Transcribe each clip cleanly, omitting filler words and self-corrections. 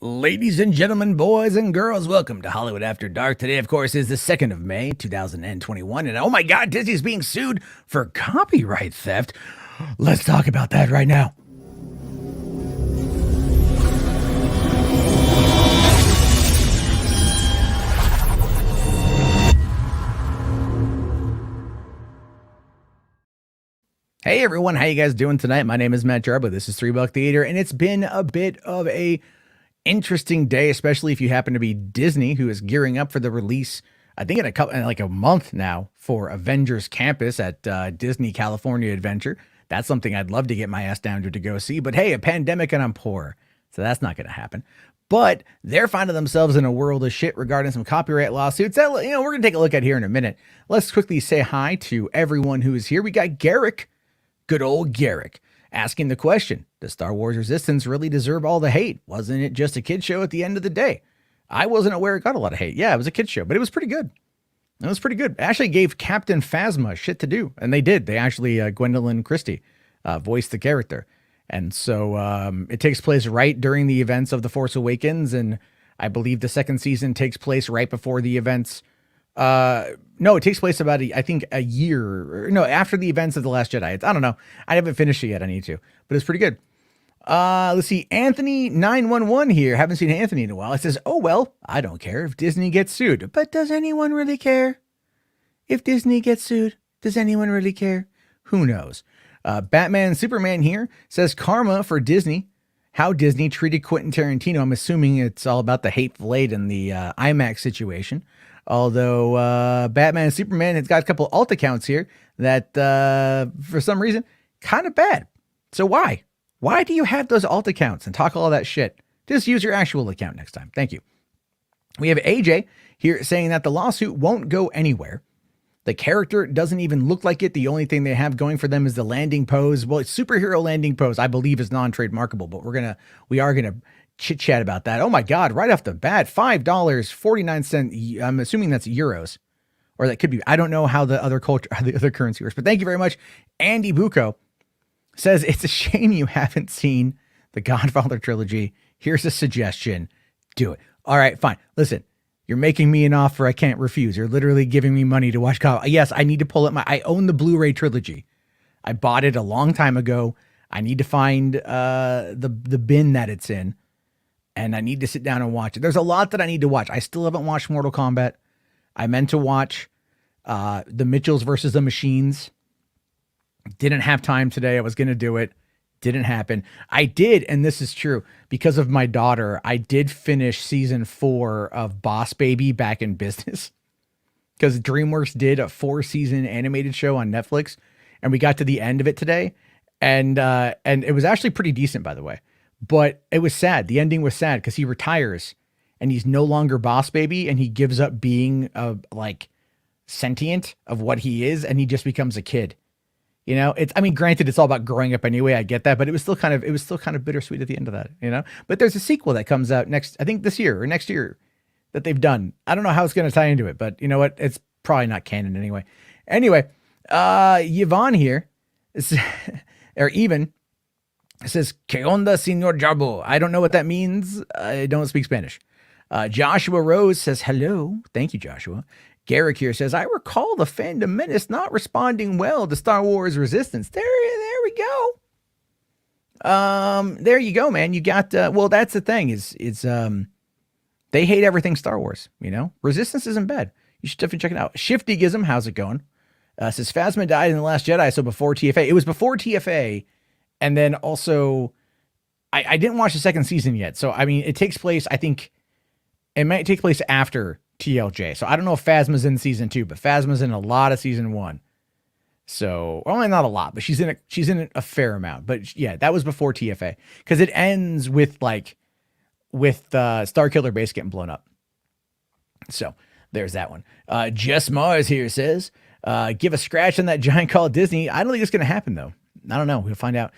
Ladies and gentlemen, boys and girls, welcome to Hollywood After Dark. Today, of course, is the 2nd of May, 2021. And oh my God, Disney's being sued for copyright theft. Let's talk about that right now. Hey everyone, how you guys doing tonight? My name is Matt Jarbo. This is $3 Theater, and it's been a bit of a interesting day, especially if you happen to be Disney, who is gearing up for the release, I think in like a month now, for Avengers Campus at Disney California Adventure. That's something I'd love to get my ass down to go see. But hey, a pandemic and I'm poor, so that's not going to happen. But they're finding themselves in a world of shit regarding some copyright lawsuits that, we're going to take a look at here in a minute. Let's quickly say hi to everyone who is here. We got Garrick, good old Garrick, asking the question, does Star Wars Resistance really deserve all the hate? Wasn't it just a kid show at the end of the day? I wasn't aware it got a lot of hate. Yeah, it was a kid show, but it was pretty good. It was pretty good. It actually gave Captain Phasma shit to do, and they did. They actually, Gwendolyn Christie voiced the character. And so it takes place right during the events of The Force Awakens, and I believe the second season takes place right before the events. No, it takes place about, a year, after the events of The Last Jedi. I don't know. I haven't finished it yet. I need to, but it's pretty good. Let's see. Anthony 911 here. Haven't seen Anthony in a while. It says, oh, well, I don't care if Disney gets sued, but does anyone really care? If Disney gets sued, does anyone really care? Who knows? Batman Superman here says karma for Disney. How Disney treated Quentin Tarantino. I'm assuming it's all about the Hateful Eight and the IMAX situation. Although Batman Superman has got a couple alt accounts here that, for some reason, kind of bad. So why? Why do you have those alt accounts and talk all that shit? Just use your actual account next time. Thank you. We have AJ here saying that the lawsuit won't go anywhere. The character doesn't even look like it. The only thing they have going for them is the landing pose. Well, it's superhero landing pose, I believe, is non-trademarkable, but we are gonna chit chat about that. Oh my God, right off the bat, $5.49. I'm assuming that's euros, or that could be, I don't know how the other currency works, but thank you very much. Andy Bucco says, it's a shame you haven't seen the Godfather trilogy. Here's a suggestion. Do it. All right, fine. Listen, you're making me an offer I can't refuse. You're literally giving me money to watch Cowboy. Yes, I need to pull up I own the Blu-ray trilogy. I bought it a long time ago. I need to find the bin that it's in, and I need to sit down and watch it. There's a lot that I need to watch. I still haven't watched Mortal Kombat. I meant to watch the Mitchells versus the Machines. Didn't have time today. I was going to do it. Didn't happen. I did, and this is true, because of my daughter, I did finish season 4 of Boss Baby Back in Business, because DreamWorks did a 4-season animated show on Netflix, and we got to the end of it today, and it was actually pretty decent, by the way, but it was sad. The ending was sad because he retires, and he's no longer Boss Baby, and he gives up being sentient of what he is, and he just becomes a kid. Granted, it's all about growing up anyway. I get that, but it was still kind of bittersweet at the end of that, But there's a sequel that comes out I think this year or next year, that they've done. I don't know how it's going to tie into it, but you know what? It's probably not canon anyway. Anyway, Yvonne here, or even says, "Que onda, señor Jarbo?" I don't know what that means. I don't speak Spanish. Joshua Rose says, hello. Thank you, Joshua. Garrick here says, I recall the fandom menace not responding well to Star Wars Resistance. There we go. There you go, man. You got, well, that's the thing is they hate everything Star Wars, Resistance isn't bad. You should definitely check it out. Shifty Gizm, how's it going? Says Phasma died in The Last Jedi, so before TFA. It was before TFA, and then also, I didn't watch the second season yet, so, it takes place, I think, it might take place after TLJ. So I don't know if Phasma's in season 2, but Phasma's in a lot of season 1. So only not a lot, but she's in it a fair amount. But yeah, that was before TFA, because it ends with Starkiller Base getting blown up. So there's that one. Jess Mars here says, give a scratch on that giant call Disney. I don't think it's going to happen though. I don't know. We'll find out.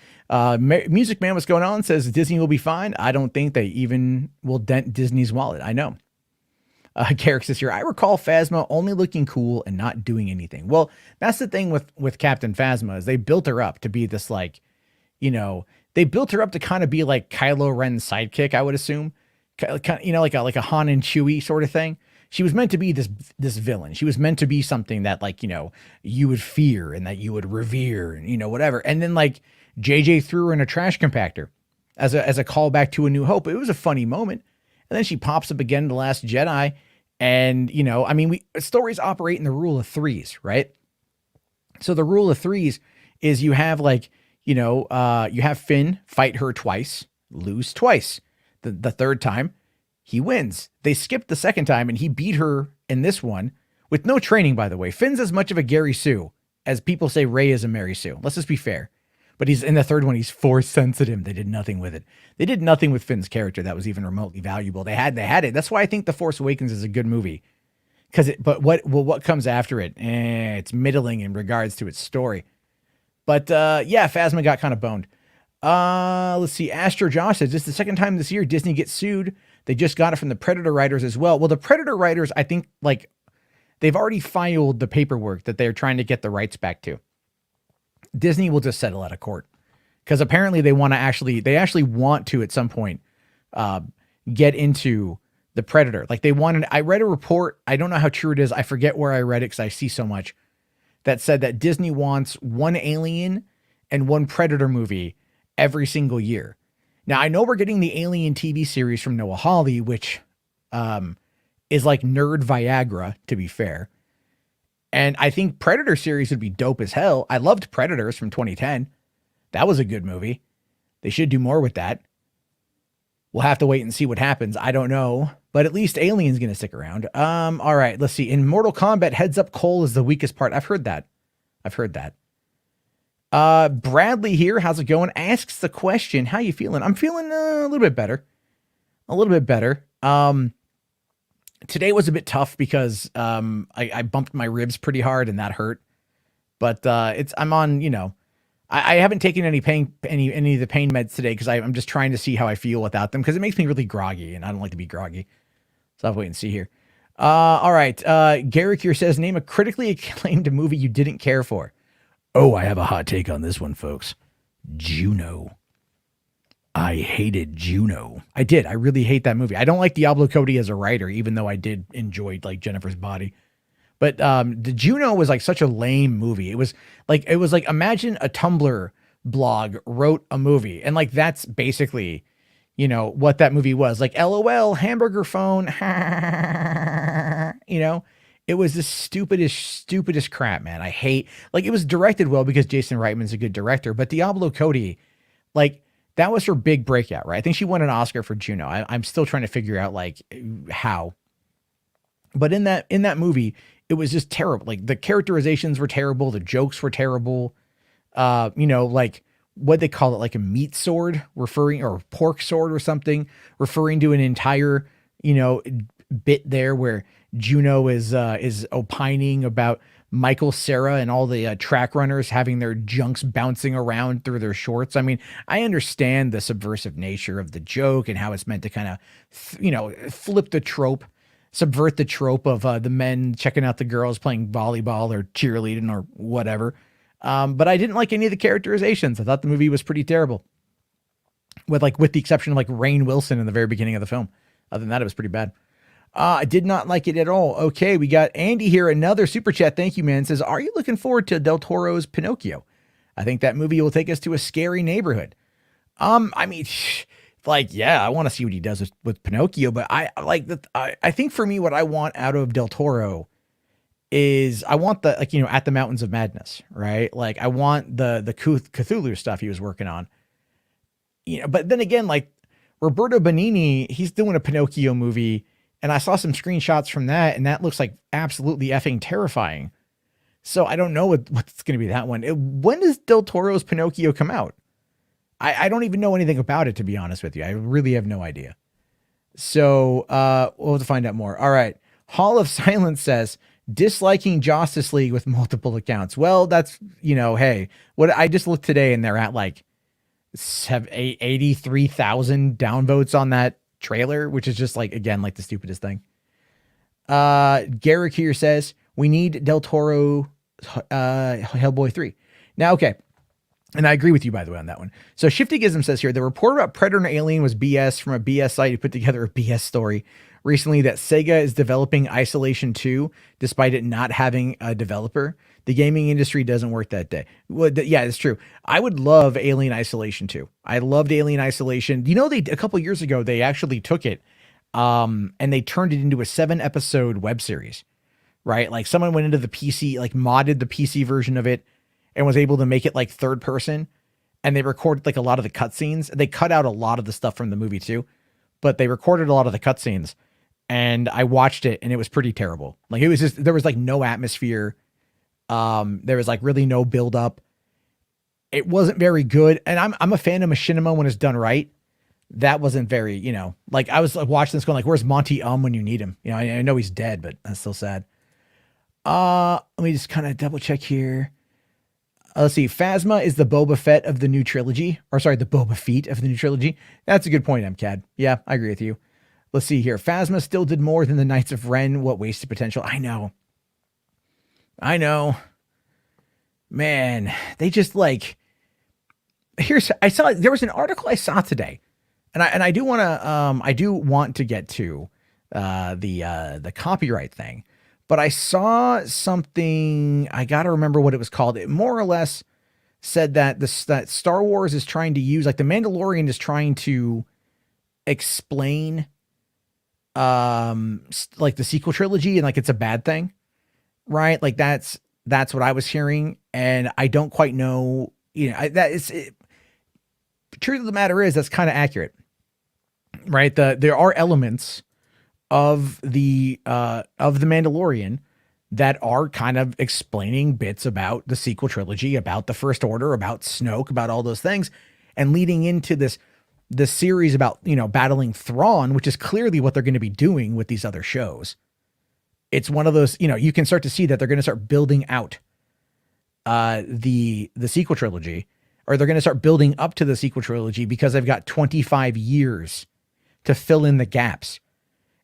Music Man, what's going on? Says Disney will be fine. I don't think they even will dent Disney's wallet. I know. Carrick says here, I recall Phasma only looking cool and not doing anything. Well, that's the thing with Captain Phasma, is they built her up to be this they built her up to kind of be like Kylo Ren's sidekick, I would assume, you know, like a Han and Chewie sort of thing. She was meant to be this villain. She was meant to be something that, like, you know, you would fear and that you would revere and, you know, whatever. And then like JJ threw her in a trash compactor as a callback to A New Hope. It was a funny moment. And then she pops up again in The Last Jedi. And, you know, I mean, stories operate in the rule of threes, right? So the rule of threes is you have like, you know, you have Finn fight her twice, lose twice. The third time, he wins. They skipped the second time and he beat her in this one with no training, by the way. Finn's as much of a Gary Sue as people say Rey is a Mary Sue. Let's just be fair. But he's in the third one, he's force sensitive. They did nothing with it. They did nothing with Finn's character that was even remotely valuable. They had it. That's why I think The Force Awakens is a good movie. But what comes after it? It's middling in regards to its story. But yeah, Phasma got kind of boned. Let's see. Astro Josh says, this is the second time this year Disney gets sued. They just got it from the Predator writers as well. Well, the Predator writers, I think, like, they've already filed the paperwork that they're trying to get the rights back to. Disney will just settle out of court because apparently they actually want to at some point get into the Predator. Like I read a report. I don't know how true it is. I forget where I read it because I see so much that said that Disney wants one Alien and one Predator movie every single year. Now I know we're getting the Alien TV series from Noah Hawley, which is like nerd Viagra, to be fair. And I think Predator series would be dope as hell. I loved Predators from 2010. That was a good movie. They should do more with that. We'll have to wait and see what happens. I don't know, but at least Alien's going to stick around. All right, let's see. In Mortal Kombat, heads up Cole is the weakest part. I've heard that. Bradley here, how's it going? Asks the question, how you feeling? I'm feeling a little bit better. Today was a bit tough because I bumped my ribs pretty hard and that hurt. But I'm on, you know, I haven't taken any of the pain meds today because I'm just trying to see how I feel without them because it makes me really groggy and I don't like to be groggy. So I'll wait and see here. All right. Garrick here says, name a critically acclaimed movie you didn't care for. Oh, I have a hot take on this one, folks. Juno. I hated Juno. I did. I really hate that movie. I don't like Diablo Cody as a writer, even though I did enjoy like Jennifer's Body. But the Juno was like such a lame movie. It was like imagine a Tumblr blog wrote a movie, and like that's basically, you know, what that movie was. Like LOL, hamburger phone. You know, it was the stupidest crap, man. I hate, like, it was directed well because Jason Reitman's a good director, but Diablo Cody, like, that was her big breakout, right? I think she won an Oscar for Juno. I'm still trying to figure out like how. But in that movie, it was just terrible. Like the characterizations were terrible, the jokes were terrible. You know, like what they call it, like a meat sword, or pork sword or something, referring to an entire, you know, bit there where Juno is opining about Michael Cera and all the track runners having their junks bouncing around through their shorts. I mean, I understand the subversive nature of the joke and how it's meant to kind of, you know, subvert the trope of the men checking out the girls playing volleyball or cheerleading or whatever. But I didn't like any of the characterizations. I thought the movie was pretty terrible, with the exception of like Rainn Wilson in the very beginning of the film. Other than that, it was pretty bad. I did not like it at all. Okay, we got Andy here, another super chat. Thank you, man. Says, are you looking forward to Del Toro's Pinocchio? I think that movie will take us to a scary neighborhood. I mean, like, yeah, I want to see what he does with Pinocchio, but I think for me, what I want out of Del Toro is I want the, like, you know, At the Mountains of Madness, right? Like I want the Cthulhu stuff he was working on, you know, but then again, like Roberto Benigni, he's doing a Pinocchio movie. And I saw some screenshots from that, and that looks like absolutely effing terrifying. So I don't know what's going to be that one. When does Del Toro's Pinocchio come out? I don't even know anything about it, to be honest with you. I really have no idea. So we'll have to find out more. All right. Hall of Silence says, disliking Justice League with multiple accounts. Well, that's, you know, hey, what I just looked today, and they're at like 83,000 downvotes on that trailer, which is just like, again, like the stupidest thing. Garrick here says we need Del Toro Hellboy 3. Now, okay, And I agree with you, by the way, on that one. So Shiftygism says here, the report about Predator and Alien was BS from a BS site who put together a BS story recently that Sega is developing Isolation 2 despite it not having a developer. The gaming industry doesn't work that day. Well, yeah, it's true. I would love Alien Isolation 2. I loved Alien Isolation. You know, a couple years ago, they actually took it and they turned it into a 7-episode web series, right? Like someone went into the PC, like modded the PC version of it, and was able to make it like third person. And they recorded like a lot of the cutscenes. They cut out a lot of the stuff from the movie too, but they recorded a lot of the cutscenes. And I watched it and it was pretty terrible. Like it was just, there was like no atmosphere. There was like really no build up. It wasn't very good. And I'm a fan of machinima when it's done right. That wasn't very, you know, like I was like watching this going like, where's Monty when you need him? You know, I know he's dead, but that's still sad. Let me just kind of double check here. Let's see. Phasma is the Boba Fett of the new trilogy. Or sorry, the Boba Fett of the new trilogy. That's a good point, MCAD. Yeah, I agree with you. Let's see here. Phasma still did more than the Knights of Ren. What wasted potential? I know. Man, they just like... There was an article I saw today. And I do want to get to the copyright thing. But I saw something, I got to remember what it was called. It more or less said that that Star Wars is trying to use, like the Mandalorian is trying to explain like the sequel trilogy and like it's a bad thing, right? Like that's what I was hearing. And I don't quite know, you know, the truth of the matter is that's kind of accurate, right? There are elements of the Mandalorian that are kind of explaining bits about the sequel trilogy, about the First Order, about Snoke, about all those things, and leading into this series about, you know, battling Thrawn, which is clearly what they're going to be doing with these other shows. It's one of those, you know, you can start to see that they're going to start building out the sequel trilogy, or they're going to start building up to the sequel trilogy because they've got 25 years to fill in the gaps.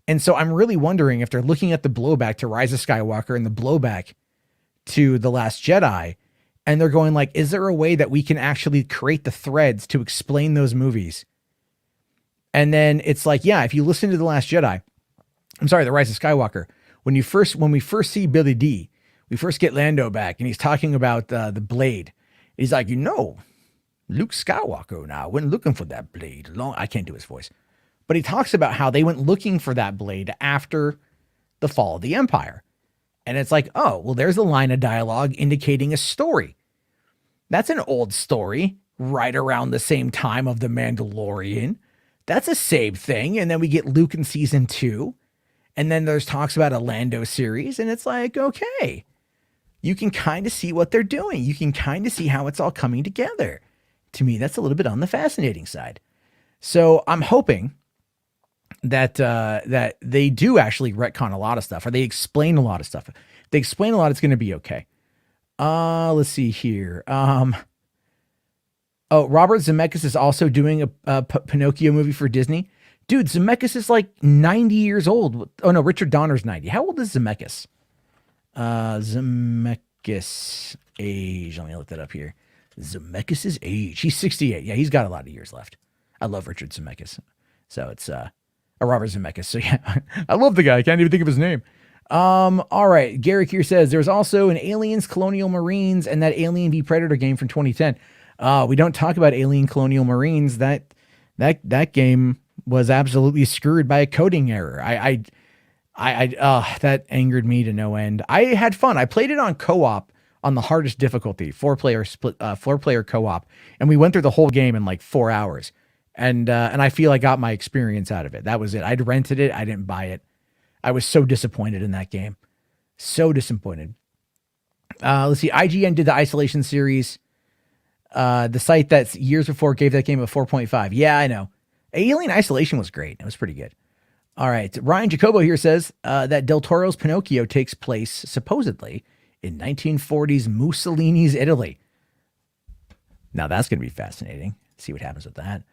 And so I'm really wondering if they're looking at the blowback to Rise of Skywalker and the blowback to The Last Jedi, and they're going like, is there a way that we can actually create the threads to explain those movies? And then it's like, yeah, if you listen to The Rise of Skywalker, when we first see Billy D, we first get Lando back and he's talking about the blade. He's like, you know, Luke Skywalker now went looking for that blade. I can't do his voice. But he talks about how they went looking for that blade after the fall of the Empire. And it's like, oh, well, there's a line of dialogue indicating a story. That's an old story right around the same time of The Mandalorian. That's a same thing. And then we get Luke in season 2. And then there's talks about a Lando series. And it's like, okay, you can kind of see what they're doing. You can kind of see how it's all coming together. To me, that's a little bit on the fascinating side. So I'm hoping that they do actually retcon a lot of stuff, or they explain a lot of stuff. If they explain a lot, it's going to be okay. Let's see here. Robert Zemeckis is also doing a Pinocchio movie for Disney. Dude, Zemeckis is like 90 years old. Oh no, Richard Donner's 90. How old is Zemeckis? Zemeckis age. Let me look that up here. Zemeckis' age. He's 68. Yeah, he's got a lot of years left. I love Richard Zemeckis. So it's Robert Zemeckis. So yeah, I love the guy. I can't even think of his name. All right. Garrick here says there's also an Aliens Colonial Marines and that Alien v Predator game from 2010. We don't talk about Alien Colonial Marines. That game was absolutely screwed by a coding error. That angered me to no end. I had fun. I played it on co-op on the hardest difficulty, 4-player co-op. And we went through the whole game in like 4 hours. And I feel I got my experience out of it. That was it. I'd rented it. I didn't buy it. I was so disappointed in that game. So disappointed. Let's see. IGN did the Isolation series. The site that's years before gave that game a 4.5. Yeah, I know. Alien Isolation was great. It was pretty good. All right. Ryan Jacobo here says that Del Toro's Pinocchio takes place supposedly in 1940s Mussolini's Italy. Now that's going to be fascinating. See what happens with that.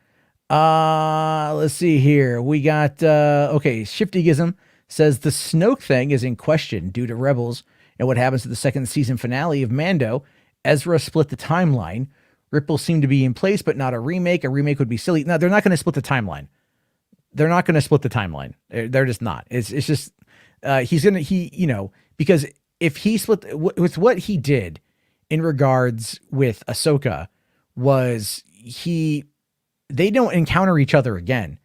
Let's see here. We got, Shiftygism says the Snoke thing is in question due to Rebels and what happens to the second season finale of Mando. Ezra split the timeline. Ripples seem to be in place, but not a remake. A remake would be silly. No, they're not going to split the timeline. They're not going to split the timeline. They're just not. It's just, because if he split with what he did in regards with Ahsoka was they don't encounter each other again.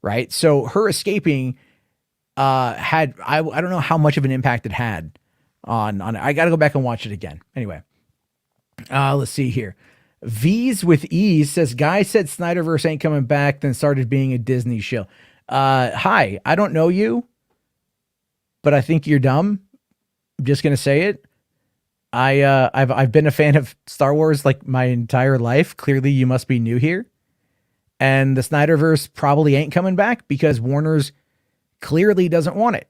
Right. So her escaping, I don't know how much of an impact it had on I got to go back and watch it again. Anyway, let's see here. V's with Ease says, guy said Snyderverse ain't coming back, then started being a Disney shill. Hi, I don't know you, but I think you're dumb. I'm just going to say it. I've been a fan of Star Wars like my entire life. Clearly you must be new here. And the Snyderverse probably ain't coming back because Warner's clearly doesn't want it.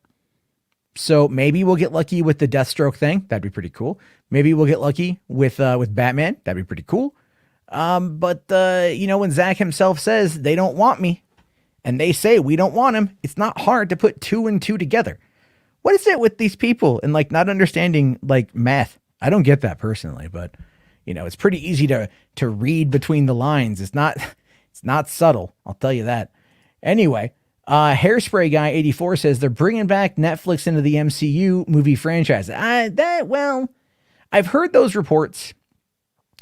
So maybe we'll get lucky with the Deathstroke thing. That'd be pretty cool. Maybe we'll get lucky with Batman. That'd be pretty cool. But when Zack himself says they don't want me and they say we don't want him, it's not hard to put 2 and 2 together. What is it with these people and like not understanding like math? I don't get that personally, but it's pretty easy to read between the lines. It's not subtle. I'll tell you that. Anyway, Hairspray Guy 84 says they're bringing back Netflix into the MCU movie franchise. I've heard those reports.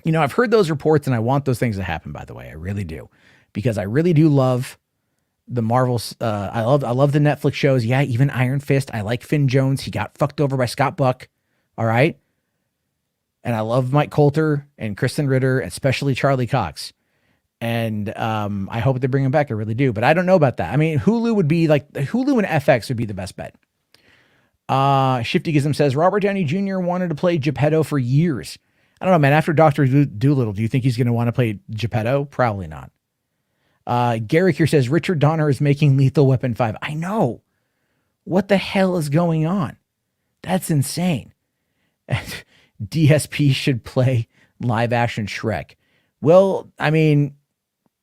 I've heard those reports and I want those things to happen, by the way. I really do. Because I really do love the Marvels. I love the Netflix shows. Yeah, even Iron Fist. I like Finn Jones. He got fucked over by Scott Buck. All right. And I love Mike Coulter and Kristen Ritter, especially Charlie Cox. And I hope they bring him back. I really do. But I don't know about that. I mean, Hulu and FX would be the best bet. Shifty Gizm says, Robert Downey Jr. wanted to play Geppetto for years. I don't know, man. After Dr. Doolittle, do you think he's going to want to play Geppetto? Probably not. Garrick here says, Richard Donner is making Lethal Weapon 5. I know. What the hell is going on? That's insane. DSP should play live action Shrek. Well, I mean,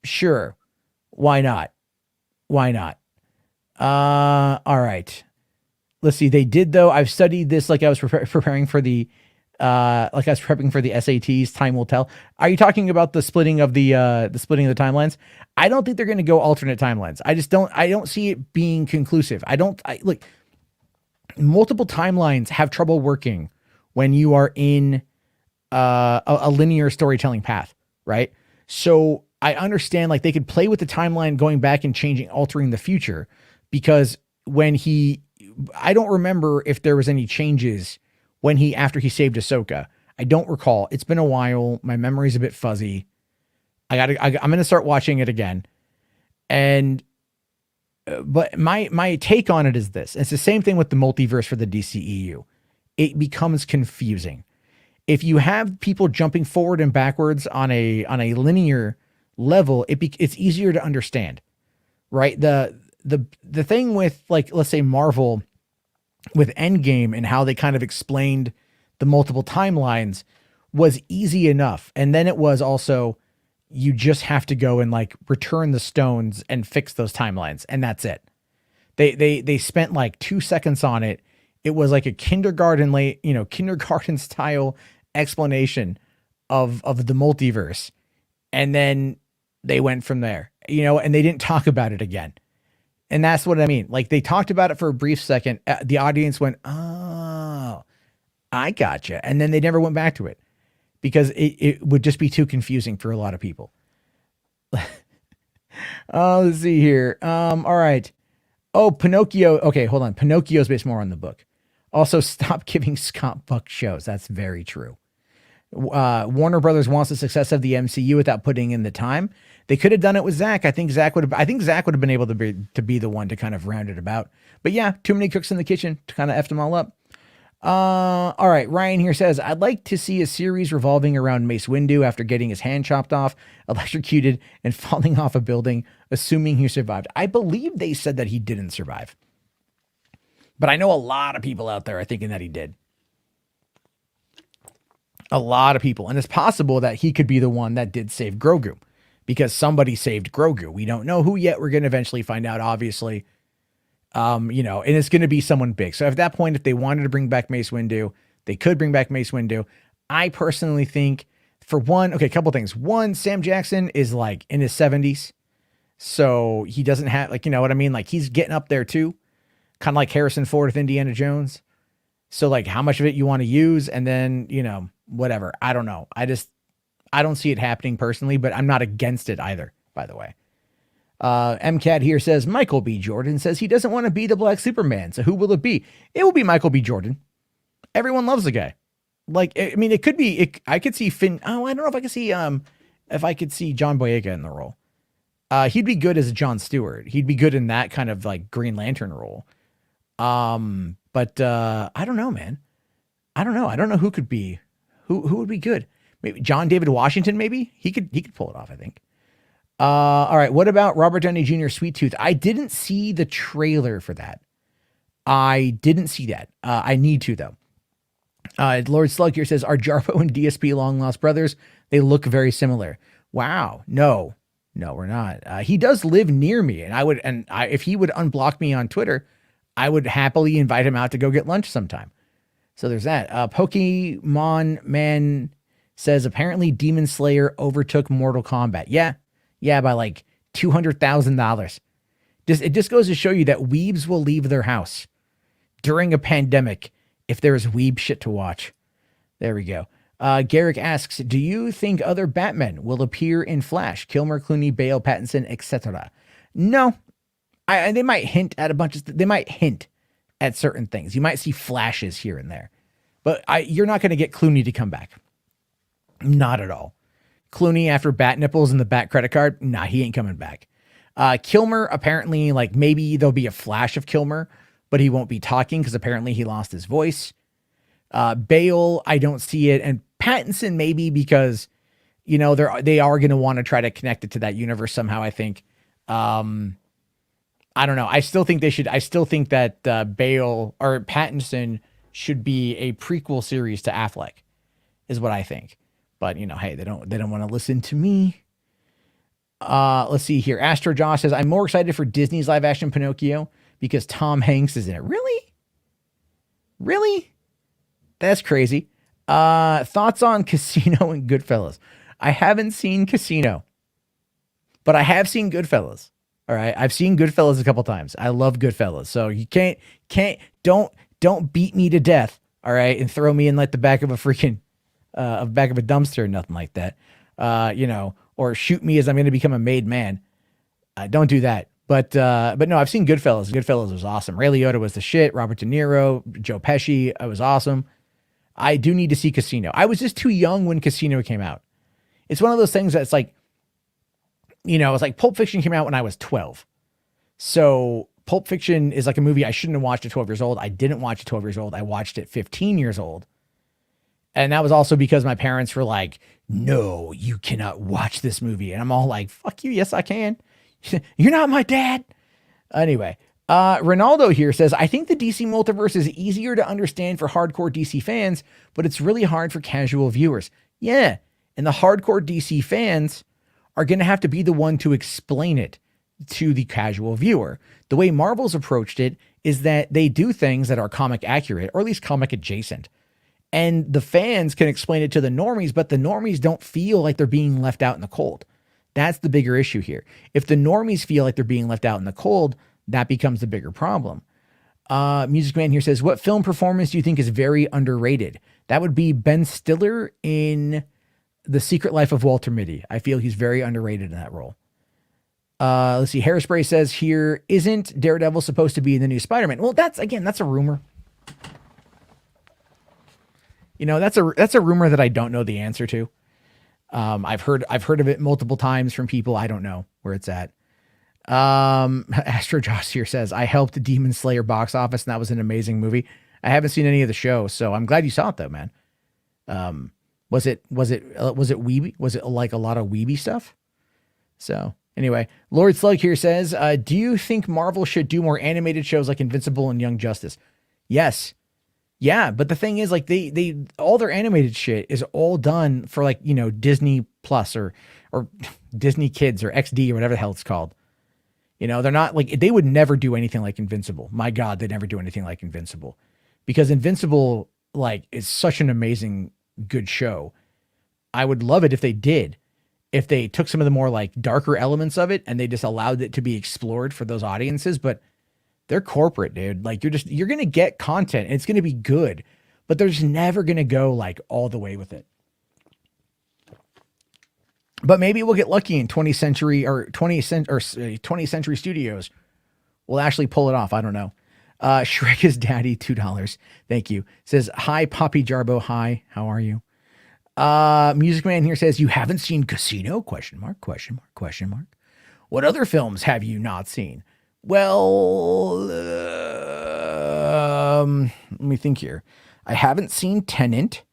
sure. Why not? All right. Let's see. They did though. I've studied this like I was preparing for the prepping for the SATs. Time will tell. Are you talking about the splitting of the timelines? I don't think they're going to go alternate timelines. I don't see it being conclusive. Look, multiple timelines have trouble working when you are in a linear storytelling path, right? So I understand like they could play with the timeline going back and altering the future, because I don't remember if there was any changes after he saved Ahsoka. I don't recall. It's been a while. My memory's a bit fuzzy. I'm going to start watching it again. But my take on it is this. It's the same thing with the multiverse for the DCEU. It becomes confusing. If you have people jumping forward and backwards on a linear level, it's easier to understand, right? The thing with, like, let's say Marvel with Endgame and how they kind of explained the multiple timelines was easy enough. And then it was also, you just have to go and like return the stones and fix those timelines. And that's it. They spent like 2 seconds on it. It was like a kindergarten style explanation of the multiverse. And then they went from there, and they didn't talk about it again. And that's what I mean. Like, they talked about it for a brief second. The audience went, oh, I gotcha. And then they never went back to it because it would just be too confusing for a lot of people. Let's see here. All right. Oh, Pinocchio. Okay, hold on. Pinocchio's based more on the book. Also, stop giving Scott Buck shows. That's very true. Warner Brothers wants the success of the MCU without putting in the time. They could have done it with Zack. I think Zack would have been able to be the one to kind of round it about. But yeah, too many cooks in the kitchen to kind of F them all up. All right. Ryan here says, I'd like to see a series revolving around Mace Windu after getting his hand chopped off, electrocuted, and falling off a building, assuming he survived. I believe they said that he didn't survive. But I know a lot of people out there are thinking that he did. A lot of people. And it's possible that he could be the one that did save Grogu, because somebody saved Grogu. We don't know who yet. We're going to eventually find out, obviously. And it's going to be someone big. So at that point, if they wanted to bring back Mace Windu, they could bring back Mace Windu. I personally think for one, okay, a couple things. One, Sam Jackson is like in his 70s. So he doesn't have, like, you know what I mean? Like, he's getting up there too. Kind of like Harrison Ford with Indiana Jones. So, like, how much of it you want to use, and then, you know, whatever. I don't know. I don't see it happening personally, but I'm not against it either, by the way. MCAT here says, Michael B. Jordan says he doesn't want to be the Black Superman. So who will it be? It will be Michael B. Jordan. Everyone loves the guy. Like, I mean, it could be, I could see Finn. Oh, I don't know if I could see John Boyega in the role. He'd be good as Jon Stewart. He'd be good in that kind of like Green Lantern role. But I don't know, man. I don't know. I don't know who could be, who would be good. Maybe John David Washington. Maybe he could pull it off, I think. All right. What about Robert Downey Jr. Sweet Tooth? I didn't see the trailer for that. I didn't see that. I need to though. Lord Slug here says, are Jarbo and DSP long lost brothers? They look very similar. Wow. No, we're not. He does live near me, and if he would unblock me on Twitter, I would happily invite him out to go get lunch sometime. So there's that. Pokemon Man says, apparently Demon Slayer overtook Mortal Kombat. Yeah, by like $200,000. It just goes to show you that weebs will leave their house during a pandemic if there is weeb shit to watch. There we go. Garrick asks, do you think other Batmen will appear in Flash? Kilmer, Clooney, Bale, Pattinson, etc. No. They might hint at they might hint at certain things. You might see flashes here and there. But you're not going to get Clooney to come back. Not at all. Clooney after bat nipples and the bat credit card, nah, he ain't coming back. Kilmer, apparently, like, maybe there'll be a flash of Kilmer, but he won't be talking because apparently he lost his voice. Bale, I don't see it. And Pattinson, maybe, because, you know, they are going to want to try to connect it to that universe somehow, I think. I don't know. I still think that Bale or Pattinson should be a prequel series to Affleck, is what I think. But, you know, hey, they don't want to listen to me. Let's see here. Astro Josh says, I'm more excited for Disney's live action Pinocchio because Tom Hanks is in it. Really? That's crazy. Thoughts on Casino and Goodfellas? I haven't seen Casino, but I have seen Goodfellas. All right. I've seen Goodfellas a couple times. I love Goodfellas. So you don't beat me to death. All right. And throw me in like the back of a freaking, back of a dumpster or nothing like that. You know, or shoot me as I'm going to become a made man. Don't do that. But no, I've seen Goodfellas. Goodfellas was awesome. Ray Liotta was the shit. Robert De Niro, Joe Pesci. It was awesome. I do need to see Casino. I was just too young when Casino came out. It's one of those things that's like, you know, it's like Pulp Fiction came out when I was 12. So Pulp Fiction is like a movie I shouldn't have watched at 12 years old. I didn't watch at 12 years old. I watched it 15 years old. And that was also because my parents were like, no, you cannot watch this movie. And I'm all like, fuck you. Yes, I can. You're not my dad. Anyway, Ronaldo here says, I think the DC multiverse is easier to understand for hardcore DC fans, but it's really hard for casual viewers. Yeah. And the hardcore DC fans are going to have to be the one to explain it to the casual viewer. The way Marvel's approached it is that they do things that are comic accurate, or at least comic adjacent. And the fans can explain it to the normies, but the normies don't feel like they're being left out in the cold. That's the bigger issue here. If the normies feel like they're being left out in the cold, that becomes the bigger problem. Music Man here says, what film performance do you think is very underrated? That would be Ben Stiller in The Secret Life of Walter Mitty. I feel he's very underrated in that role. Let's see. Hairspray says here, isn't Daredevil supposed to be in the new Spider-Man? Well, that's a rumor. You know, that's a rumor that I don't know the answer to. I've heard of it multiple times from people. I don't know where it's at. Astro Josh here says, I helped Demon Slayer box office and that was an amazing movie. I haven't seen any of the show, so I'm glad you saw it though, man. Was it weeby? Was it like a lot of weeby stuff? So anyway, Lord Slug here says, do you think Marvel should do more animated shows like Invincible and Young Justice? Yes. Yeah, but the thing is, like, they all their animated shit is all done for, like, you know, Disney Plus or Disney Kids or XD or whatever the hell it's called. You know, they're not like, they would never do anything like Invincible. My God, they'd never do anything like Invincible, because Invincible, like, is such an amazing good show. I would love it if they did. If they took some of the more like darker elements of it and they just allowed it to be explored for those audiences, but they're corporate, dude. Like you're going to get content and it's going to be good, but they're just never going to go like all the way with it. But maybe we'll get lucky in 20th century studios. We'll actually pull it off. I don't know. Shrek is daddy, $2. Thank you. Says, hi, Poppy Jarbo. Hi, how are you? Music Man here says, you haven't seen Casino? Question mark. What other films have you not seen? Well, let me think here. I haven't seen Tenet.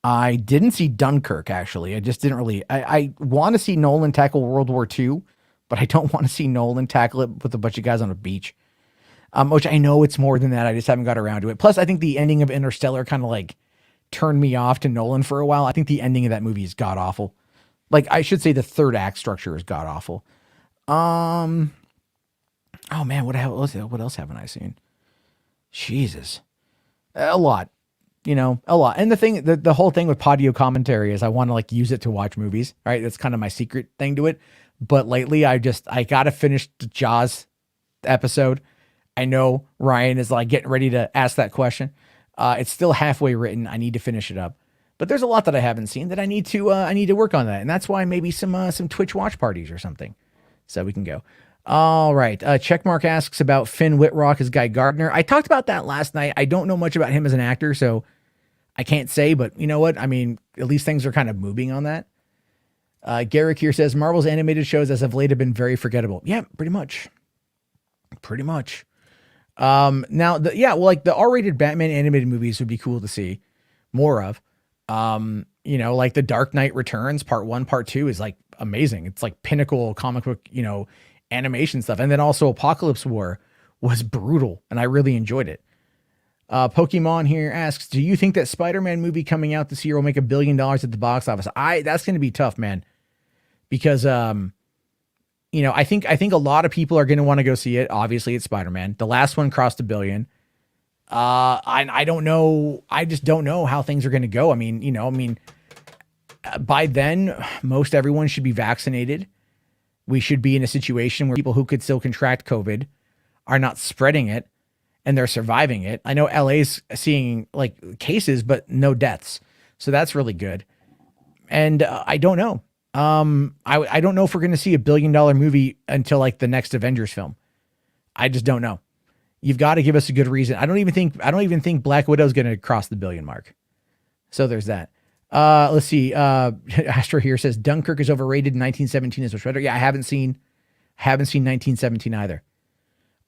I didn't see Dunkirk, actually. I just didn't really, I want to see Nolan tackle World War II, but I don't want to see Nolan tackle it with a bunch of guys on a beach. Which I know it's more than that. I just haven't got around to it. Plus, I think the ending of Interstellar kind of like turned me off to Nolan for a while. I think the ending of that movie is god awful. Like, I should say the third act structure is god awful. Oh man, what else haven't I seen? Jesus, a lot, a lot. And the whole thing with Podio commentary is I want to like use it to watch movies, right? That's kind of my secret thing to it. But lately I got to finish the Jaws episode. I know Ryan is like getting ready to ask that question. It's still halfway written. I need to finish it up, but there's a lot that I haven't seen that I need to work on that. And that's why maybe some Twitch watch parties or something. So we can go. All right. Checkmark asks about Finn Whitrock as Guy Gardner. I talked about that last night. I don't know much about him as an actor, so I can't say, but you know what? I mean, at least things are kind of moving on that. Garrick here says Marvel's animated shows as of late have been very forgettable. Yeah, pretty much. Now like the R-rated Batman animated movies would be cool to see more of. Like the Dark Knight Returns part 1, part 2 is like amazing. It's like pinnacle comic book, animation stuff. And then also Apocalypse War was brutal and I really enjoyed it. Pokemon here asks, do you think that Spider-Man movie coming out this year will make $1 billion at the box office? That's going to be tough, man, because, I think a lot of people are going to want to go see it. Obviously it's Spider-Man. The last one crossed $1 billion. I don't know. I just don't know how things are going to go. I mean, by then most everyone should be vaccinated. We should be in a situation where people who could still contract COVID are not spreading it and they're surviving it. I know LA's seeing like cases, but no deaths. So that's really good. And I don't know. I don't know if we're going to see $1 billion movie until like the next Avengers film. I just don't know. You've got to give us a good reason. I don't even think Black Widow is going to cross the $1 billion mark. So there's that. Let's see. Astro here says Dunkirk is overrated. 1917 is much better. Yeah, I haven't seen 1917 either.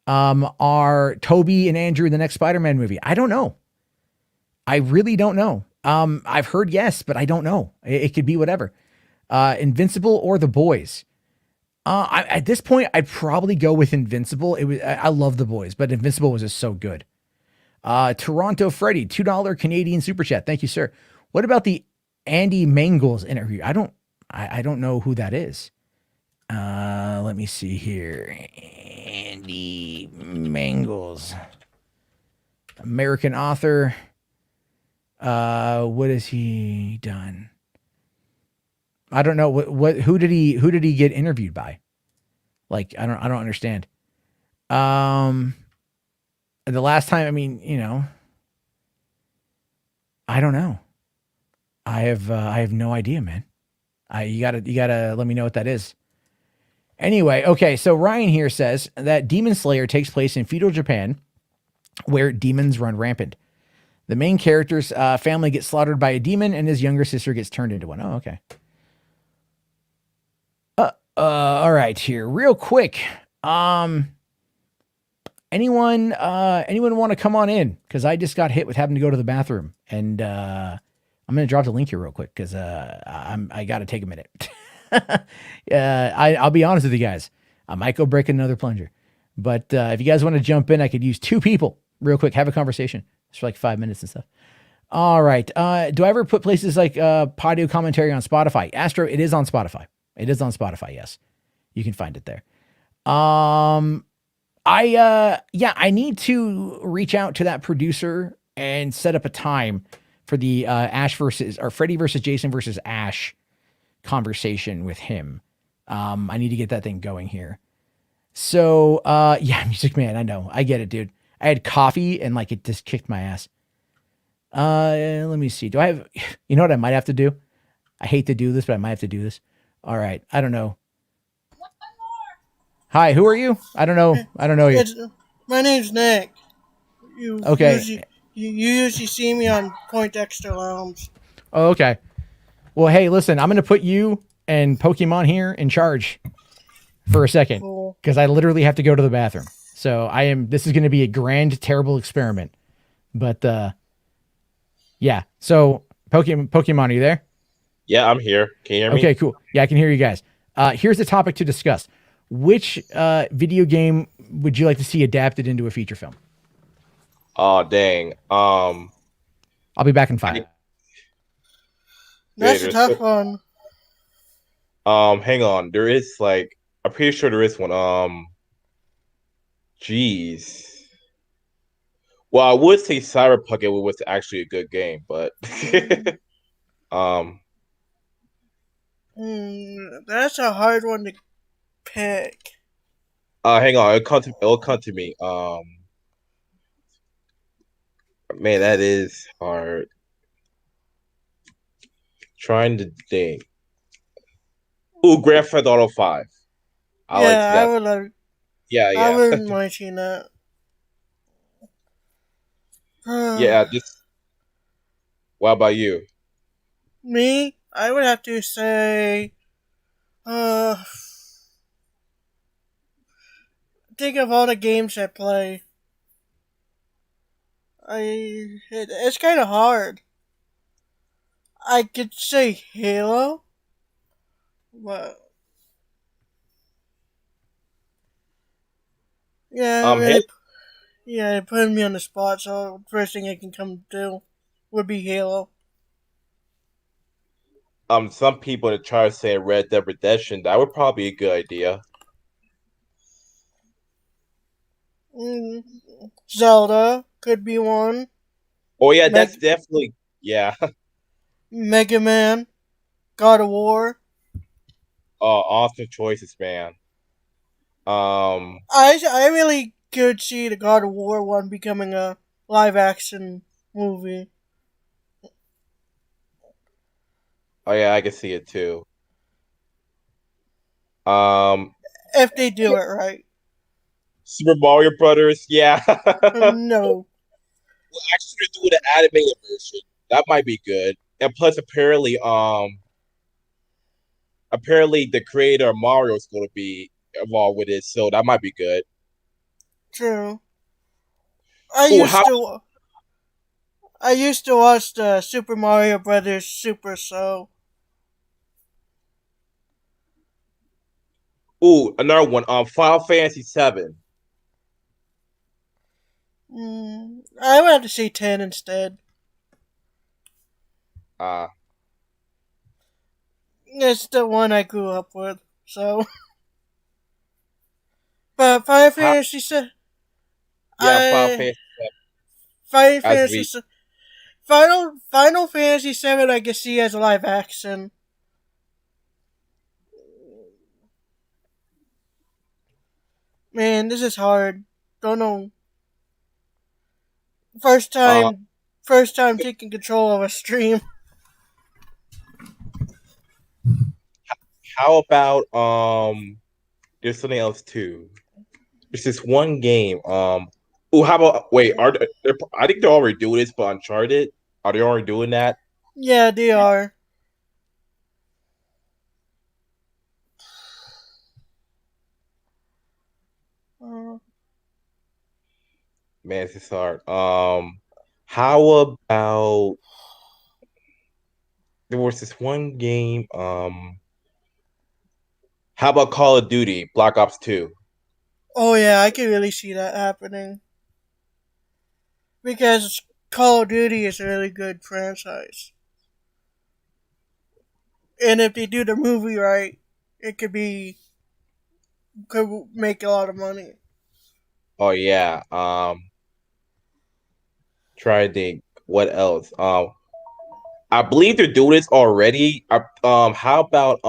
Are Toby and Andrew in the next Spider-Man movie? I don't know. I really don't know. I've heard yes, but I don't know. It could be whatever. Invincible or The Boys. At this point, I'd probably go with Invincible. I love The Boys, but Invincible was just so good. Toronto Freddy, $2 Canadian super chat. Thank you, sir. What about the Andy Mangels interview? I don't know who that is. Let me see here. Andy Mangels, American author. What has he done? I don't know who did he get interviewed by? Like, I don't understand. The last time, I mean, I don't know. I have no idea, man. You gotta let me know what that is. Anyway, okay, so Ryan here says that Demon Slayer takes place in feudal Japan, where demons run rampant. The main character's family gets slaughtered by a demon, and his younger sister gets turned into one. Oh, okay. All right, here, real quick. Anyone want to come on in? Because I just got hit with having to go to the bathroom, and I'm gonna drop the link here real quick because I got to take a minute. I'll be honest with you guys. I might go break another plunger, but if you guys want to jump in, I could use 2 people real quick, have a conversation. It's for like 5 minutes and stuff. All right. Do I ever put places like Podio commentary on Spotify? Astro, it is on Spotify. It is on Spotify. Yes, you can find it there. I need to reach out to that producer and set up a time for the Ash versus or Freddy versus Jason versus Ash conversation with him. I need to get that thing going here. So, yeah, Music Man, I know. I get it, dude. I had coffee and like it just kicked my ass. Let me see. Do I have, you know what I might have to do? I hate to do this, but I might have to do this. All right. I don't know. Hi, who are you? I don't know. I don't know you. My name's Nick. You Okay. usually you usually see me on Point Extra Lounge. Oh, okay. Well, hey, listen, I'm going to put you and Pokemon here in charge for a second Cool. because I literally have to go to the bathroom. So this is going to be a grand, terrible experiment. But, yeah. So Pokemon, are you there? Yeah, I'm here. Can you hear me? Okay, cool. Yeah, I can hear you guys. Here's the topic to discuss. Which video game would you like to see adapted into a feature film? Oh, dang. I'll be back in 5. That's a tough one. Hang on. There is like, I'm pretty sure there is one. Jeez. Well, I would say Cyberpunk it was actually a good game, but That's a hard one to pick. hang on. It'll come to me. Man, that is hard. Trying to think. Ooh, Grand Theft Auto 5. I like that. I would like. Yeah, I yeah. wouldn't mind seeing that. Yeah, just what about you? Me, I would have to say, think of all the games I play. It's kind of hard. I could say Halo, but yeah, Halo, yeah, it put me on the spot. So first thing I can come to would be Halo. some people that try to say Red Dead Redemption, that would probably be a good idea. Zelda could be one. Oh yeah, that's definitely Mega Man, God of War. Awesome choices, man. I really could see the God of War one becoming a live action movie. Oh yeah, I can see it too. Um, If they do it right. Super Mario Brothers, yeah. No. Well, actually, they're doing an animated version. That might be good. And plus, apparently, the creator of Mario is going to be involved with it, so that might be good. True. Oh, how? I used to watch the Super Mario Brothers Super Show. Ooh, another one. Final Fantasy 7. I would have to say 10 instead. It's the one I grew up with, so. But Final Fantasy 7. Yeah, Final Fantasy 7. Final Fantasy Final Fantasy 7 I can see as a live action. Man, this is hard. Don't know. First time taking control of a stream. How about there's something else too. There's this one game. Oh, how about wait? I think they're already doing this, but Uncharted. Are they already doing that? Yeah, they are. Man, this is hard. How about there was this one game? How about Call of Duty Black Ops 2? Oh yeah, I can really see that happening. Because Call of Duty is a really good franchise. And if they do the movie right, it could make a lot of money. Oh yeah. Try to think what else. I believe they're doing this already. How about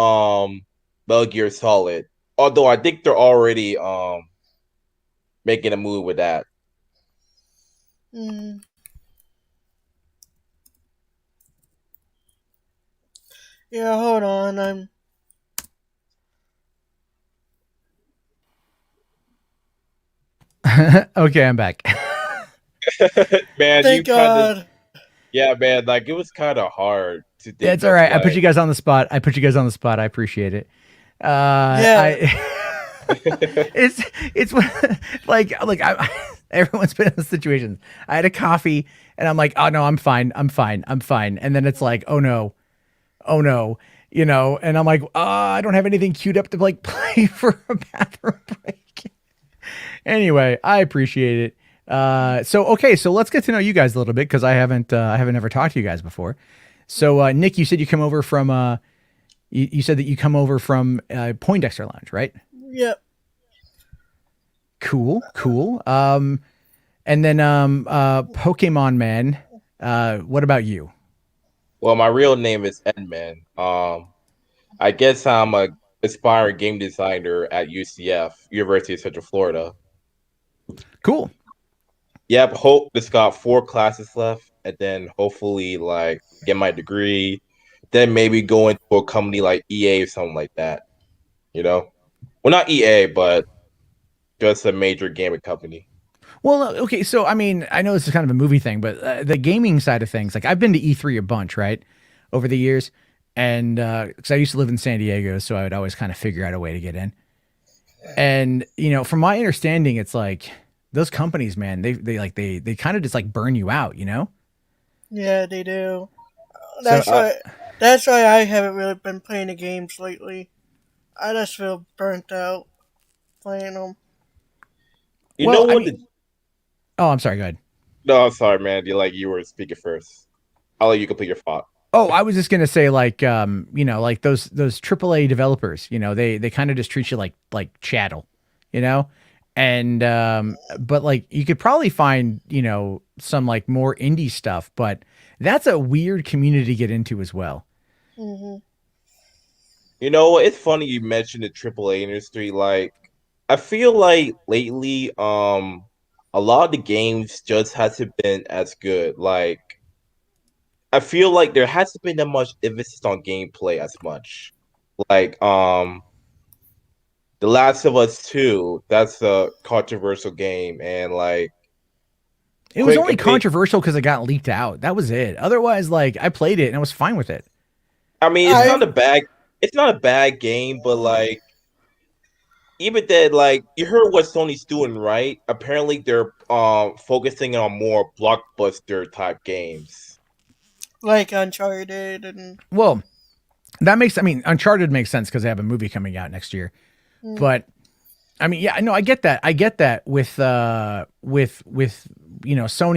Metal Gear Solid? Although I think they're already making a move with that. Mm. Yeah, hold on. Okay, I'm back. Man, you Thank kind of God. yeah, man. Like it was kind of hard to think It's all of right. I put you like. guys on the spot. I appreciate it. Yeah. I it's like everyone's been in this situation. I had a coffee and I'm like, oh no, I'm fine, I'm fine. And then it's like, oh no, and I'm like, I don't have anything queued up to like play for a bathroom break. Anyway, I appreciate it. So let's get to know you guys a little bit because I haven't ever talked to you guys before. So Nick, you said you come over from you said that you come over from Poindexter Lounge, right? Yep. Cool. And then Pokemon Man, what about you? Well, my real name is Edmund. I guess I'm a aspiring game designer at UCF, University of Central Florida. Cool. Yep, hope it's got 4 classes left, and then hopefully like get my degree, then maybe go into a company like EA or something like that. You know, well not EA, but just a major gaming company. Well, okay, so I mean, I know this is kind of a movie thing, but the gaming side of things, like I've been to E3 a bunch, right, over the years, and because I used to live in San Diego, so I would always kind of figure out a way to get in. And from my understanding, it's like those companies, man, they kind of just like burn you out, Yeah, they do. So That's why. That's why I haven't really been playing the games lately. I just feel burnt out playing them. You know well, I what? mean, oh, I'm sorry, go ahead. No, I'm sorry, man. You were speaking first. I'll let you complete your thought. Oh, I was just gonna say, like, like those AAA developers, they kind of just treat you like chattel, you know, and but like you could probably find some like more indie stuff, but that's a weird community to get into as well. Hmm. You know, it's funny you mentioned the AAA industry. Like, I feel like lately, a lot of the games just hasn't been as good. Like, I feel like there hasn't been that much emphasis on gameplay as much. Like, The Last of Us 2, that's a controversial game, and like, It was quick only opinion. controversial because it got leaked out. That was it. Otherwise, like I played it and I was fine with it. I mean, I. it's not a bad game, but like even then, like you heard what Sony's doing, right? Apparently, they're focusing on more blockbuster type games. Like Uncharted and. Well, I mean, Uncharted makes sense because they have a movie coming out next year. Mm. But I mean, yeah, no, I get that. I get that with Sony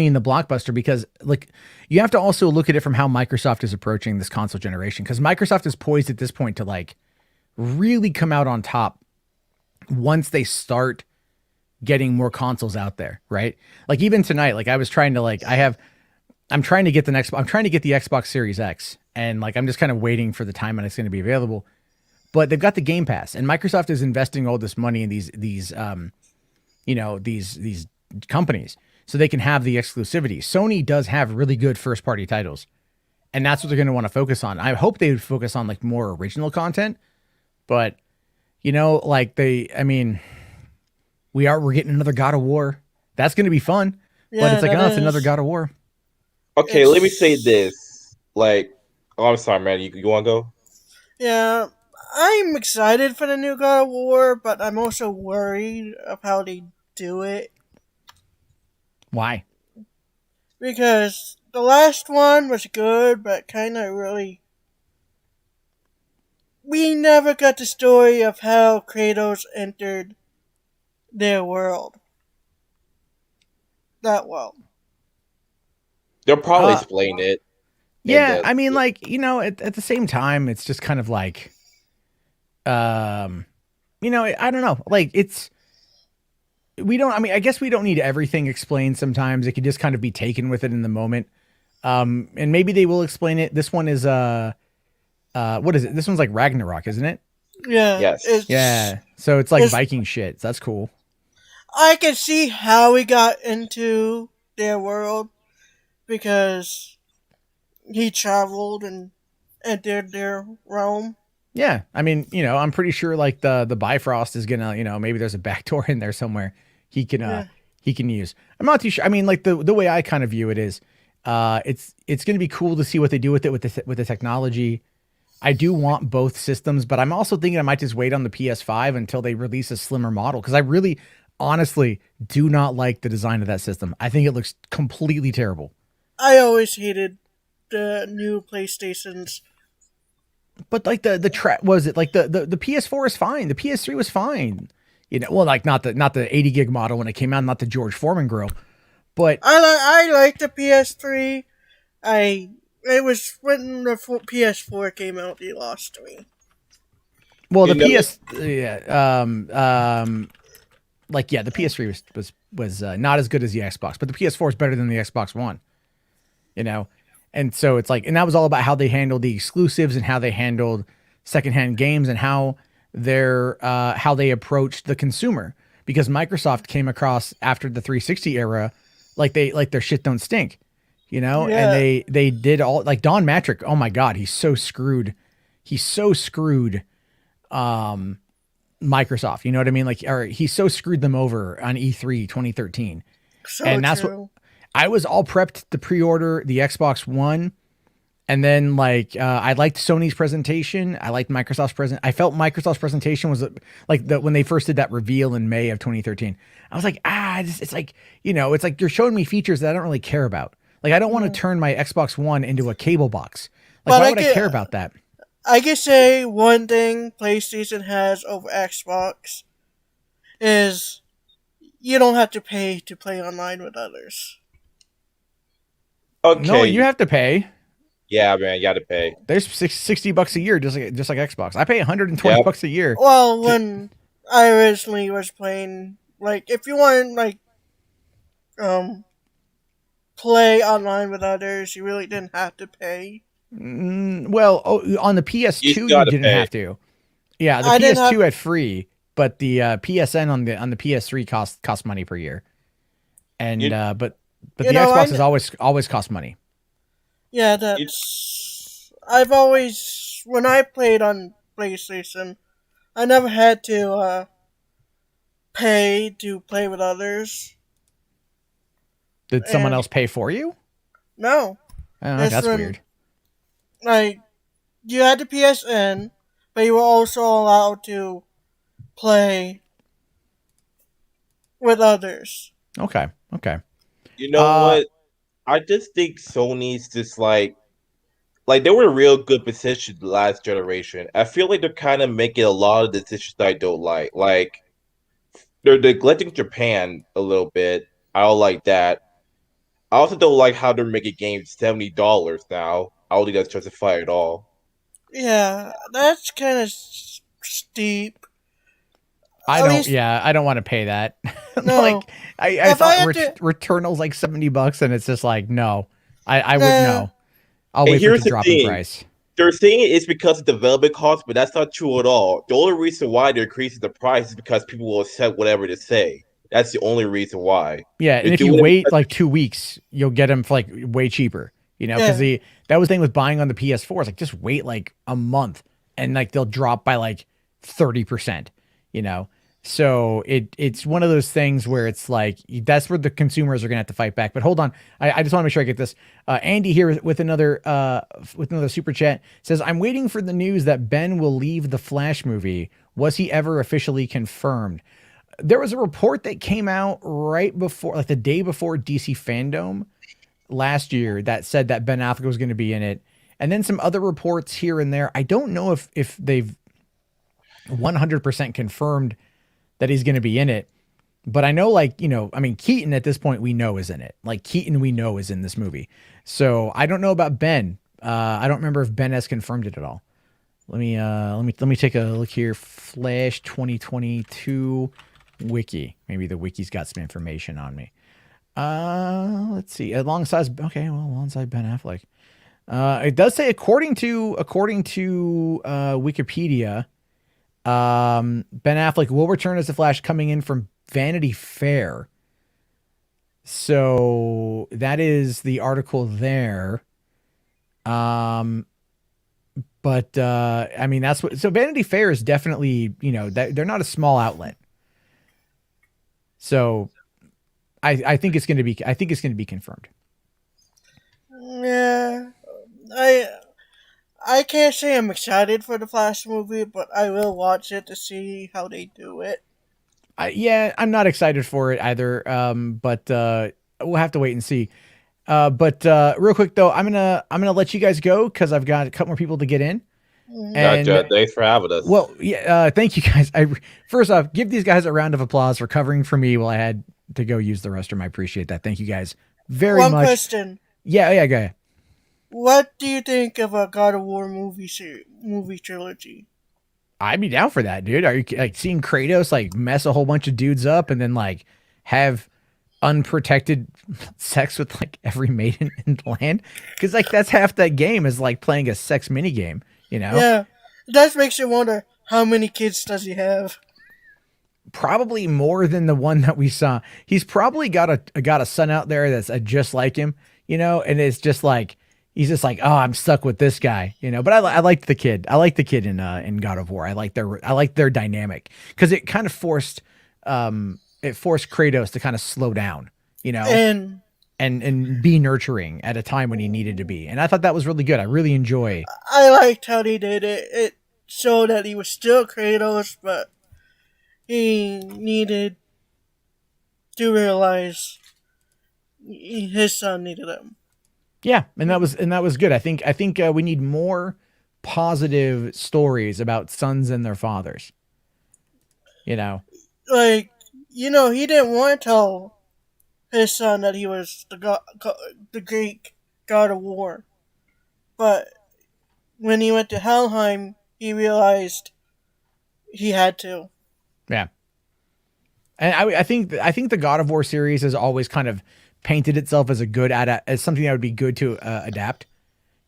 and the blockbuster because like you have to also look at it from how Microsoft is approaching this console generation because Microsoft is poised at this point to like really come out on top once they start getting more consoles out there, right? Like even tonight, like I was trying to like I'm trying to get I'm trying to get the Xbox Series X and like I'm just kind of waiting for the time when it's going to be available. But they've got the Game Pass, and Microsoft is investing all this money in these companies so they can have the exclusivity. Sony does have really good first party titles, and that's what they're going to want to focus on. I hope they would focus on like more original content, but like I mean, we're getting another God of War. That's going to be fun, but Yeah, it's like, that oh, it's another is. God of War. Okay, let me say It's. this. Like, oh, I'm sorry, man. You want to go? Yeah. I'm excited for the new God of War, but I'm also worried of how they do it. Why? Because the last one was good, but kind of really. We never got the story of how Kratos entered their world that well. They'll probably Uh, explain it in yeah, the. I mean, like at the same time, it's just kind of like, um, I don't know, like it's we don't. I mean, I guess we don't need everything explained. Sometimes it can just kind of be taken with it in the moment. And maybe they will explain it. This one is what is it? This one's like Ragnarok, isn't it? Yeah, Yes. Yeah. So it's like it's Viking shit. So that's cool. I can see how he got into their world because he traveled and entered their realm. Yeah. I mean, I'm pretty sure like the Bifrost is gonna, maybe there's a backdoor in there somewhere he can Yeah. he can use. I'm not too sure. I mean, like the way I kind of view it is it's gonna be cool to see what they do with it with the technology. I do want both systems, but I'm also thinking I might just wait on the PS5 until they release a slimmer model because I really honestly do not like the design of that system. I think it looks completely terrible. I always hated the new PlayStations. But like the track was it like the PS4 is fine. The PS3 was fine. Well, like not the 80 gig model when it came out, not the George Foreman grill. But I like the PS3. It was when the PS4 came out, they lost me. well, You the know, PS like yeah, the PS3 was not as good as the Xbox, but the PS4 is better than the Xbox One. You know, and so it's like, and that was all about how they handled the exclusives and how they handled secondhand games and how they approached the consumer because Microsoft came across after the 360 era like their shit don't stink, and Yeah. they did all like Don Matrick. Oh my God, he's so screwed. He's so screwed. Microsoft, you know what I mean? Like, or he so screwed them over on E3 2013. So And that's what true. I was all prepped to pre-order the Xbox One. And then like, I liked Sony's presentation. I liked Microsoft's present. I felt Microsoft's presentation was like when they first did that reveal in May of 2013, I was like, it's like, it's like you're showing me features that I don't really care about. Like, I don't want to turn my Xbox One into a cable box. Like, But why I would I get- care about that? I can say one thing PlayStation has over Xbox is you don't have to pay to play online with others. okay. No, you have to pay. Yeah, man, you gotta pay. There's $60 a year, just like Xbox. I pay 120 Yep. bucks a year. Well, when I originally was playing, like, if you want like play online with others, you really didn't have to pay. Well, on the PS2 You you gotta didn't pay. have to. Yeah, the I didn't PS2 have- had free, but the PSN on the PS3 cost money per year. And You- but You the know, Xbox has always cost money. Yeah, that's. I've always when I played on PlayStation, I never had to pay to play with others. Did someone And- else pay for you? No, Oh, That's that's when- weird. like you had the PSN, but you were also allowed to play with others. Okay. You know Uh, what? I just think Sony's just like they were in a real good position the last generation. I feel like they're kind of making a lot of decisions that I don't like. Like they're neglecting Japan a little bit. I don't like that. I also don't like how they're making games $70 now. I don't think that's justified at all. Yeah, that's kind of steep. I At don't. least- Yeah, I don't want to pay that. No. Like I If I thought had to- Returnal's like $70, and it's just like no. I would Nah. know. I'll And wait for it here's to the drop in thing. price. They're saying it's because of development costs, but that's not true at all. The only reason why they're increasing the price is because people will accept whatever they say. That's the only reason why. Yeah, and They're if you doing it wait because- like 2 weeks, you'll get them for like way cheaper. Because that was the thing with buying on the PS4. It's like just wait like a month, and like they'll drop by like 30%. So it's one of those things where it's like that's where the consumers are gonna have to fight back. But hold on, I just want to make sure I get this. Andy here with another super chat says, "I'm waiting for the news that Ben will leave the Flash movie. Was he ever officially confirmed?" There was a report that came out right before, like the day before DC Fandom last year, that said that Ben Affleck was going to be in it, and then some other reports here and there. I don't know if they've 100% confirmed that he's going to be in it, but I know, like, I mean, Keaton at this point we know is in it. Like Keaton we know is in this movie. So I don't know about Ben. I don't remember if Ben has confirmed it at all. Let me take a look here. Flash 2022 wiki. Maybe the wiki's got some information on me. Let's see. Alongside Ben Affleck. It does say according to Wikipedia, Ben Affleck will return as the Flash, coming in from Vanity Fair. So that is the article there. But I mean, that's what. So Vanity Fair is definitely, they're not a small outlet. So I think it's going to be. I think it's going to be confirmed. Yeah, I can't say I'm excited for the Flash movie, but I will watch it to see how they do it. I'm not excited for it either. But we'll have to wait and see. But real quick though, I'm gonna let you guys go because I've got a couple more people to get in. And Gotcha. Thanks for having us. Well, yeah. Thank you guys. First off, give these guys a round of applause for covering for me while I had to go use the restroom. I appreciate that. Thank you guys very much. One question. Yeah, go ahead. What do you think of a God of War movie trilogy? I'd be down for that, dude. Are you like seeing Kratos like mess a whole bunch of dudes up and then like have unprotected sex with like every maiden in the land? Because like that's half that game is like playing a sex mini game, Yeah, that makes you wonder how many kids does he have? Probably more than the one that we saw. He's probably got a son out there that's just like him, and it's just like he's just like, oh, I'm stuck with this guy, But I liked the kid. I like the kid in God of War. I like their dynamic because it kind of forced Kratos to kind of slow down, and be nurturing at a time when he needed to be. And I thought that was really good. I really enjoy. I liked how they did it. It showed that he was still Kratos, but he needed to realize his son needed him. Yeah, and that was good. I think we need more positive stories about sons and their fathers. Like, he didn't want to tell his son that he was the Greek God of War. But when he went to Helheim, he realized he had to. Yeah. And I think the God of War series has always kind of painted itself as as something that would be good to adapt,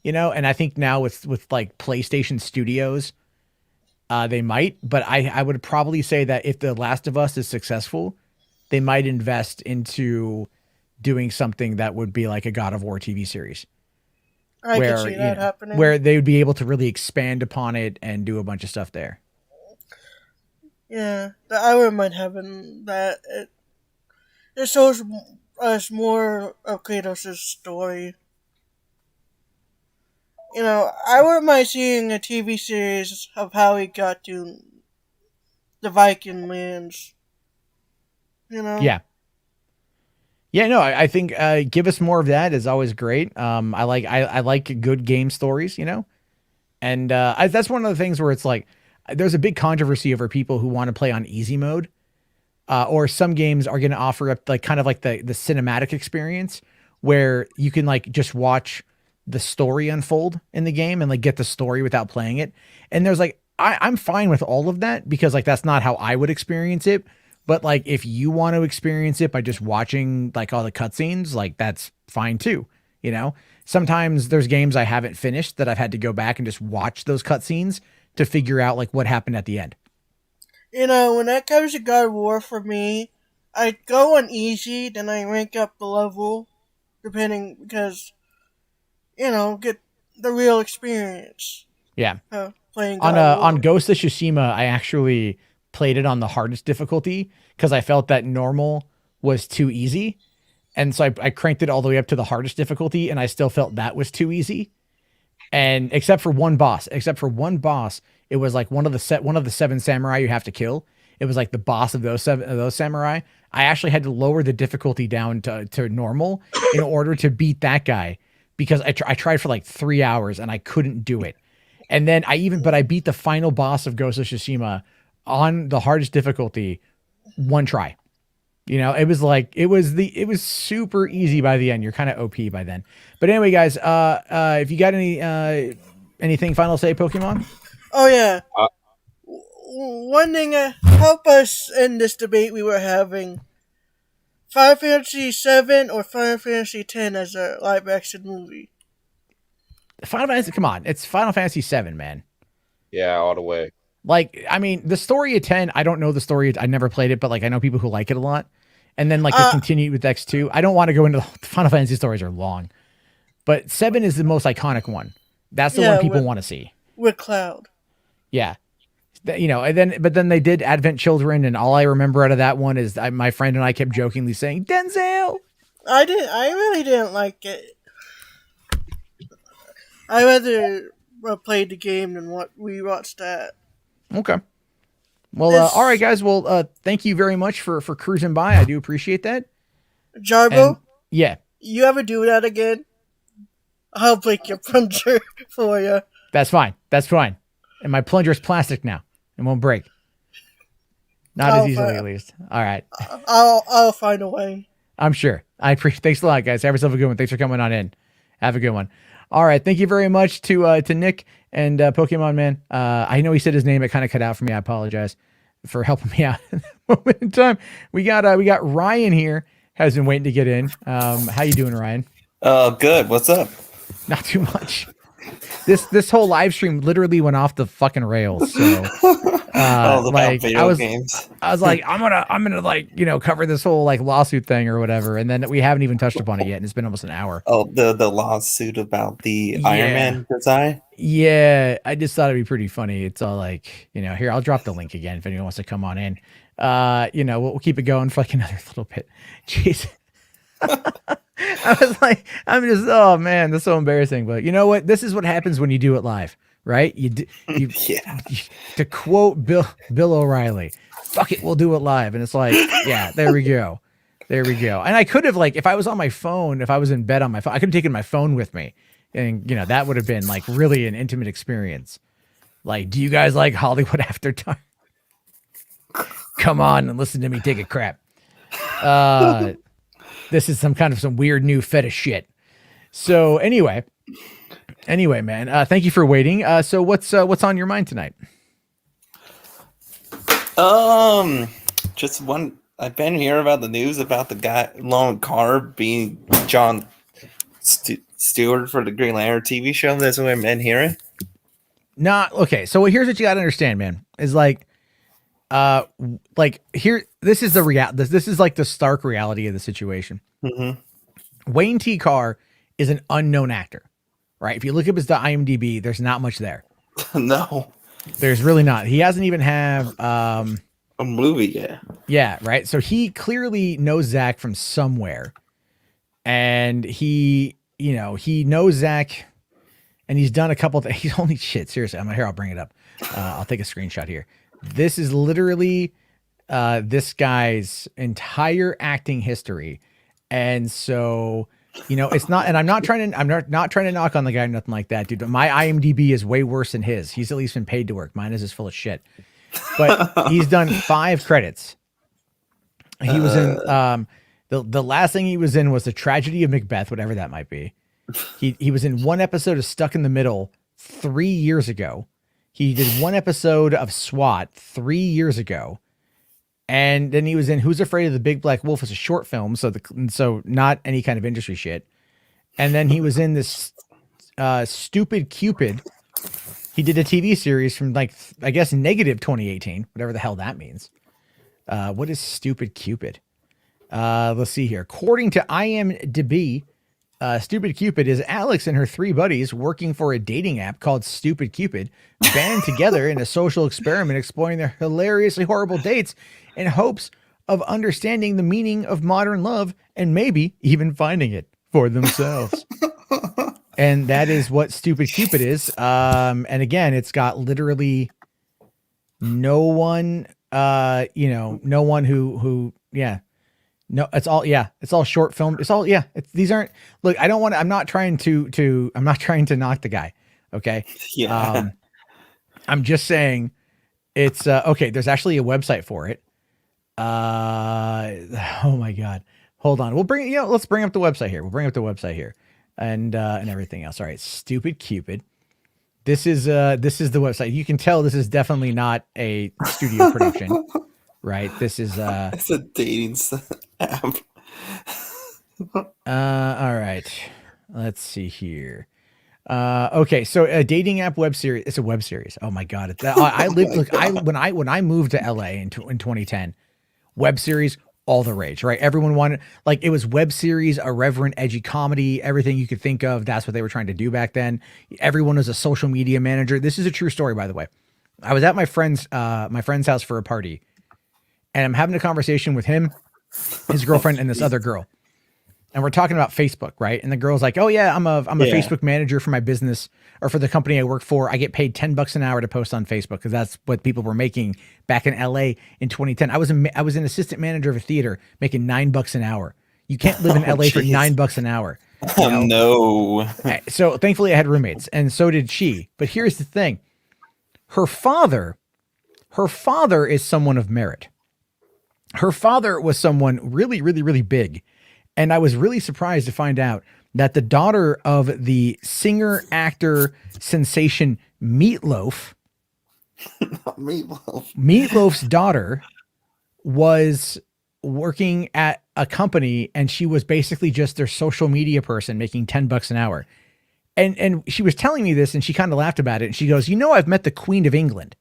and I think now with like PlayStation Studios, they might, but I would probably say that if The Last of Us is successful, they might invest into doing something that would be like a God of War TV series. I can see that happening. Where they would be able to really expand upon it and do a bunch of stuff there. Yeah, I wouldn't mind having that. It shows us more of Kratos' story. I wouldn't mind seeing a TV series of how he got to the Viking lands. Yeah. Yeah, no, I think give us more of that is always great. I like good game stories, and that's one of the things where it's like there's a big controversy over people who want to play on easy mode, or some games are going to offer up like kind of like the cinematic experience where you can like just watch the story unfold in the game and like get the story without playing it. And there's like I'm fine with all of that because like that's not how I would experience it. But like if you want to experience it by just watching like all the cutscenes, like that's fine too. Sometimes there's games I haven't finished that I've had to go back and just watch those cutscenes to figure out like what happened at the end. When that comes to God of War for me, I go on easy, then I rank up the level, depending, because, get the real experience. Yeah. Playing God of War. On Ghost of Tsushima, I actually played it on the hardest difficulty because I felt that normal was too easy. And so I cranked it all the way up to the hardest difficulty and I still felt that was too easy. And except for one boss, it was like one of the 7 samurai you have to kill. It was like the boss of those samurai. I actually had to lower the difficulty down to normal in order to beat that guy because I tried for like 3 hours and I couldn't do it. And then I beat the final boss of Ghost of Tsushima on the hardest difficulty one try. It was super easy by the end. You're kind of OP by then. But anyway, guys, if you got anything final to say, Pokemon? Oh yeah. One thing help us in this debate we were having. Final Fantasy 7 or Final Fantasy 10 as a live action movie? Final Fantasy, come on, it's Final Fantasy 7, man. Yeah, all the way. Like, I mean, the story of 10, I don't know the story. I never played it, but like I know people who like it a lot. And then like it continued with X2. I don't want to go into the Final Fantasy stories are long, but 7 is the most iconic one. That's the one people want to see. With Cloud. Yeah. You know, but then they did Advent Children, and all I remember out of that one is my friend and I kept jokingly saying Denzel. I really didn't like it. I rather played the game than we watched that. Okay. Well, all right, guys. Well, thank you very much for cruising by. I do appreciate that. Jarbo? Yeah. You ever do that again? I'll break your plunger for you. That's fine. That's fine. And my plunger is plastic now. It won't break. Not as easily, at least. All right. I'll find a way. I'm sure. I appreciate. Thanks a lot, guys. Have yourself a good one. Thanks for coming on in. Have a good one. All right. Thank you very much to Nick and Pokemon Man. I know he said his name. It kind of cut out for me. I apologize for helping me out in that moment in time. We got Ryan here. Has been waiting to get in. How you doing, Ryan? Good. What's up? Not too much. This whole live stream literally went off the fucking rails. So like video games. I was like, I'm gonna like, you know, cover this whole like lawsuit thing or whatever, and then we haven't even touched upon it yet, and it's been almost an hour. Oh, the lawsuit about the Iron Man design? Yeah, I just thought it'd be pretty funny. It's all like, you know, here, I'll drop the link again if anyone wants to come on in. You know, we'll keep it going for like another little bit. Jeez. I was like, oh man, that's so embarrassing. But you know what? This is what happens when you do it live, right? To quote Bill O'Reilly, fuck it, we'll do it live. And it's like, yeah, there we go. And I could have, like, if I was on my phone, if I was in bed on my phone, I could have taken my phone with me. And, you know, that would have been like really an intimate experience. Like, do you guys like Hollywood After Dark? Come on and listen to me take a crap. This is some weird new fetish shit. So anyway, man, thank you for waiting. So what's on your mind tonight? Just one. I've been hearing about the news about the guy Lone Car being John Stewart for the Green Lantern TV show. That's what I've been hearing. Okay. So here's what you got to understand, man. Is like here, this is the this is like the stark reality of the situation. Mm-hmm. Wayne T. Carr is an unknown actor, right? If you look up his IMDb, there's not much there. No, there's really not. He hasn't even have a movie yet. Yeah, right. So he clearly knows Zack from somewhere, and he knows Zack, and he's done a couple of things. He's only shit. Seriously, I'll bring it up. I'll take a screenshot here. This is literally this guy's entire acting history. And so, you know, it's not, and I'm not trying to knock on the guy or nothing like that, dude, but my IMDb is way worse than his. He's at least been paid to work. Mine is just full of shit, but he's done 5 credits. He was in, the last thing he was in was The Tragedy of Macbeth, whatever that might be. He was in 1 episode of Stuck in the Middle 3 years ago. He did 1 episode of SWAT 3 years ago. And then he was in Who's Afraid of the Big Black Wolf as a short film. So not any kind of industry shit. And then he was in this Stupid Cupid. He did a TV series from like, I guess, negative 2018, whatever the hell that means. What is Stupid Cupid? Let's see here. According to IMDb, Stupid Cupid is Alex and her 3 buddies working for a dating app called Stupid Cupid, band together in a social experiment exploring their hilariously horrible dates in hopes of understanding the meaning of modern love and maybe even finding it for themselves. And that is what Stupid Cupid is. And again, it's got literally no one, no one who, yeah. No, it's all short film. It's all, these aren't, look, I'm not trying to knock the guy. Okay. Yeah. I'm just saying it's, okay. There's actually a website for it. Oh my God. Hold on. Let's bring up the website here. We'll bring up the website here and everything else. All right. Stupid Cupid. This is the website. You can tell this is definitely not a studio production. Right. This is it's a dating app. All right. Let's see here. Okay, so a dating app web series. It's a web series. Oh my god! I lived. Look, when I moved to LA in 2010, web series all the rage. Right? Everyone wanted, like, it was web series, irreverent, edgy comedy, everything you could think of. That's what they were trying to do back then. Everyone was a social media manager. This is a true story, by the way. I was at my friend's house for a party, and I'm having a conversation with him, his girlfriend, and this other girl. And we're talking about Facebook, right? And the girl's like, "Oh yeah, I'm a Facebook manager for my business, or for the company I work for. I get paid $10 an hour to post on Facebook because that's what people were making back in LA in 2010. I was an assistant manager of a theater making $9 an hour. You can't live in LA for $9 an hour. You know? No. So thankfully I had roommates, and so did she. But here's the thing: her father is someone of merit. Her father was someone really, really, really big. And I was really surprised to find out that the daughter of the singer, actor, sensation Meatloaf, Meatloaf's daughter, was working at a company, and she was basically just their social media person making $10 an hour. And she was telling me this, and she kind of laughed about it. And she goes, I've met the Queen of England.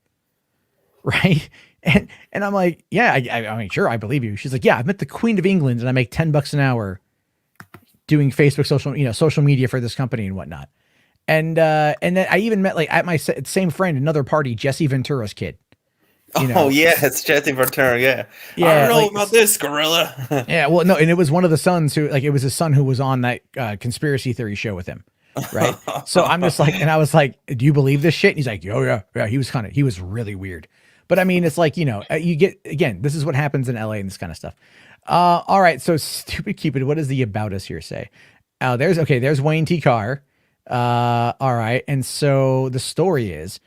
Right. And I'm like, yeah, I mean, sure, I believe you. She's like, yeah, I've met the Queen of England, and I make $10 an hour doing Facebook social media for this company and whatnot. And then I even met, like, at my same friend, another party, Jesse Ventura's kid. Oh yeah, it's Jesse Ventura. Yeah. I don't know about this, Gorilla. Yeah, well, no, and it was one of the sons who, like, it was his son who was on that conspiracy theory show with him. Right. So I'm just like, and I was like, do you believe this shit? And he's like, oh yeah. He was really weird. But I mean, it's like, you get, again, this is what happens in LA and this kind of stuff. All right. So Stupid Cupid, what does the about us here say? There's Wayne T. Carr. All right. And so the story is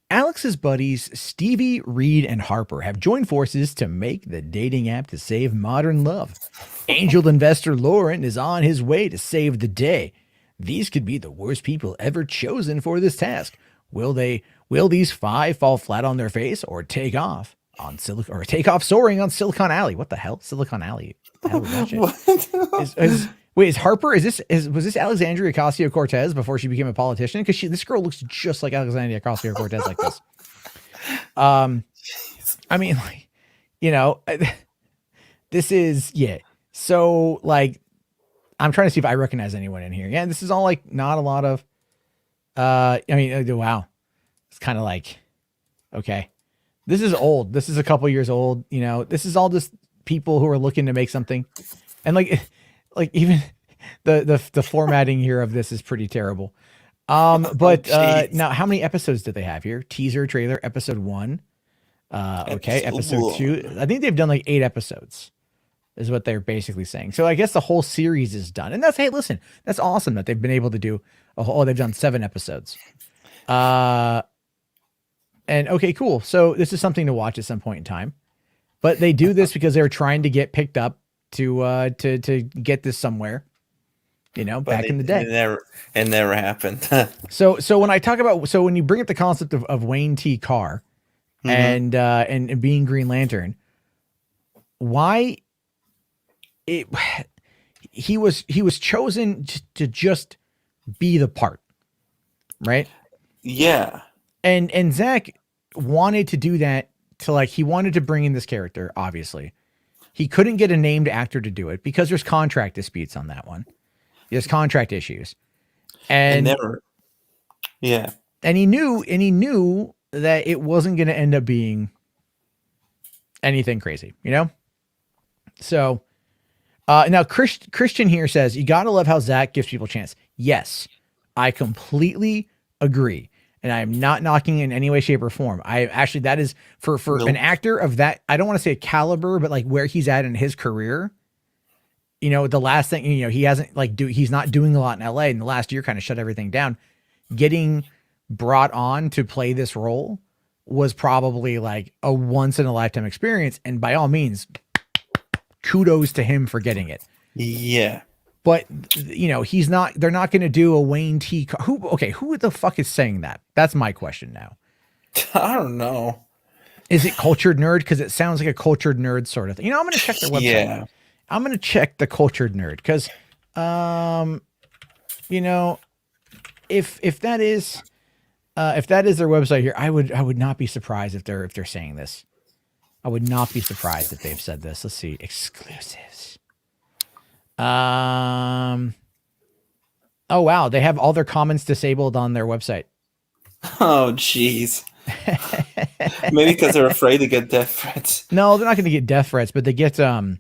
Alex's buddies, Stevie, Reed, and Harper have joined forces to make the dating app to save modern love. Angel investor Lauren is on his way to save the day. These could be the worst people ever chosen for this task. Will these five fall flat on their face or take off soaring on Silicon Alley? What the hell? Silicon Alley. The hell was that shit? Is Harper, was this Alexandria Ocasio-Cortez before she became a politician? Because this girl looks just like Alexandria Ocasio-Cortez like this. I mean, like, this is, yeah. So, like, I'm trying to see if I recognize anyone in here. Yeah, this is all, like, not a lot of, wow. It's kind of like, okay, this is old. This is a couple years old. This is all just people who are looking to make something. And like even the formatting here of this is pretty terrible. But now how many episodes do they have here? Teaser, trailer, episode 1. Okay. Episode 2. I think they've done like 8 episodes is what they're basically saying. So I guess the whole series is done. And hey, listen, that's awesome that they've been able to do they've done 7 episodes. And okay, cool. So this is something to watch at some point in time, but they do this because they're trying to get picked up to get this somewhere, back in the day. It never happened. So when I talk about, when you bring up the concept of Wayne T. Carr and being Green Lantern, why he was chosen to just be the part, right? Yeah. And Zack wanted to do that he wanted to bring in this character, obviously. He couldn't get a named actor to do it because there's contract disputes on that one. There's contract issues. And yeah. And he knew that it wasn't going to end up being anything crazy, So now Christian here says, you got to love how Zack gives people a chance. Yes, I completely agree. And I'm not knocking in any way, shape, or form. That is for an actor of that, I don't want to say caliber, but like where he's at in his career, the last thing, he hasn't he's not doing a lot in LA, and the last year kind of shut everything down. Getting brought on to play this role was probably like a once in a lifetime experience. And by all means, kudos to him for getting it. Yeah. But, they're not going to do a Wayne T. Who the fuck is saying that? That's my question now. I don't know. Is it Cultured Nerd? Because it sounds like a Cultured Nerd sort of thing. I'm going to check their website. Yeah. I'm gonna check the Cultured Nerd because, you know, if that is their website here, I would not be surprised if they're saying this. I would not be surprised if they've said this. Let's see, exclusives. Oh wow, they have all their comments disabled on their website. Oh jeez. Maybe because they're afraid to get death threats. No, they're not going to get death threats, but they get they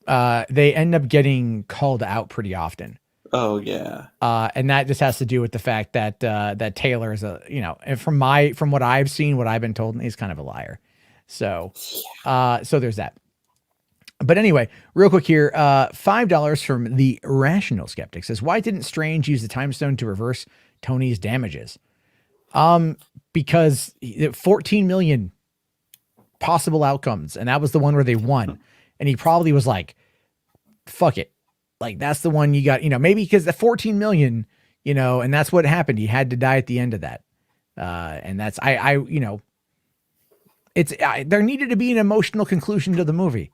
end up getting called out pretty often. Oh yeah. And that just has to do with the fact that that Taylor is and from what I've seen, what I've been told, he's kind of a liar. So so there's that. But anyway, real quick here, $5 from the Rational Skeptic says, why didn't Strange use the time stone to reverse Tony's damages? Because 14 million possible outcomes, and that was the one where they won. And he probably was like, fuck it. Like, that's the one you got, maybe because the 14 million, and that's what happened. He had to die at the end of that. And that's, there needed to be an emotional conclusion to the movie.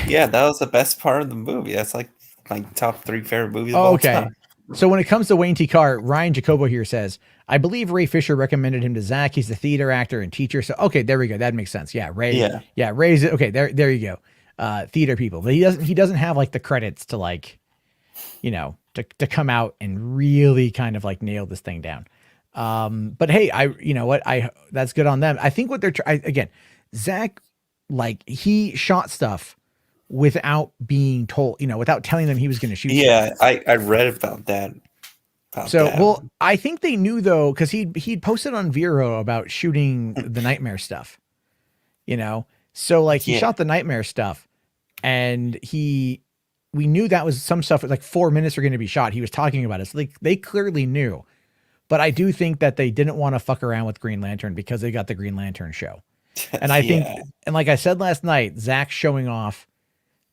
Yeah, that was the best part of the movie. That's like my top 3 favorite movies of all time. So when it comes to Wayne T. Carr, Ryan Jacobo here says, I believe Ray Fisher recommended him to Zack. He's the theater actor and teacher. So, okay, there we go. That makes sense. Yeah, Ray. Yeah, Ray's okay. There you go. Theater people, but he doesn't have like the credits to like, to come out and really kind of like nail this thing down. But hey, that's good on them. I think what they're again, Zack, like he shot stuff without being told, without telling them he was going to shoot. Yeah, I read about that. Well, I think they knew though, because he'd posted on Vero about shooting the Nightmare stuff, so like he shot the Nightmare stuff, and we knew that was some stuff like 4 minutes were going to be shot. He was talking about it. So they clearly knew, but I do think that they didn't want to fuck around with Green Lantern because they got the Green Lantern show. And I think, and like I said last night, Zach showing off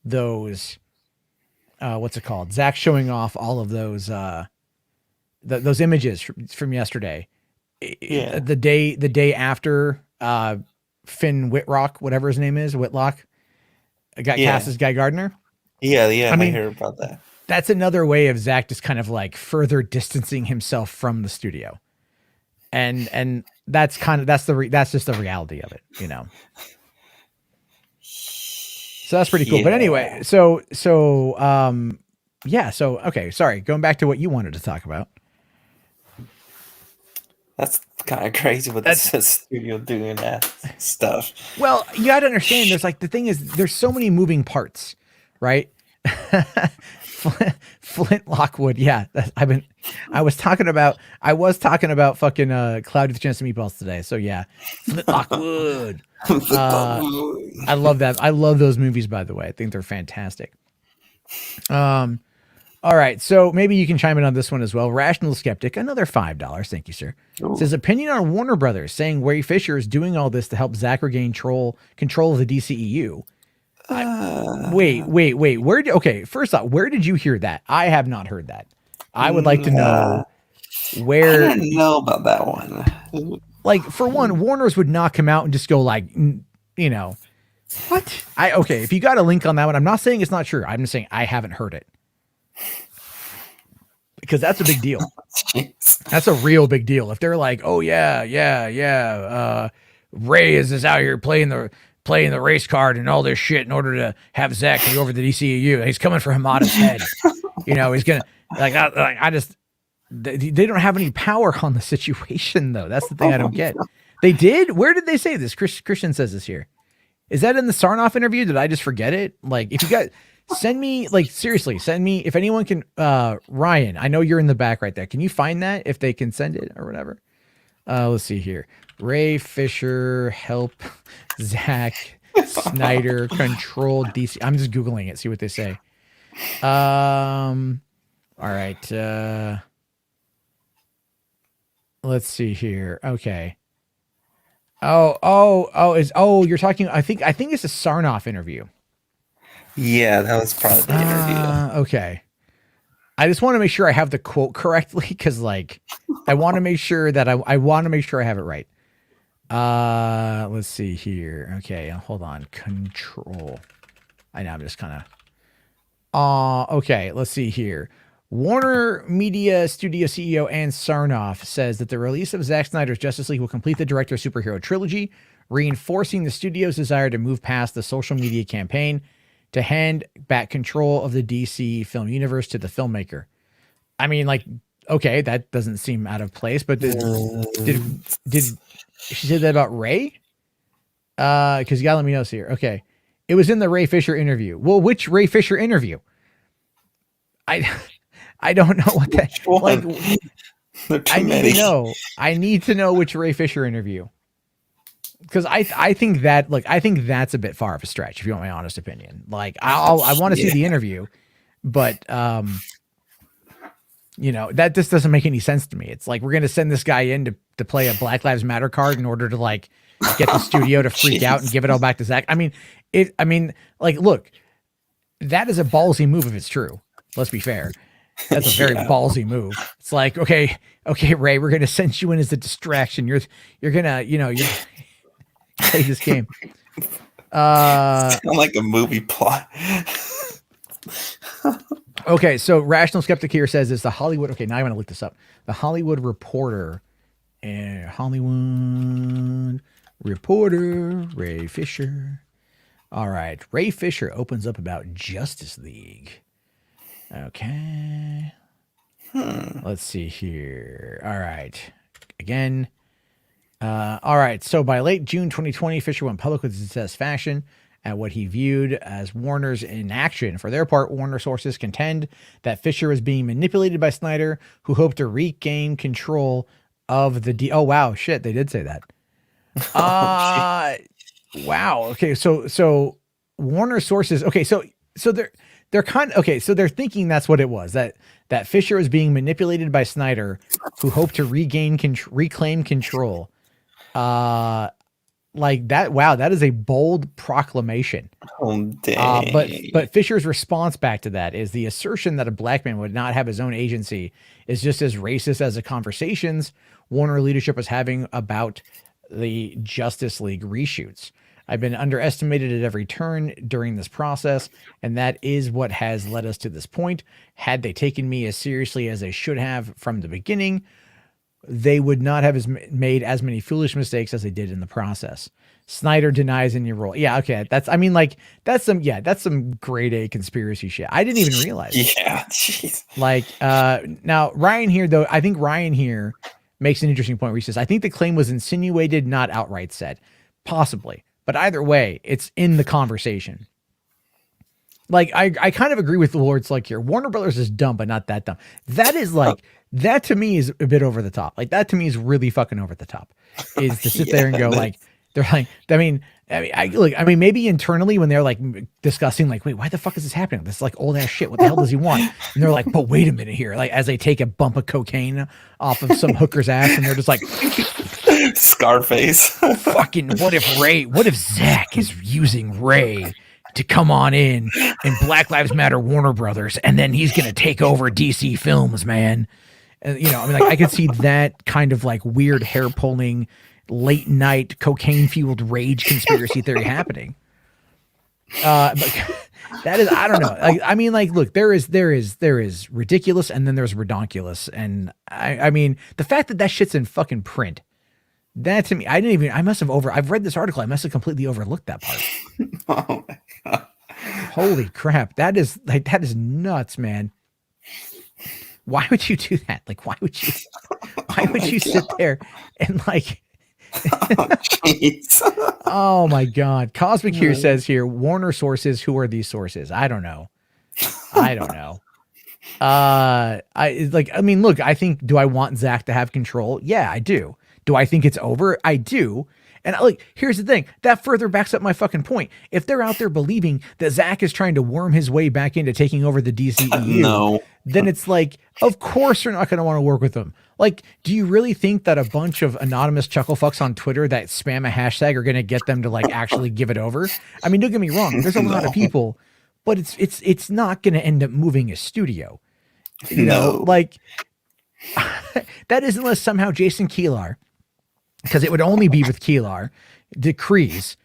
those, what's it called? Zach showing off all of those, those images from yesterday. Yeah. The day after, Finn whatever his name is, Whitlock, got cast as Guy Gardner. Yeah. I heard about that. That's another way of Zach just kind of like further distancing himself from the studio. And that's just the reality of it, So that's pretty cool. Yeah. But anyway, so okay, sorry, going back to what you wanted to talk about. That's kind of crazy what this studio doing that stuff. Well, you got to understand, there's like, the thing is, there's so many moving parts, right? Flint Lockwood. Yeah. I was talking about fucking Cloudy with a Chance of Meatballs today. So yeah, Flint Lockwood. I love that. I love those movies, by the way. I think they're fantastic. All right, so maybe you can chime in on this one as well. Rational Skeptic, another $5. Thank you, sir. Ooh. Says opinion on Warner Brothers, saying Ray Fisher is doing all this to help Zack regain control of the DCEU. Wait. First off, where did you hear that? I have not heard that. I would like to know where. I didn't know about that one. Like, for one, Warner's would not come out and just go like, what? If you got a link on that one, I'm not saying it's not true. I'm just saying I haven't heard it. Because that's a big deal. That's a real big deal. If they're like, oh yeah, Ray is out here playing the race card and all this shit in order to have Zack go over the DCEU. He's coming for Hamada's head. He's gonna they don't have any power on the situation though. That's the thing I don't get. They did? Where did they say this? Christian says this here. Is that in the Sarnoff interview? Did I just forget it? Like, if you got, send me, if anyone can, Ryan, I know you're in the back right there. Can you find that if they can send it or whatever? Let's see here. Ray Fisher, help Zack Snyder, control DC. I'm just Googling it, see what they say. All right. Let's see here. Okay. You're talking, I think it's a Sarnoff interview. Yeah, that was probably the interview. Okay. I just want to make sure I have the quote correctly, because like I want to make sure that I want to make sure I have it right. Let's see here. Okay, hold on. Control. I know I'm just kind of Okay, let's see here. Warner Media Studio CEO Ann Sarnoff says that the release of Zack Snyder's Justice League will complete the director's superhero trilogy, reinforcing the studio's desire to move past the social media campaign to hand back control of the DC film universe to the filmmaker. I mean, like, okay, that doesn't seem out of place, but did she say that about Ray? Because you gotta let me know here. Okay. It was in the Ray Fisher interview. Well, which Ray Fisher interview? I don't know what that like. I need to know. I need to know which Ray Fisher interview. Because I think that, like, I think that's a bit far of a stretch, if you want my honest opinion. Like, I want to see the interview, but you know, that just doesn't make any sense to me. It's like, we're gonna send this guy in to play a Black Lives Matter card in order to, like, get the studio to freak out and give it all back to Zack. I mean, like, look, that is a ballsy move if it's true. Let's be fair. That's a very ballsy move. It's like, okay, Ray, we're gonna send you in as a distraction. You're gonna, you know, you're play this game. Sound like a movie plot. Okay, so Rational Skeptic here says it's the Hollywood. Okay, now I want to look this up. The Hollywood Reporter Ray Fisher. All right, Ray Fisher opens up about Justice League. Okay. Let's see here. All right. Again. All right. So by late June 2020, Fisher went public with dissatisfaction at what he viewed as Warner's inaction. For their part, Warner sources contend that Fisher was being manipulated by Snyder, who hoped to regain control of the Oh, wow. Shit. They did say that. Wow. Okay. So Warner sources. Okay. So they're kind of, okay. So they're thinking that's what it was, that Fisher was being manipulated by Snyder, who hoped to reclaim control. Like that. Wow. That is a bold proclamation. Oh, dang. But Fisher's response back to that is the assertion that a black man would not have his own agency is just as racist as the conversations Warner leadership was having about the Justice League reshoots. I've been underestimated at every turn during this process, and that is what has led us to this point. Had they taken me as seriously as they should have from the beginning, they would not have made as many foolish mistakes as they did in the process. Snyder denies any role. Yeah, okay. That's some grade A conspiracy shit. I didn't even realize. Yeah, jeez. Like, now Ryan here, though, I think Ryan here makes an interesting point where he says, I think the claim was insinuated, not outright said. Possibly. But either way, it's in the conversation. Like, I kind of agree with the Lord's like here. Warner Brothers is dumb, but not that dumb. That is like, that to me is a bit over the top. Like, that to me is really fucking over the top. Is to sit there and go like, they're like, I mean, maybe internally when they're like discussing, like, wait, why the fuck is this happening? This is like old ass shit. What the hell does he want? And they're like, but wait a minute here. Like, as they take a bump of cocaine off of some hooker's ass, and they're just like, Scarface. fucking, what if Zack is using Ray to come on in and Black Lives Matter Warner Brothers, and then he's going to take over DC Films, man. And, you know, I mean, like, I could see that kind of like weird hair pulling, late night cocaine fueled rage conspiracy theory happening. But that is, I don't know. Like, I mean, like, look, there is ridiculous, and then there's redonkulous. And I mean, the fact that shit's in fucking print, that to me, I've read this article. I must have completely overlooked that part. Oh my God. Holy crap. That is nuts, man. Why would you do that? Like, why would you sit there and like, oh my God. Cosmic here says here, Warner sources. Who are these sources? I don't know. Look, I think, do I want Zack to have control? Yeah, I do. Do I think it's over? I do. And like, here's the thing that further backs up my fucking point. If they're out there believing that Zack is trying to worm his way back into taking over the DCEU, then it's like, of course you're not going to want to work with them. Like, do you really think that a bunch of anonymous chuckle fucks on Twitter that spam a hashtag are going to get them to like actually give it over? I mean, don't get me wrong. There's a lot of people, but it's not going to end up moving a studio. You know, like that is, unless somehow Jason Keelar, because it would only be with Keelar, decrees,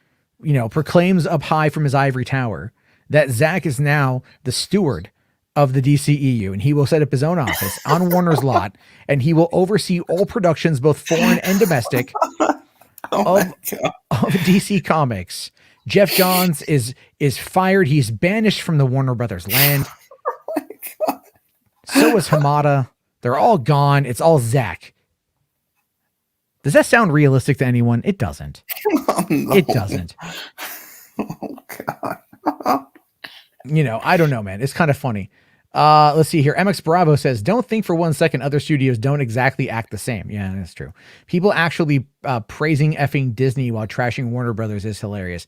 proclaims up high from his ivory tower that Zack is now the steward of the DCEU, and he will set up his own office on Warner's lot, and he will oversee all productions, both foreign and domestic, of DC Comics. Jeff Johns is fired. He's banished from the Warner Brothers land. Oh my God. So is Hamada. They're all gone. It's all Zack. Does that sound realistic to anyone? It doesn't. Oh, no. It doesn't. Oh God. You know, I don't know, man. It's kind of funny. Let's see here. MX Bravo says, don't think for 1 second other studios don't exactly act the same. Yeah, that's true. People actually praising effing Disney while trashing Warner Brothers is hilarious.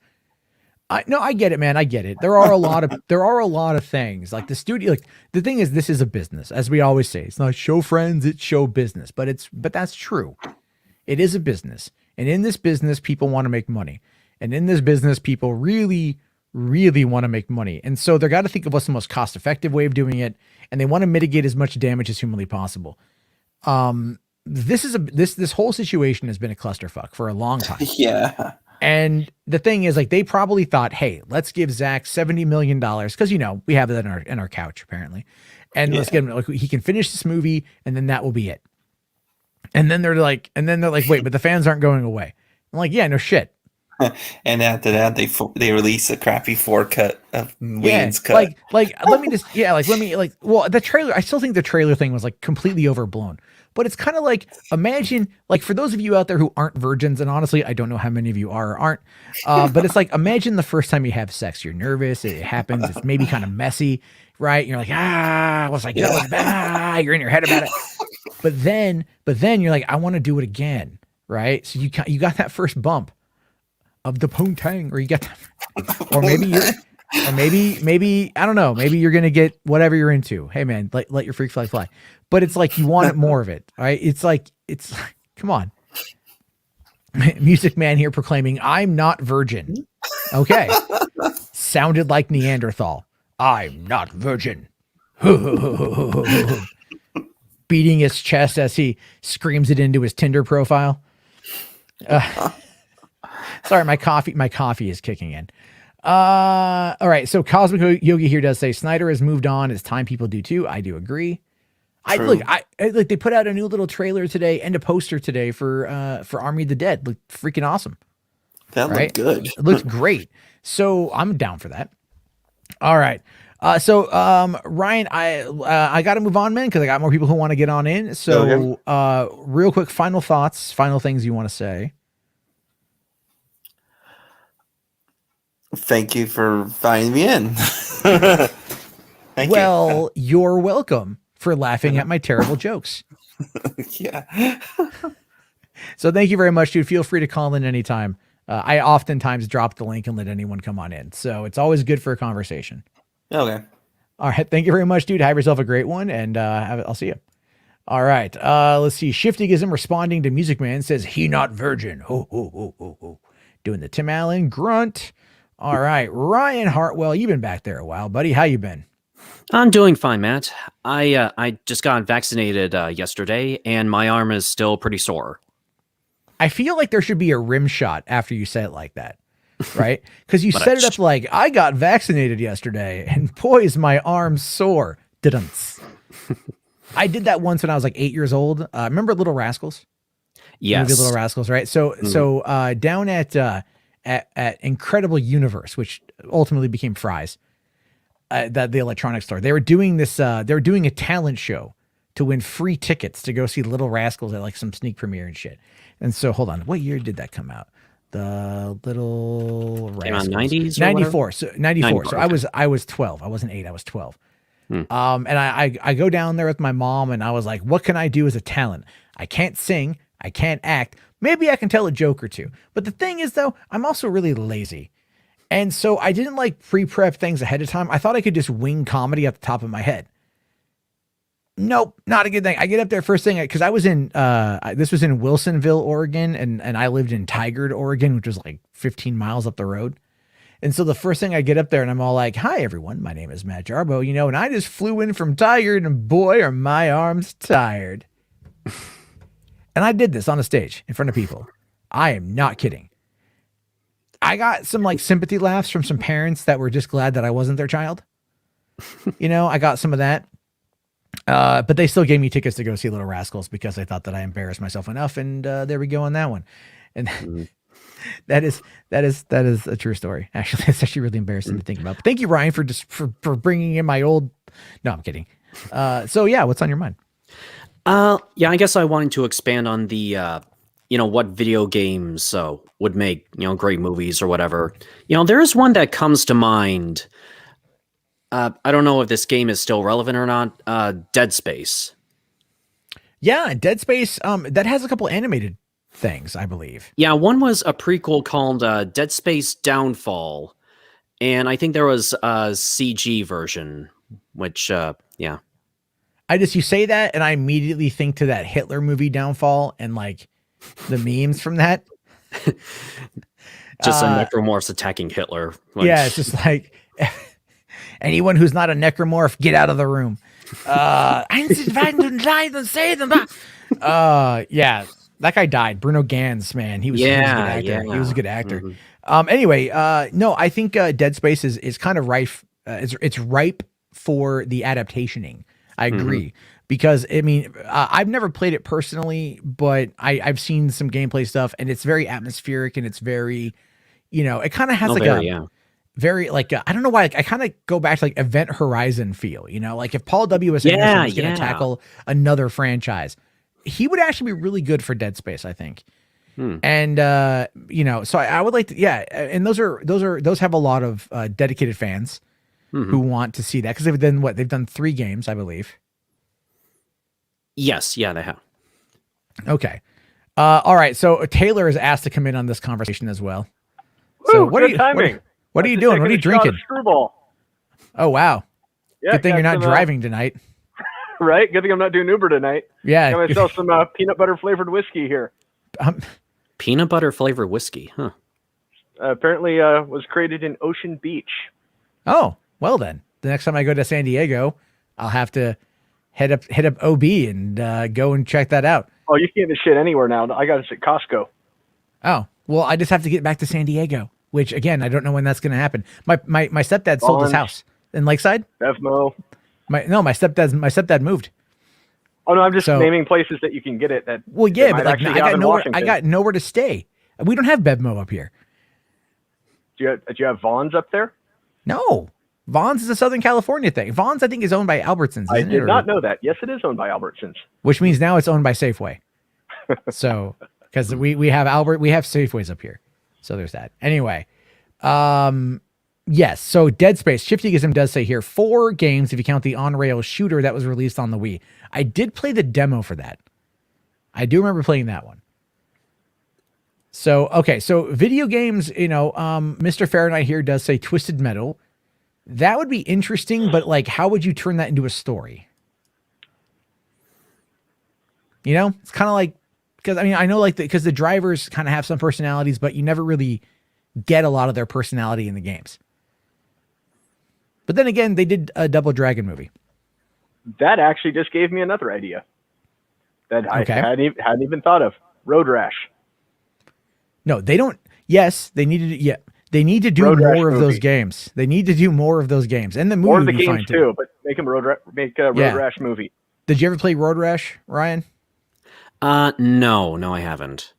No, I get it, man. I get it. There are a lot of things like the studio. Like the thing is, this is a business, as we always say. It's not show friends, it's show business. But that's true. It is a business, and in this business, people want to make money, and in this business, people really want to make money, and so they're got to think of what's the most cost-effective way of doing it, and they want to mitigate as much damage as humanly possible. This whole situation has been a clusterfuck for a long time. Yeah. And the thing is, like, they probably thought, hey, let's give Zack $70 million because, you know, we have it in our couch apparently, and let's get him, like, he can finish this movie, and then that will be it. And then they're like, wait, but the fans aren't going away. I'm like, yeah, no shit. And after that, they release a crappy 4-cut of Wayne's cut. Well, the trailer, I still think the trailer thing was like completely overblown. But it's kind of like, imagine, like, for those of you out there who aren't virgins, and honestly, I don't know how many of you are or aren't, but it's like, imagine the first time you have sex. You're nervous. It happens. It's maybe kind of messy, right? You're like, what's like, you're in your head about it. But then you're like, I want to do it again, right? So you got that first bump of the poontang, or you got that, or maybe I don't know, maybe you're gonna get whatever you're into. Hey man, let your freak fly. But it's like you want more of it, right? It's like come on. Music Man here proclaiming, I'm not virgin. Okay. Sounded like Neanderthal. I'm not virgin. Beating his chest as he screams it into his Tinder profile. Sorry, my coffee is kicking in. All right, so Cosmic Yogi here does say Snyder has moved on. It's time people do too. I do agree. They put out a new little trailer today and a poster today for Army of the Dead. Looked freaking awesome. That looked good. It looked great. So I'm down for that. All right. So Ryan, I got to move on, man, because I got more people who want to get on in. So real quick, final thoughts, final things you want to say. Thank you for inviting me in. Well, you're welcome for laughing at my terrible jokes. Yeah. So thank you very much, dude. Feel free to call in anytime. I oftentimes drop the link and let anyone come on in. So it's always good for a conversation. Okay. All right. Thank you very much, dude. Have yourself a great one, and I'll see you. All right. Let's see. Shiftyism responding to Music Man says, he not virgin. Ho, ho, ho, ho, ho. Doing the Tim Allen grunt. All right. Ryan Hartwell, you've been back there a while, buddy. How you been? I'm doing fine, Matt. I just got vaccinated yesterday, and my arm is still pretty sore. I feel like there should be a rim shot after you say it like that, right? Because you set it up like, I got vaccinated yesterday, and boy, is my arm sore. I did that once when I was like 8 years old. Remember Little Rascals? Yes. Little Rascals, right? So down at Incredible Universe, which ultimately became Fry's, the electronics store, they were doing this. They were doing a talent show to win free tickets to go see Little Rascals at like some sneak premiere and shit. And so, hold on, what year did that come out? The Little Rascals, 90s, 94. So 94. 94. So okay. I was 12. I wasn't 8. I was 12. And I go down there with my mom, and I was like, what can I do as a talent? I can't sing. I can't act. Maybe I can tell a joke or two. But the thing is, though, I'm also really lazy. And so I didn't like pre-prep things ahead of time. I thought I could just wing comedy at the top of my head. Nope, not a good thing. I get up there first thing, because I was in, this was in Wilsonville, Oregon, and I lived in Tigard, Oregon, which was like 15 miles up the road. And so the first thing I get up there, and I'm all like, hi, everyone, my name is Matt Jarbo, and I just flew in from Tigard, and boy, are my arms tired. And I did this on a stage in front of people. I am not kidding. I got some like sympathy laughs from some parents that were just glad that I wasn't their child. I got some of that. But they still gave me tickets to go see Little Rascals because they thought that I embarrassed myself enough. And there we go on that one. And that is a true story. Actually, it's actually really embarrassing to think about. But thank you, Ryan, for bringing in my old. No, I'm kidding. So yeah, what's on your mind? Yeah, I guess I wanted to expand on the, what video games would make, great movies or whatever. There is one that comes to mind. I don't know if this game is still relevant or not. Dead Space. Yeah, Dead Space. That has a couple animated things, I believe. Yeah, one was a prequel called Dead Space Downfall, and I think there was a CG version, which, yeah. You say that, and I immediately think to that Hitler movie Downfall and like the memes from that. Just a necromorphs attacking Hitler. Yeah, it's just like anyone who's not a necromorph, get out of the room. Yeah, that guy died. Bruno Ganz, man, he was a good actor. Yeah. He was a good actor. Mm-hmm. Anyway, no, I think Dead Space is kind of rife. It's ripe for the adaptationing. I agree. Because I mean, I've never played it personally, but I've seen some gameplay stuff, and it's very atmospheric, and it's very, it kind of has very like I don't know why. I kind of go back to like Event Horizon feel, like if Paul W.S. Anderson was going to tackle another franchise, he would actually be really good for Dead Space, I think. And so I would like to, and those have a lot of dedicated fans who want to see that because they've done 3 games, I believe. Yes, yeah, they have. Okay. All right. So Taylor is asked to come in on this conversation as well. So what are you timing? What are you doing? What are you drinking? Screwball. Oh wow. Yeah, good thing you're not driving tonight. Right? Good thing I'm not doing Uber tonight. Yeah. Got myself some peanut butter flavored whiskey here. Peanut butter flavored whiskey, huh? Apparently was created in Ocean Beach. Oh, well then. The next time I go to San Diego, I'll have to head up OB and go and check that out. Oh, you can't get this shit anywhere now. I got this at Costco. Oh, well, I just have to get back to San Diego, which again, I don't know when that's going to happen. My stepdad sold his house in Lakeside. Bevmo. My stepdad moved. Oh no, I'm just naming places that you can get it. Well, yeah, but like, I got nowhere to stay. We don't have Bevmo up here. Do you have Vaughn's up there? No. Vaughn's is a Southern California thing. Vaughn's, I think, is owned by Albertsons. I did not know that. Yes, it is owned by Albertsons. Which means now it's owned by Safeway. So, because we have Safeways up here. So there's that. Anyway, yes. So Dead Space, Shiftyism does say here 4 games if you count the on-rail shooter that was released on the Wii. I did play the demo for that. I do remember playing that one. So, okay. So video games, Mr. Fahrenheit here does say Twisted Metal. That would be interesting, but like, how would you turn that into a story? It's kind of like, because I mean, I know like because the drivers kind of have some personalities, but you never really get a lot of their personality in the games. But then again, they did a Double Dragon movie. That actually just gave me another idea that I hadn't even thought of. Road Rash. No, they don't. Yes, they needed it. Yeah. They need to do more of those games. They need to do more of those games. And the movie more of the games too, but make them Road Rash movie. Did you ever play Road Rash, Ryan? No, I haven't.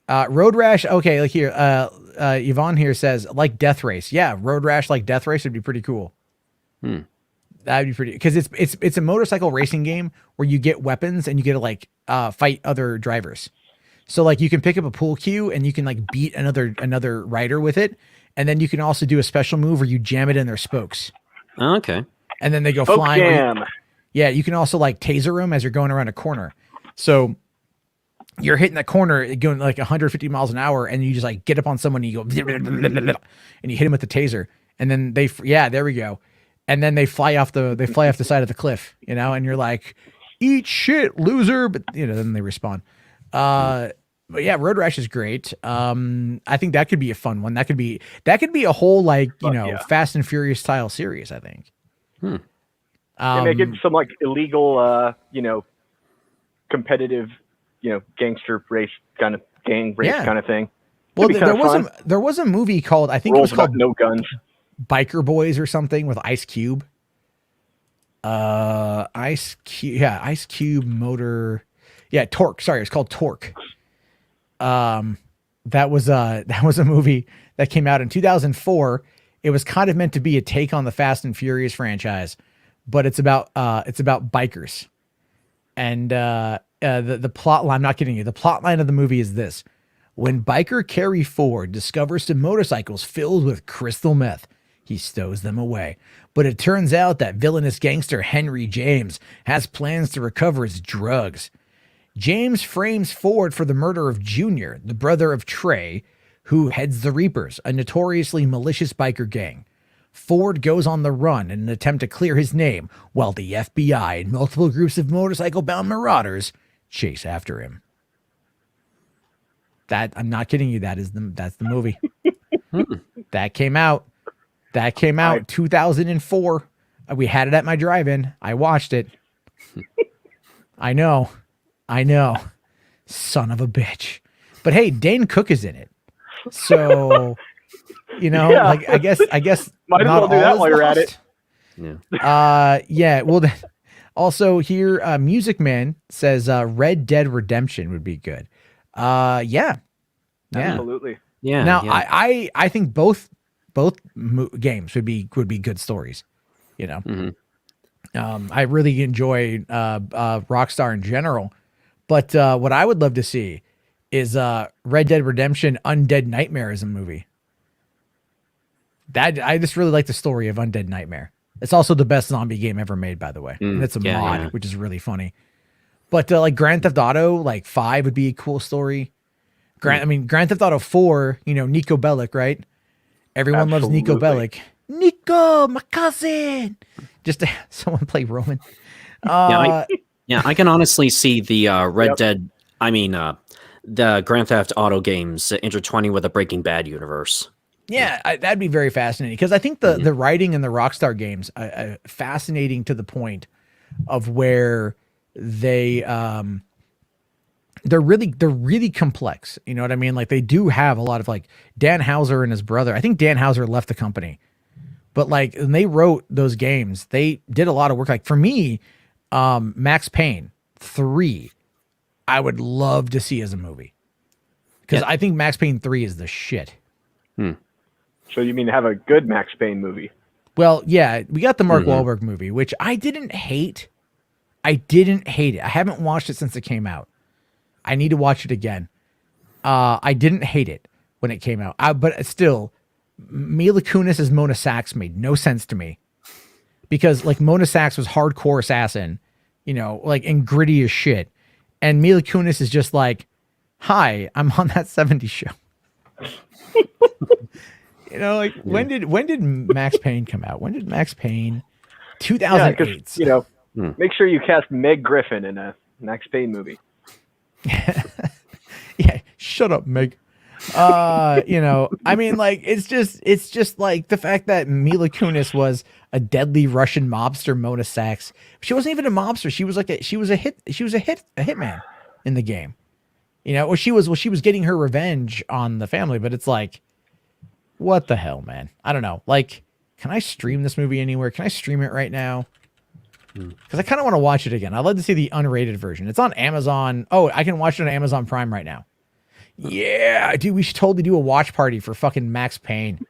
Road Rash, okay, like here, Yvonne here says, like Death Race. Yeah, Road Rash like Death Race would be pretty cool. That'd be pretty, because it's a motorcycle racing game where you get weapons and you get to like fight other drivers. So like you can pick up a pool cue and you can like beat another rider with it. And then you can also do a special move where you jam it in their spokes. Okay. And then they go flying. Yeah, you can also like taser them as you're going around a corner. So you're hitting that corner going like 150 miles an hour and you just like get up on someone and you go and you hit them with the taser. And then there we go. And then they fly off the side of the cliff, and you're like, eat shit, loser. But then they respawn. But yeah, Road Rash is great. I think that could be a fun one. That could be a whole like, Fast and Furious style series, I think. Make it some like illegal, competitive, gangster race kind of gang race kind of thing. Well, there was a movie called, I think it was called No Guns. Biker Boys or something with Ice Cube. Ice Cube motor. Yeah, Torque. Sorry, it's called Torque. That was a movie that came out in 2004. It was kind of meant to be a take on the Fast and Furious franchise, but it's about bikers. And the plot line, I'm not kidding you. The plot line of the movie is this: when biker Carrie Ford discovers some motorcycles filled with crystal meth, he stows them away. But it turns out that villainous gangster Henry James has plans to recover his drugs. James frames Ford for the murder of Junior, the brother of Trey, who heads the Reapers, a notoriously malicious biker gang. Ford goes on the run in an attempt to clear his name, while the FBI and multiple groups of motorcycle-bound marauders chase after him. That, I'm not kidding you, that's the movie. That came out 2004. We had it at my drive-in. I watched it. I know. Son of a bitch. But hey, Dane Cook is in it. So, like I guess might as well do that while you're at it. Yeah. Well, also here, Music Man says Red Dead Redemption would be good. Yeah. Absolutely. Yeah. Now, yeah. I think both games would be good stories. I really enjoy Rockstar in general, but what I would love to see is Red Dead Redemption Undead Nightmare as a movie. That I just really like the story of Undead Nightmare. It's also the best zombie game ever made, by the way. And it's a mod, which is really funny. But like Grand Theft Auto, like 5 would be a cool story. Grand Theft Auto 4, Nico Bellic, right? Everyone loves Nico Bellic. Nico, my cousin. Just to have someone play Roman. I can honestly see the Red Dead. The Grand Theft Auto games intertwining with the Breaking Bad universe. Yeah, that'd be very fascinating because I think the writing in the Rockstar games fascinating to the point of where they're really complex. You know what I mean? Like they do have a lot of like Dan Houser and his brother. I think Dan Houser left the company, but like when they wrote those games, they did a lot of work. Like for me, Max Payne 3, I would love to see as a movie because I think Max Payne 3 is the shit. So you mean have a good Max Payne movie? Well, yeah, we got the Mark Wahlberg movie, which I didn't hate. I haven't watched it since it came out. I need to watch it again. I didn't hate it when it came out, but still, Mila Kunis as Mona Sachs made no sense to me because like Mona Sachs was hardcore assassin, and gritty as shit, and Mila Kunis is just like, "Hi, I'm on that '70s show." When did Max Payne come out? When did Max Payne? 2008. Make sure you cast Meg Griffin in a Max Payne movie. Yeah, shut up, Meg. It's just like the fact that Mila Kunis was a deadly Russian mobster, Mona Sachs. She wasn't even a mobster. She was like a hitman in the game. She was getting her revenge on the family, but it's like, what the hell, man? I don't know. Like, can I stream this movie anywhere? Can I stream it right now? Because I kind of want to watch it again. I'd love to see the unrated version. It's on Amazon. Oh, I can watch it on Amazon Prime right now. Yeah, dude, we should totally do a watch party for fucking Max Payne.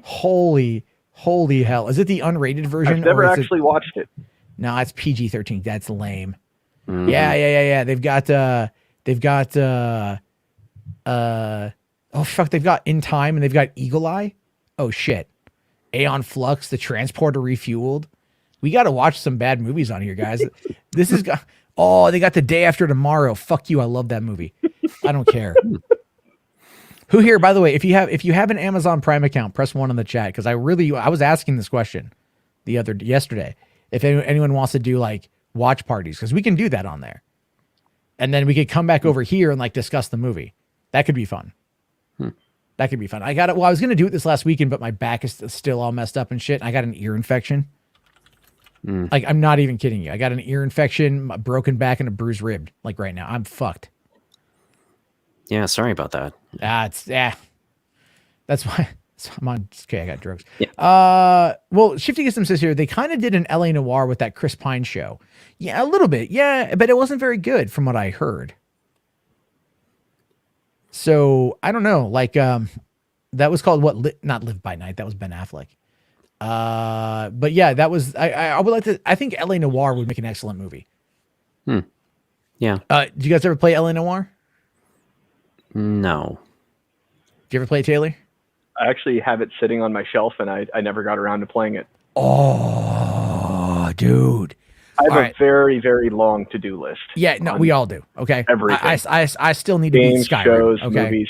Holy hell. Is it the unrated version? I've never actually watched it. No, it's PG-13. That's lame. Yeah. They've got oh fuck, they've got In Time and they've got Eagle Eye. Oh shit. Aeon Flux, The Transporter Refueled. We got to watch some bad movies on here, guys. This is they got The Day After Tomorrow. Fuck you. I love that movie. I don't care. Who here, by the way, if you have an Amazon Prime account, press 1 on the chat because I was asking this question yesterday. If anyone wants to do like watch parties, because we can do that on there. And then we could come back over here and like discuss the movie. That could be fun. That could be fun. I was going to do it this last weekend, but my back is still all messed up and shit. I got an ear infection. Like, I'm not even kidding you. I got an ear infection, a broken back, and a bruised rib. Like right now, I'm fucked. Yeah, sorry about that. That's why I'm on. Okay, I got drugs. Yeah. Well, Shifty Gism says here they kind of did an LA Noire with that Chris Pine show. Yeah, a little bit. Yeah, but it wasn't very good from what I heard. So I don't know. Like, that was called what? Not Live by Night. That was Ben Affleck. But yeah, that was. I would like to. I think LA Noire would make an excellent movie. Yeah. Did you guys ever play LA Noire? No. Did you ever play it, Taylor? I actually have it sitting on my shelf, and I never got around to playing it. Oh, dude. I have a very, very long to-do list. Yeah, no, we all do. Okay. Everything. I still need Games, to beat Skyrim. shows, okay? movies.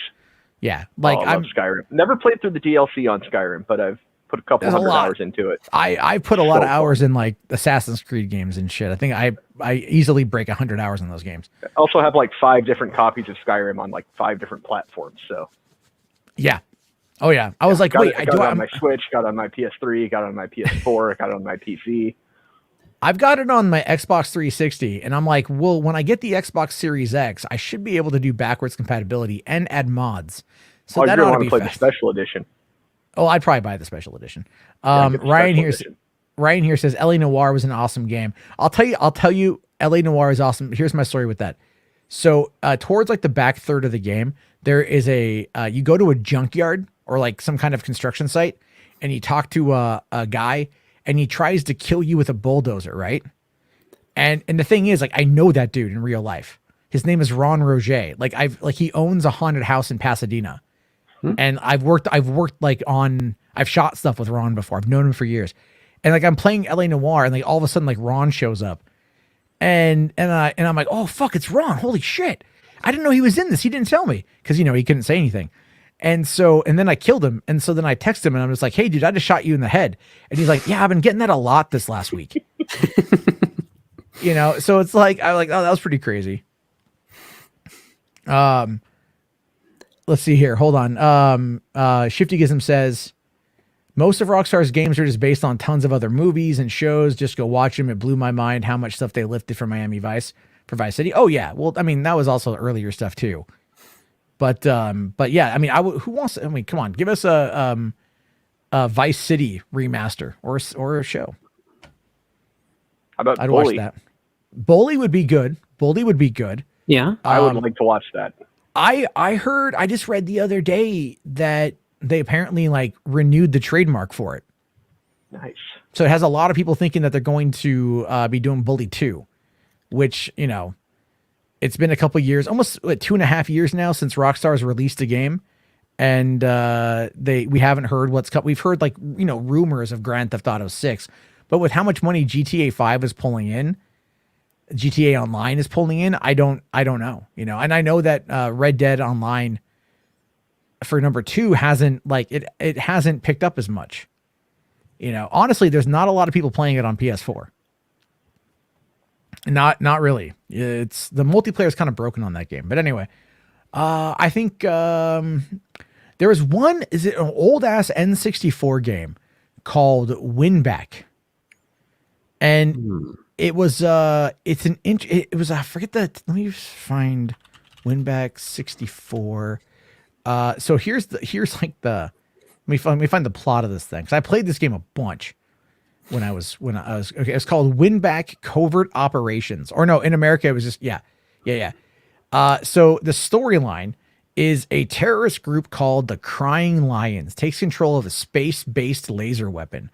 Yeah. Like, I love Skyrim. Never played through the DLC on Skyrim, but I've put a couple hundred hours into it. I put a lot of hours in like Assassin's Creed games and shit. I think I easily break 100 hours in those games. I also have like 5 different copies of Skyrim on like 5 different platforms. So yeah. Oh yeah. I was like, wait, I got it on my Switch, got it on my PS3, got it on my PS4, got it on my PC. I've got it on my Xbox 360, and I'm like, well, when I get the Xbox Series X, I should be able to do backwards compatibility and add mods. So that ought to be play fast. the special edition. Oh, I'd probably buy the special edition. Ryan here says LA Noire was an awesome game. I'll tell you, LA Noire is awesome. Here's my story with that. So towards like the back third of the game, there is you go to a junkyard or like some kind of construction site, and you talk to a guy, and he tries to kill you with a bulldozer, right? And the thing is, like, I know that dude in real life. His name is Ron Roger. He owns a haunted house in Pasadena. And I've shot stuff with Ron before. I've known him for years. And like I'm playing LA Noire, and like all of a sudden like Ron shows up. And I'm like, oh fuck, it's Ron. Holy shit. I didn't know he was in this. He didn't tell me. Because he couldn't say anything. And then I killed him. And so then I text him, and I'm just like, hey dude, I just shot you in the head. And he's like, yeah, I've been getting that a lot this last week. So it's like, I'm like, oh, that was pretty crazy. Let's see here. Hold on. Shifty Gism says, most of Rockstar's games are just based on tons of other movies and shows. Just go watch them. It blew my mind how much stuff they lifted from Miami Vice for Vice City. Oh yeah. Well, I mean, that was also earlier stuff too. But yeah, I mean, who wants to, I mean, come on, give us a Vice City remaster or a show. How about I'd Bully? watch that. Bully would be good. Bully would be good. Yeah. I would like to watch that. I just read the other day that they apparently like renewed the trademark for it. Nice. So it has a lot of people thinking that they're going to be doing Bully 2, which, it's been a couple years, almost 2.5 years now since Rockstar's released a game. And we haven't heard what's coming. We've heard rumors of Grand Theft Auto 6, but with how much money GTA 5 is pulling in, GTA Online is pulling in, I don't know, and I know that Red Dead Online for number 2 hasn't it hasn't picked up as much. Honestly, there's not a lot of people playing it on PS4. Not really. It's the multiplayer is kind of broken on that game. But anyway, I think there was one. Is it an old ass N64 game called Winback? And it was it was I forget that. Let me find Winback 64. So here's like the let me find the plot of this thing, because I played this game a bunch when I was okay. It's called Winback Covert Operations, or no, in America it was just yeah. So the storyline is a terrorist group called the Crying Lions takes control of a space-based laser weapon.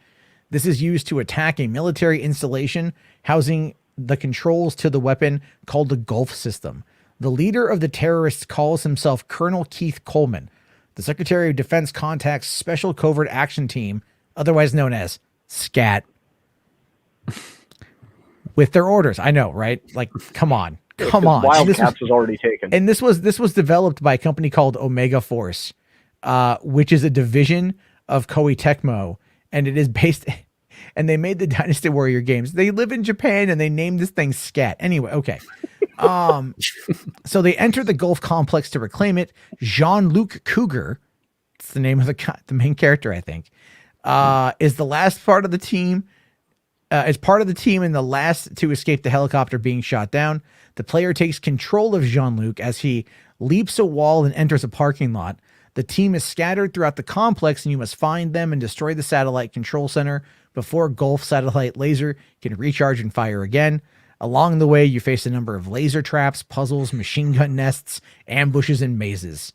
This is used to attack a military installation housing the controls to the weapon called the Gulf System. The leader of the terrorists calls himself Colonel Keith Coleman. The Secretary of Defense contacts Special Covert Action Team, otherwise known as SCAT, with their orders. I know, right? Like, come on. Wildcats was already taken. And this was developed by a company called Omega Force, which is a division of Koei Tecmo, and it is based. And they made the Dynasty Warrior games. They live in Japan, and they named this thing SCAT. Anyway, okay. So they enter the Gulf complex to reclaim it. Jean-Luc Cougar, it's the name of the main character, I think, is the last part of the team. As part of the team and the last to escape the helicopter being shot down, the player takes control of Jean-Luc as he leaps a wall and enters a parking lot. The team is scattered throughout the complex, and you must find them and destroy the satellite control center before Gulf satellite laser can recharge and fire again. Along the way, you face a number of laser traps, puzzles, machine gun nests, ambushes, and mazes.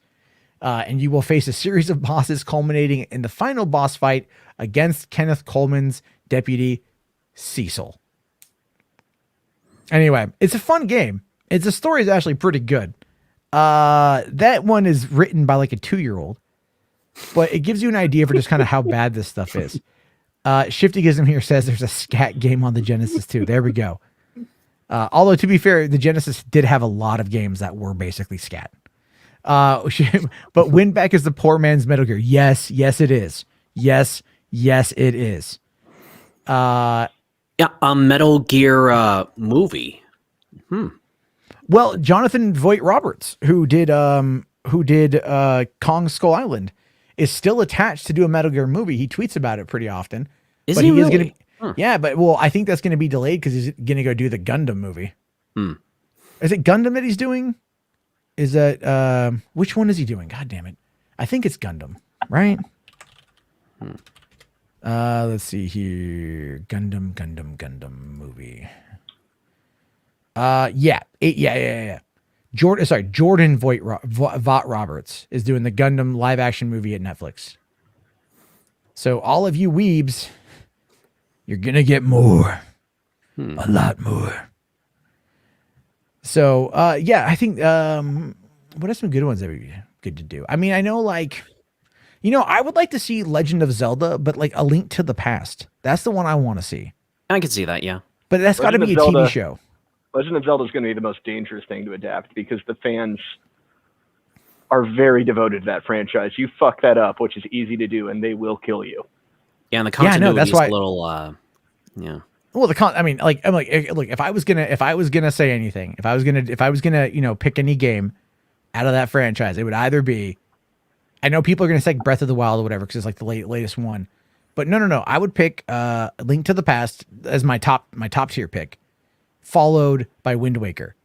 And you will face a series of bosses culminating in the final boss fight against Kenneth Coleman's deputy, Cecil. Anyway, it's a fun game. The story is actually pretty good. That one is written by like a 2-year-old, but it gives you an idea for just kind of how bad this stuff is. Shiftygism here says there's a scat game on the Genesis too. There we go. Although to be fair, the Genesis did have a lot of games that were basically scat. But Winback is the poor man's Metal Gear. Yes, it is. Yes, it is. Yeah, a Metal Gear movie. Well, Jonathan Voight Roberts, who did Kong Skull Island, is still attached to do a Metal Gear movie. He tweets about it pretty often. Is he really? Is gonna, yeah, but well, I think that's going to be delayed because he's going to go do the Gundam movie. Is it Gundam that he's doing? Is that which one is he doing? God damn it! I think it's Gundam, right? Let's see here. Gundam movie. Yeah. Jordan Voight Roberts is doing the Gundam live action movie at Netflix. So all of you weebs, you're gonna get more, a lot more. So yeah, I think what are some good ones that would be good to do? I mean, I know like, I would like to see Legend of Zelda, but like A Link to the Past. That's the one I want to see. I can see that, yeah. But that's got to be a TV show. Legend of Zelda is going to be the most dangerous thing to adapt because the fans are very devoted to that franchise. You fuck that up, which is easy to do, and they will kill you. Yeah, and the continuity is a little, yeah. Well, I'm like, look, if I was gonna say anything, if I was gonna, pick any game out of that franchise, it would either be, I know people are gonna say Breath of the Wild or whatever because it's like the latest one, but no, I would pick Link to the Past as my top tier pick, followed by Wind Waker.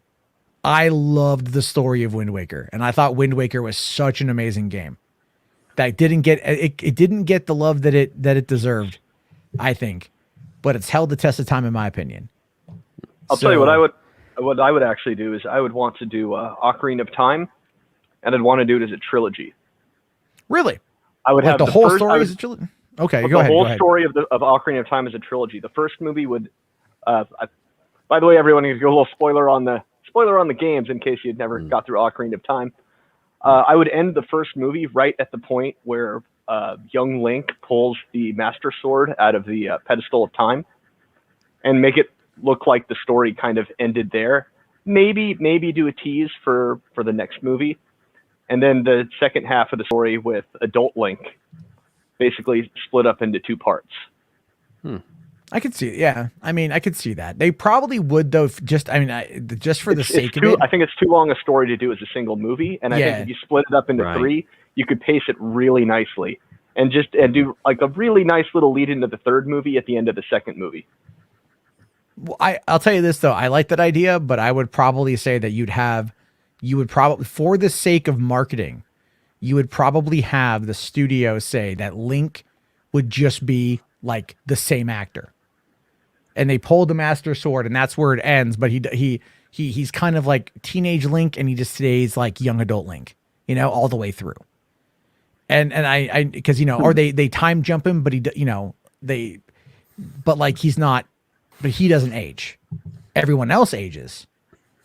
I loved the story of Wind Waker, and I thought Wind Waker was such an amazing game that didn't get the love that it deserved, I think, but it's held the test of time in my opinion. I'll tell you what I would actually do is I would want to do Ocarina of Time, and I'd want to do it as a trilogy. Really? I would have the whole story as a trilogy. Okay, go ahead. The whole story of Ocarina of Time as a trilogy. The first movie would. By the way, everyone, you go a little spoiler on the games in case you'd never got through Ocarina of Time. I would end the first movie right at the point where young Link pulls the Master Sword out of the pedestal of time, and make it look like the story kind of ended there. Maybe do a tease for the next movie, and then the second half of the story with adult Link, basically split up into 2 parts. I could see it. Yeah. I mean, I could see that. They probably would though, just for the sake of it. I think it's too long a story to do as a single movie. And I think if you split it up into 3, you could pace it really nicely and do like a really nice little lead into the third movie at the end of the second movie. Well, I'll tell you this though. I like that idea, but I would probably say that you would probably, for the sake of marketing, you would probably have the studio say that Link would just be like the same actor. And they pulled the Master Sword, and that's where it ends. But he's kind of like teenage Link, and he just stays like young adult Link, all the way through. And I because or they time jump him, but but like he's not, but he doesn't age. Everyone else ages,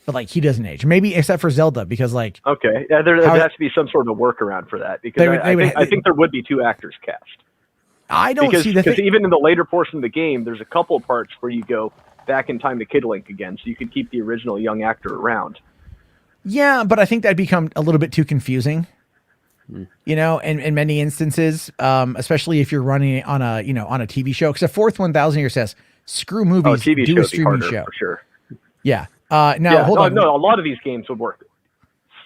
but like he doesn't age. Maybe except for Zelda, because like okay, yeah, there has to be some sort of workaround for that because I think there would be 2 actors cast. I don't see that because even in the later portion of the game, there's a couple of parts where you go back in time to Kid Link again, so you could keep the original young actor around. Yeah, but I think that'd become a little bit too confusing. In many instances, especially if you're running on a TV show. Because the fourth 1000 here says, "Screw movies, do a streaming show." For sure. Yeah. Hold on. No, a lot of these games would work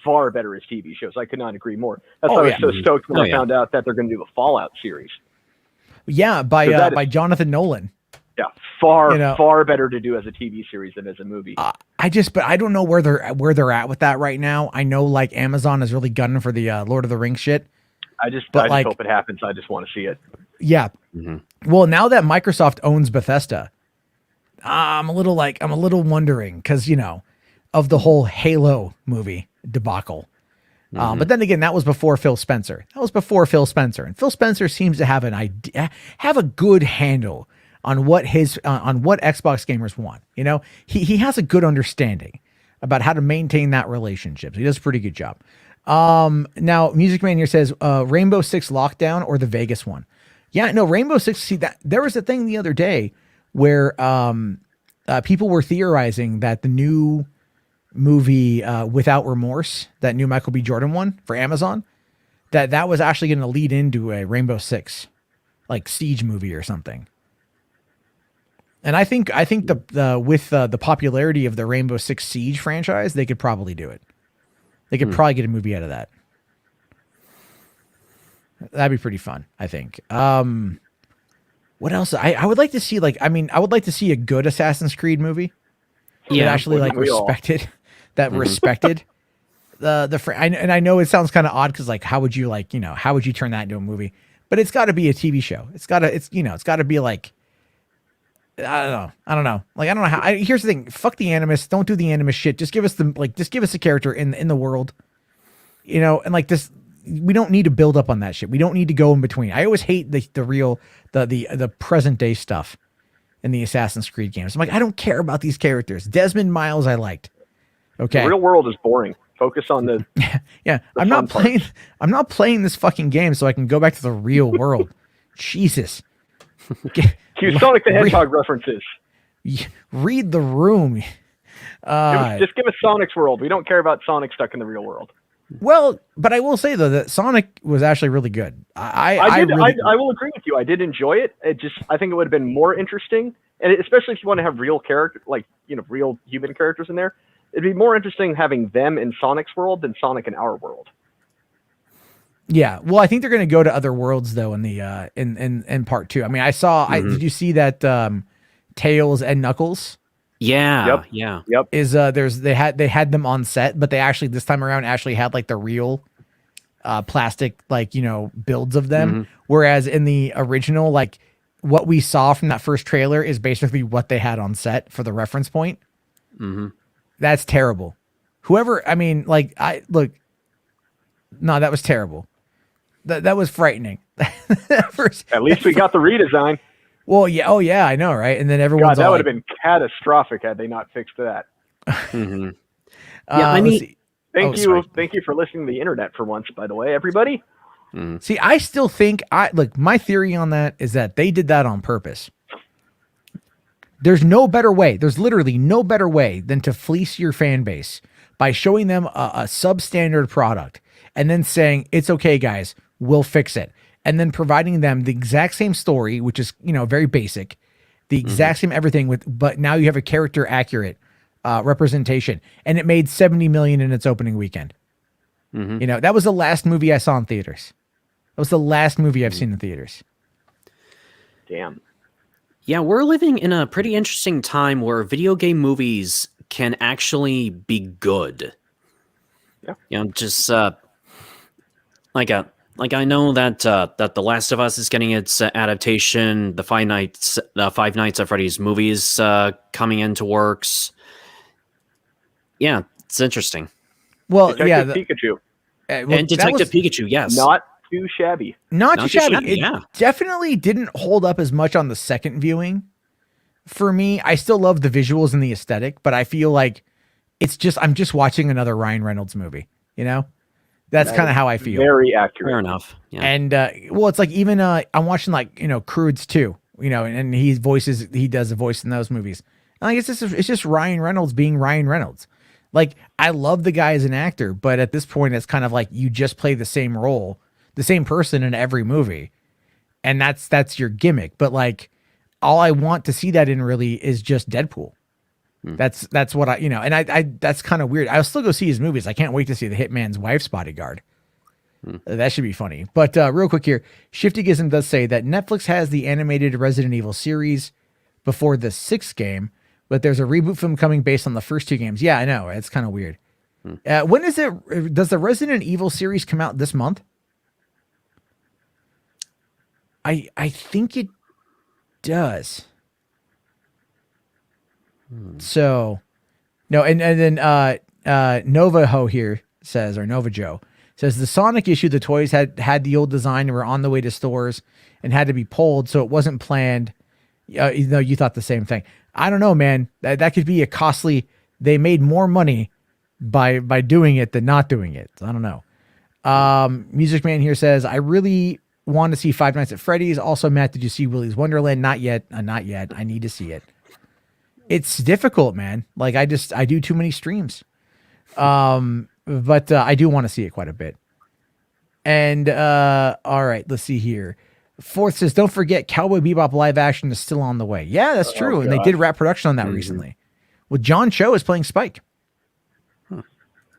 far better as TV shows. I could not agree more. That's why I was so stoked when I found out that they're going to do a Fallout series. Yeah, by Jonathan Nolan. Yeah, far You know, far better to do as a TV series than as a movie. but I don't know where they're at with that right now. I know like Amazon is really gunning for the Lord of the Rings shit. I just like- hope it happens. I just want to see it. Yeah. Well, now that Microsoft owns Bethesda, I'm a little wondering because, you know, of the whole Halo movie debacle. But then again, that was before Phil Spencer. And Phil Spencer seems to have have a good handle on what Xbox gamers want. You know, he has a good understanding about how to maintain that relationship. He does a pretty good job. Now Music Man here says, Rainbow Six Lockdown or the Vegas one. Yeah, no, Rainbow Six. See, that there was a thing the other day where people were theorizing that the new movie Without Remorse, that new Michael B. Jordan one for Amazon, that was actually going to lead into a Rainbow Six like siege movie or something. And I think with the popularity of the Rainbow Six Siege franchise, they could probably do it. They could probably get a movie out of that. That'd be pretty fun, I think. What else? I would like to see I would like to see a good Assassin's Creed movie. Yeah, that actually like respected that respected and I know it sounds kind of odd because like how would you turn that into a movie? But it's got to be a TV show. It's got to be like I don't know. Like I don't know how. Here's the thing. Fuck the Animus. Don't do the Animus shit. Just give us a character in the world. You know, and like this, we don't need to build up on that shit. We don't need to go in between. I always hate the present day stuff in the Assassin's Creed games. I'm like, I don't care about these characters. Desmond Miles, I liked. Okay. The real world is boring. Focus on the yeah. I'm not playing this fucking game so I can go back to the real world. Jesus. cue Sonic the Hedgehog references. Read the room. Just give us Sonic's world. We don't care about Sonic stuck in the real world. Well, but I will say though that Sonic was actually really good. I will agree with you. I did enjoy it. I think it would have been more interesting, and especially if you want to have real character, real human characters in there, it'd be more interesting having them in Sonic's world than Sonic in our world. Yeah, well, I think they're going to go to other worlds though in the in part 2. I mean, did you see that Tails and Knuckles? Yeah. Yep. Is they had them on set, but they actually this time around had like the real plastic builds of them, whereas in the original, like what we saw from that first trailer is basically what they had on set for the reference point. That's terrible. No, that was terrible. That was frightening. At least we got the redesign. Well, yeah. Oh, yeah. I know, right? And then everyone's that would have been catastrophic had they not fixed that. Yeah, I mean, thank you for listening to the internet for once. By the way, everybody. See, I still think my theory on that is that they did that on purpose. There's no better way. There's literally no better way than to fleece your fan base by showing them a substandard product and then saying, it's okay, guys, we'll fix it. And then providing them the exact same story, which is, very basic, the exact same everything but now you have a character accurate representation. And it made $70 million in its opening weekend. That was the last movie I saw in theaters. That was the last movie I've seen in theaters. Damn. Yeah, we're living in a pretty interesting time where video game movies can actually be good. Yeah. Just like I know that The Last of Us is getting its adaptation. The Five Nights at Freddy's movies coming into works. Yeah, it's interesting. Well, Detective Pikachu. And Detective Pikachu, yes. Not too shabby. Not too shabby. Yeah. It definitely didn't hold up as much on the second viewing. For me, I still love the visuals and the aesthetic, but I feel like I'm just watching another Ryan Reynolds movie, That's kind of how I feel. Very accurate. Fair enough. Yeah. And it's like even I'm watching Croods 2, and he does a voice in those movies. And it's just Ryan Reynolds being Ryan Reynolds. Like I love the guy as an actor, but at this point it's kind of like you just play the same role, the same person in every movie. And that's your gimmick. But like all I want to see that in really is just Deadpool. That's what and I that's kind of weird. I'll still go see his movies. I can't wait to see The Hitman's Wife's Bodyguard. That should be funny. But real quick here, Shifty Gizm does say that Netflix has the animated Resident Evil series, before the 6th game, but there's a reboot film coming based on the first 2 games. Yeah, I know. It's kind of weird. When is it? Does the Resident Evil series come out this month? I think it does. So, no, and then Novaho here says, or Nova Joe says, the Sonic issue, the toys had the old design and were on the way to stores and had to be pulled, so it wasn't planned. Even though you thought the same thing. I don't know, man. That could be a costly. They made more money by doing it than not doing it. I don't know. Music Man here says, I really want to see Five Nights at Freddy's. Also, Matt, did you see Willy's Wonderland? Not yet. Not yet. I need to see it. It's difficult, man. Like I do too many streams. But I do want to see it quite a bit. And all right, let's see here. Fourth says, don't forget Cowboy Bebop live action is still on the way. Yeah, that's true. And they did wrap production on that recently. Well, John Cho is playing Spike.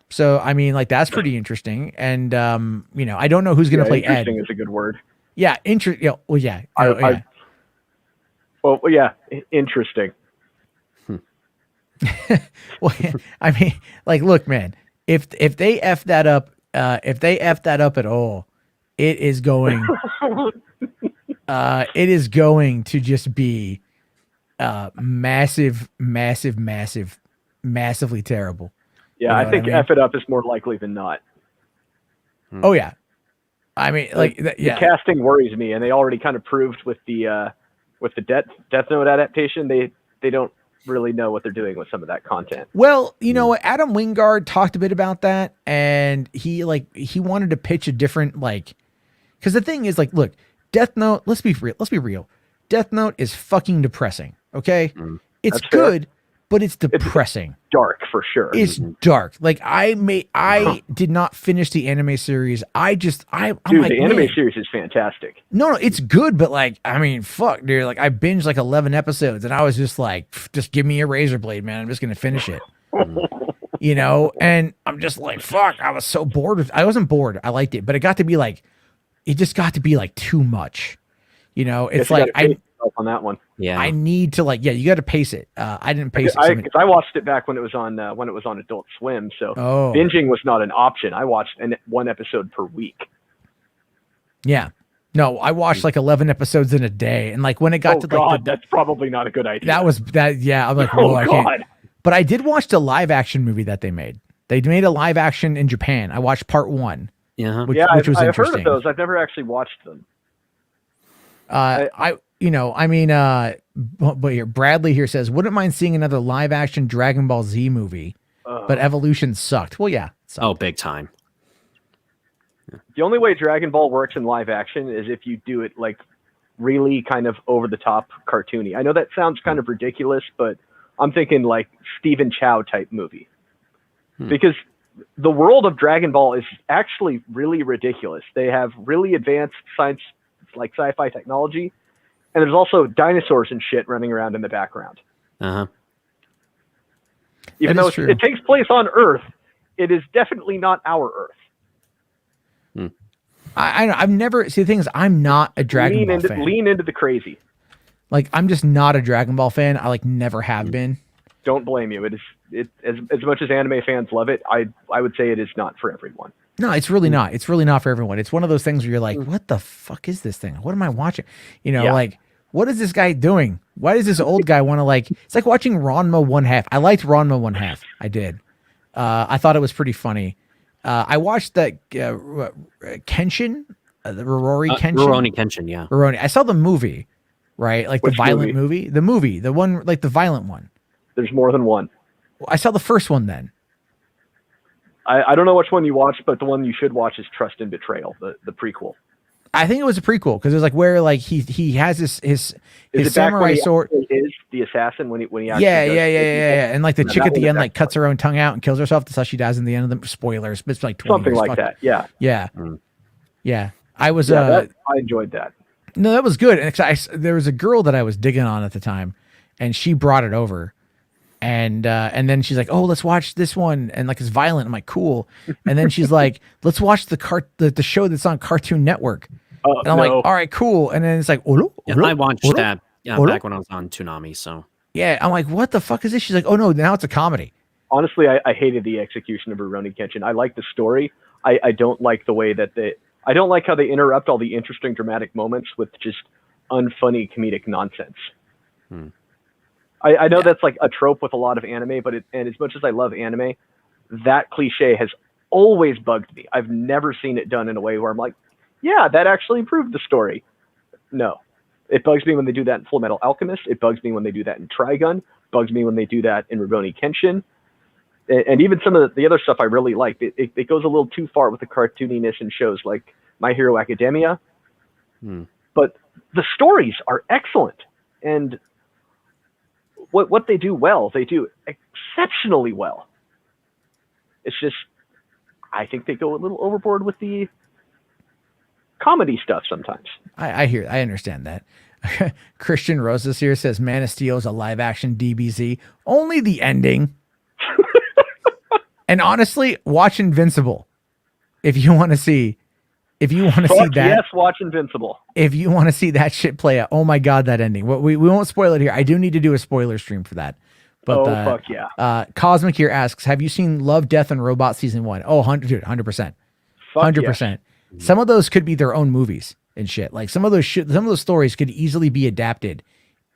So, I mean, like, that's pretty interesting. And, I don't know who's going to play Ed. Interesting is a good word. Yeah. Interesting. Well, I mean, like, look, man, if they F that up, at all, it is going, to just be, massively terrible. Yeah, I think F it up is more likely than not. Oh yeah, I mean, the casting worries me, and they already kind of proved with the Death Note adaptation, they don't really know what they're doing with some of that content. Well, you know what, Adam Wingard talked a bit about that, and he wanted to pitch a different, because the thing is, look, Death Note. Let's be real. Death Note is fucking depressing. Okay, it's good. But it's depressing. It's dark for sure. It's dark. Like I did not finish the anime series. The anime series is fantastic. No, it's good, but fuck, dude. Like I binged 11 episodes, and I was just like, just give me a razor blade, man. I'm just gonna finish it. And I'm just like, fuck. I was so bored. I wasn't bored. I liked it, but it got to be it just got to be too much. It's on that one. Yeah, I need to you got to pace it. I didn't pace it. Because I watched it back when it was on Adult Swim, so binging was not an option. I watched one episode per week. Yeah, no, I watched 11 episodes in a day, and when it got to that's probably not a good idea. That was that. Yeah, I'm like, I can't. But I did watch the live action movie that they made. They made a live action in Japan. I watched part 1. Yeah, which was interesting. I've heard of those. I've never actually watched them. But here, Bradley here says, wouldn't mind seeing another live action Dragon Ball Z movie, but Evolution sucked. Well, yeah. Oh, big time. The only way Dragon Ball works in live action is if you do it really kind of over the top cartoony. I know that sounds kind of ridiculous, but I'm thinking Stephen Chow type movie. Because the world of Dragon Ball is actually really ridiculous. They have really advanced science, sci-fi technology, and there's also dinosaurs and shit running around in the background. Even though it takes place on Earth, it is definitely not our Earth. I've never see the thing is I'm not a Dragon Ball fan. Lean into the crazy. I'm just not a Dragon Ball fan. I never have been. Don't blame you. It as much as anime fans love it, I would say it is not for everyone. No, it's really not. It's really not for everyone. It's one of those things where you're like, what the fuck is this thing? What am I watching? What is this guy doing? Why does this old guy want to it's like watching Ranma 1/2. I liked Ranma 1/2. I did. I thought it was pretty funny. I watched that Kenshin, the Rurouni Kenshin. Rurouni Kenshin, yeah. Rurouni. I saw the movie, right? The violent movie? The movie, the one, the violent one. There's more than one. I saw the first one then. I don't know which one you watched, but the one you should watch is Trust and Betrayal, the prequel. I think it was a prequel because it was where he has his samurai sword. Is the assassin when he actually yeah, and the chick at the end cuts her own tongue out and kills herself. That's how she dies in the end of the spoilers. But it's 20 something years. like that. Yeah. I was. I enjoyed that. No, that was good. And there was a girl that I was digging on at the time, and she brought it over. And then she's like, oh, let's watch this one. And it's violent. I'm like, cool. And then she's like, let's watch the show that's on Cartoon Network. And I'm like, all right, cool. And then it's like, I watched that Yeah, Olo? back when I was on Toonami. So Yeah, I'm like, what the fuck is this? She's like, oh no, now it's a comedy. Honestly, I hated the execution of Rurouni Kenshin. I like the story. I don't like the way that I don't like how they interrupt all the interesting dramatic moments with just unfunny comedic nonsense. I know that's like a trope with a lot of anime, but and as much as I love anime, that cliche has always bugged me. I've never seen it done in a way where I'm like, yeah, that actually improved the story. No. It bugs me when they do that in Full Metal Alchemist. It bugs me when they do that in Trigun. Bugs me when they do that in Rurouni Kenshin. And even some of the other stuff I really like. It goes a little too far with the cartooniness in shows like My Hero Academia. But the stories are excellent. And what they do well, they do exceptionally well. It's just, I think they go a little overboard with the comedy stuff sometimes. I understand that. Christian Rosas here says Man of Steel is a live action DBZ. Only the ending. And honestly, watch Invincible if you want to see. If you want to see that, yes, watch Invincible. If you want to see that shit play out, oh my god, that ending. We won't spoil it here. I do need to do a spoiler stream for that. But fuck yeah. Cosmic here asks, have you seen Love, Death, and Robot season 1? Oh, 100%. 100%. Some of those could be their own movies and shit. Like some of those stories could easily be adapted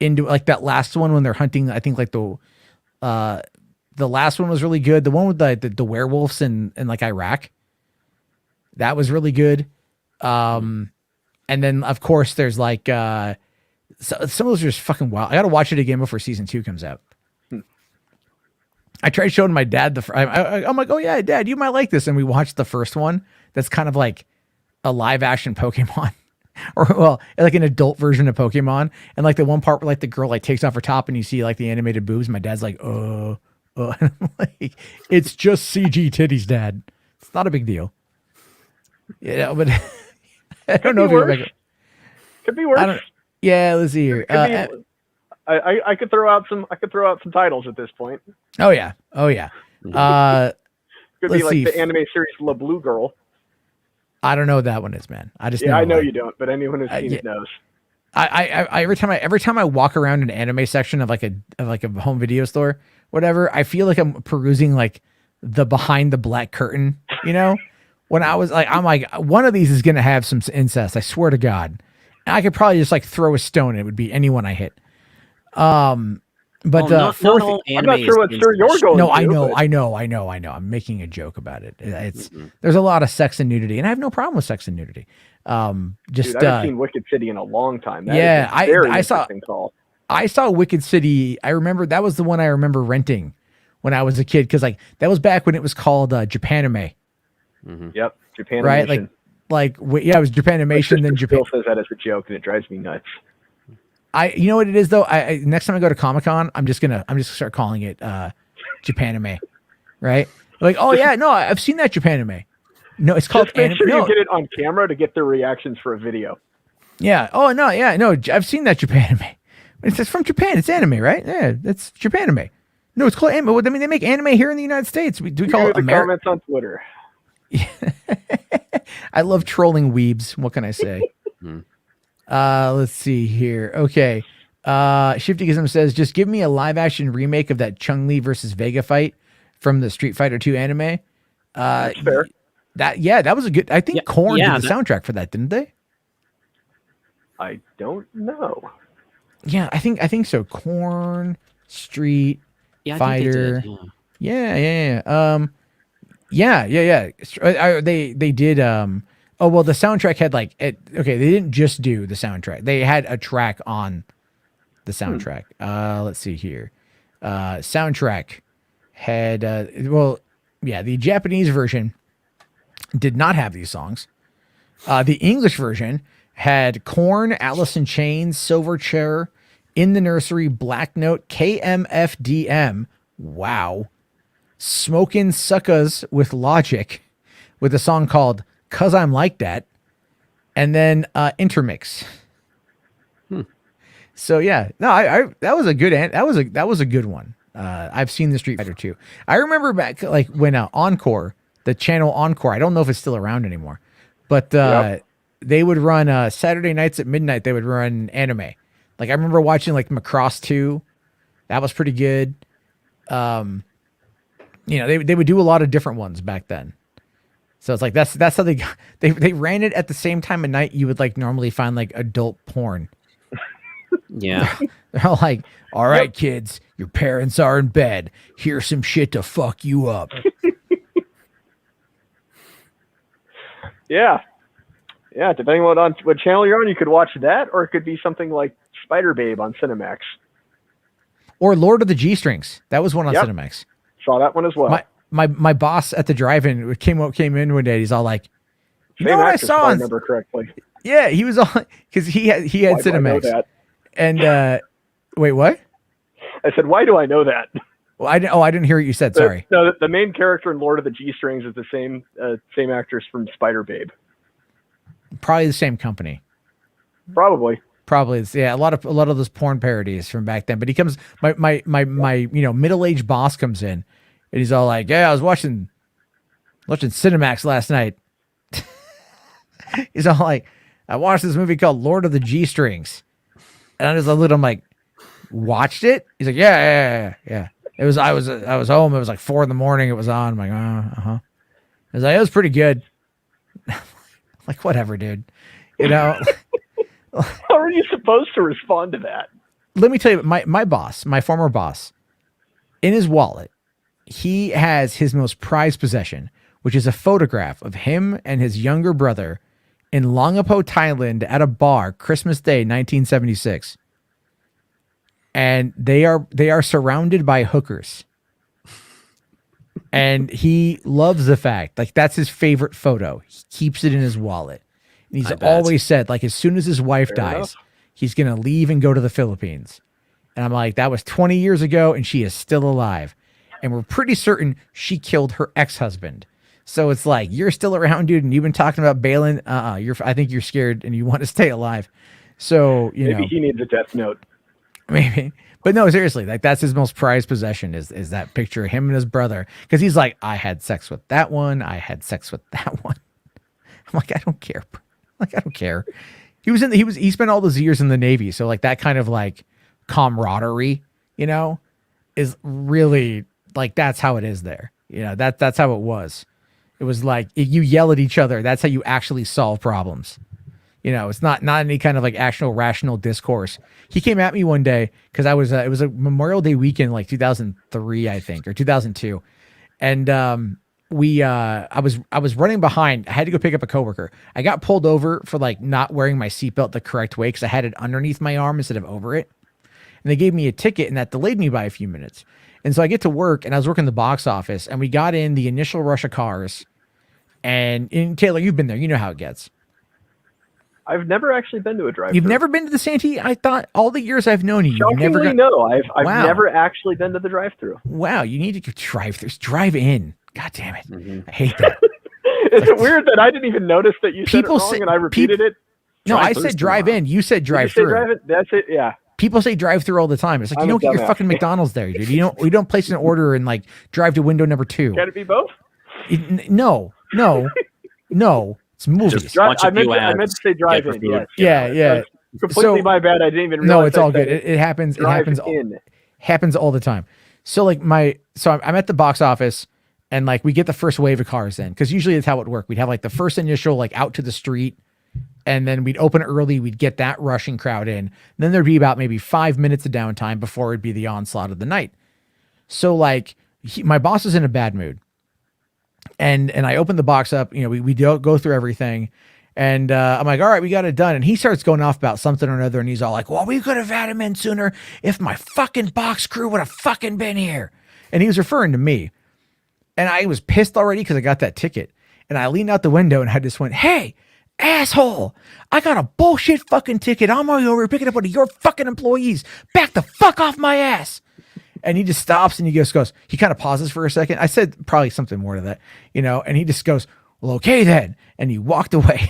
into like that last one when they're hunting. I think like the last one was really good. The one with the werewolves in like Iraq, that was really good. And then of course there's like some of those are just fucking wild. I got to watch it again before season 2 comes out. I tried showing my dad I'm like, oh yeah, Dad, you might like this. And we watched the first one. That's kind of like a live action Pokemon or well, like an adult version of Pokemon. And like the one part where like the girl like takes off her top and you see like the animated boobs. My dad's like, and I'm like, it's just CG titties, Dad. It's not a big deal. Yeah, but I don't know if you're like, could be worse. Yeah, let's see here. I could throw out some titles at this point. Oh yeah. Could be like the anime series La Blue Girl. I don't know what that one is, man. I know you don't, but anyone who's seen it knows. I every time I walk around an anime section of like a home video store, whatever, I feel like I'm perusing like the behind the black curtain, you know? When I'm like, one of these is gonna have some incest, I swear to God. And I could probably just like throw a stone, it would be anyone I hit. But not all I'm not sure what sure you're going. No, I know. I'm making a joke about it. It's there's a lot of sex and nudity, and I have no problem with sex and nudity. Dude, I've seen Wicked City in a long time. I saw Wicked City. I remember that was the one I remember renting when I was a kid because like that was back when it was called Japanime. Yep, Japanimation. Right, it was Japanimation. Then Japan says that as a joke, and it drives me nuts. You know what it is though. I next time I go to Comic-Con, I'm just gonna start calling it Japanime, right? Like, oh yeah, no, I've seen that Japanime. No, it's called. Just make sure you get it on camera to get their reactions for a video. Yeah. Oh no. Yeah. No. I've seen that Japanime. It's from Japan. It's anime, right? Yeah. That's Japanime. No, it's called anime. I mean, they make anime here in the United States. We call it American. Comments on Twitter. I love trolling weebs. What can I say? Let's see here. Okay. Shiftyism says, just give me a live action remake of that Chun-Li versus Vega fight from the Street Fighter 2 anime. That's fair. That was a good, I think Korn did the soundtrack for that, didn't they? I don't know. Yeah, I think so. Korn, Street Fighter. Yeah. They did. Oh well, the soundtrack had like okay. They didn't just do the soundtrack. They had a track on the soundtrack. Let's see here. Soundtrack had the Japanese version did not have these songs. The English version had Korn, Alice in Chains, Silverchair, In the Nursery, Black Note, KMFDM. Wow. Smokin' Suckers with Logic with a song called "'Cause I'm Like That," and then So yeah, no, that was a good one. I've seen the Street Fighter 2. I remember back like when Encore, the channel Encore, I don't know if it's still around anymore, but they would run Saturday nights at midnight. They would run anime, Like I remember watching like Macross 2. That was pretty good. You know, they would do a lot of different ones back then. So it's like that's how they ran it at the same time of night you would like normally find like adult porn. Yeah. They're all like, all right, kids, your parents are in bed. Here's some shit to fuck you up. Yeah. Yeah, depending on what channel you're on, you could watch that, or it could be something like Spider Babe on Cinemax. Or Lord of the G-Strings. That was one on Yep. Cinemax. Saw that one as well. My boss at the drive-in came in one day. He's all like, you Same know what I actress, saw? if I On... remember correctly. Yeah, he was on because he had Why do I know Cinemax. that? And wait, what? I said, why do I know that? Well, I didn't hear what you said. Sorry. No, the main character in Lord of the G-Strings is the same actress from Spider Babe. Probably the same company. Probably. It's, yeah, a lot of those porn parodies from back then. But he comes, my middle-aged boss comes in, and he's all like, "Yeah, I was watching Cinemax last night." He's all like, "I watched this movie called Lord of the G-Strings," and I just looked at him like, "Watched it?" He's like, "Yeah." It was I was home. It was like 4 a.m. It was on. I'm like, I was like, it was pretty good. Like, whatever, dude. You know. How are you supposed to respond to that? Let me tell you, my boss, my former boss, in his wallet, he has his most prized possession, which is a photograph of him and his younger brother in Longapo, Thailand at a bar, Christmas Day, 1976. And they are surrounded by hookers. And he loves the fact, like, that's his favorite photo. He keeps it in his wallet. And he's always said, like, as soon as his wife dies, he's going to leave and go to the Philippines. And I'm like, that was 20 years ago, and she is still alive. And we're pretty certain she killed her ex-husband. So it's like, you're still around, dude, and you've been talking about bailing. I think you're scared, and you want to stay alive. So, maybe he needs a death note. Maybe. But no, seriously, like that's his most prized possession is that picture of him and his brother. Because he's like, I had sex with that one. I had sex with that one. I'm like, I don't care. Like, I don't care. He spent all those years in the Navy. So like that kind of like camaraderie, you know, is really like, that's how it is there. You know, that's how it was. It was like, you yell at each other. That's how you actually solve problems. You know, it's not any kind of like actual rational discourse. He came at me one day because it was a Memorial Day weekend, like 2003, I think, or 2002. And I was running behind. I had to go pick up a coworker. I got pulled over for like not wearing my seatbelt the correct way because I had it underneath my arm instead of over it. And they gave me a ticket, and that delayed me by a few minutes. And so I get to work, and I was working the box office, and we got in the initial rush of cars. And Taylor, you've been there. You know how it gets. I've never actually been to a drive-thru. You've never been to the Santee? I thought all the years I've known you, you've Shockingly, never no. I've Wow. never actually been to the drive-thru. Wow, you need to get drive-thrus. Drive in. God damn it. I hate that. Is it weird that I didn't even notice that you said it People wrong say- and I repeated it? No, I Drive-thru's said drive too in. You said Did you say drive-through. drive-in? That's it, yeah. People say drive-through all the time. It's like, I'm you a don't get your dumbass. fucking McDonald's there, dude. We don't place an order and like drive to window number 2. Can it be both? No. It's movies. Bunch I of meant few to ads, say drive-in, get food. yes. Yeah. Completely So- my bad. I didn't even realize. No, it's I all said good. It happens. It Drive-in. happens all the time. So like I'm at the box office, and like we get the first wave of cars in, because usually that's how it worked. We'd have like the first initial like out to the street, and then we'd open early. We'd get that rushing crowd in. Then there'd be about maybe 5 minutes of downtime before it'd be the onslaught of the night. So like my boss is in a bad mood, and I open the box up. You know, we go through everything. And I'm like, all right, we got it done. And he starts going off about something or another. And he's all like, well, we could have had him in sooner if my fucking box crew would have fucking been here. And he was referring to me. And I was pissed already because I got that ticket. And I leaned out the window and I just went, hey, asshole, I got a bullshit fucking ticket. I'm already over here picking up one of your fucking employees. Back the fuck off my ass. And he just stops and he just goes, he kind of pauses for a second. I said probably something more to that, you know, and he just goes, well, okay then. And he walked away.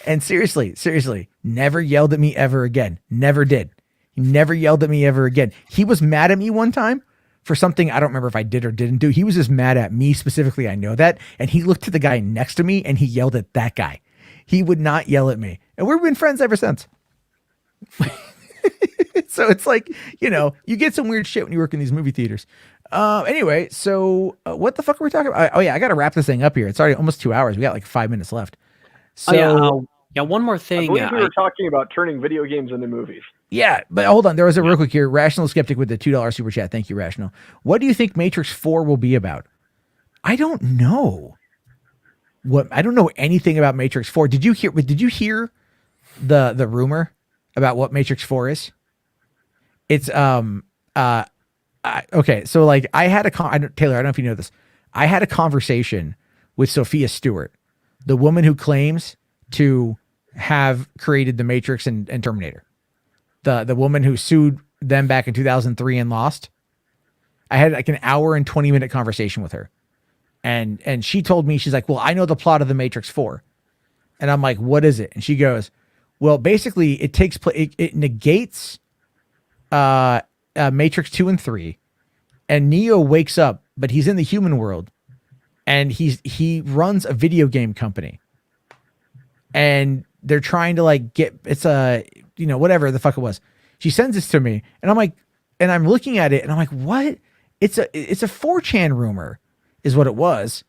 And seriously, never yelled at me ever again. Never did. He never yelled at me ever again. He was mad at me one time for something I don't remember if I did or didn't do. He was just mad at me specifically. I know that. And he looked to the guy next to me and he yelled at that guy. He would not yell at me. And we've been friends ever since. So it's like, you get some weird shit when you work in these movie theaters. Anyway, so what the fuck are we talking about? Oh yeah, I got to wrap this thing up here. It's already almost 2 hours. We got like 5 minutes left. So yeah, one more I thing. believe we were talking about turning video games into movies. yeah, but hold on. There was a real quick here. Rational Skeptic with the $2 super chat. Thank you, Rational. What do you think Matrix 4 will be about? I don't know. I don't know anything about Matrix 4. Did you hear the rumor about what Matrix 4 is? It's okay, so like I had Taylor, I don't know if you know this. I had a conversation with Sophia Stewart, the woman who claims to have created the Matrix and Terminator. The woman who sued them back in 2003 and lost. I had like an hour and 20-minute conversation with her. And she told me, she's like, well, I know the plot of the Matrix 4. And I'm like, what is it? And she goes, well, basically it takes place, it negates Matrix 2 and 3. And Neo wakes up, but he's in the human world. And he runs a video game company. And they're trying to like whatever the fuck it was. She sends this to me, and I'm like, and I'm looking at it, and I'm like, what? It's a 4chan rumor, is what it was,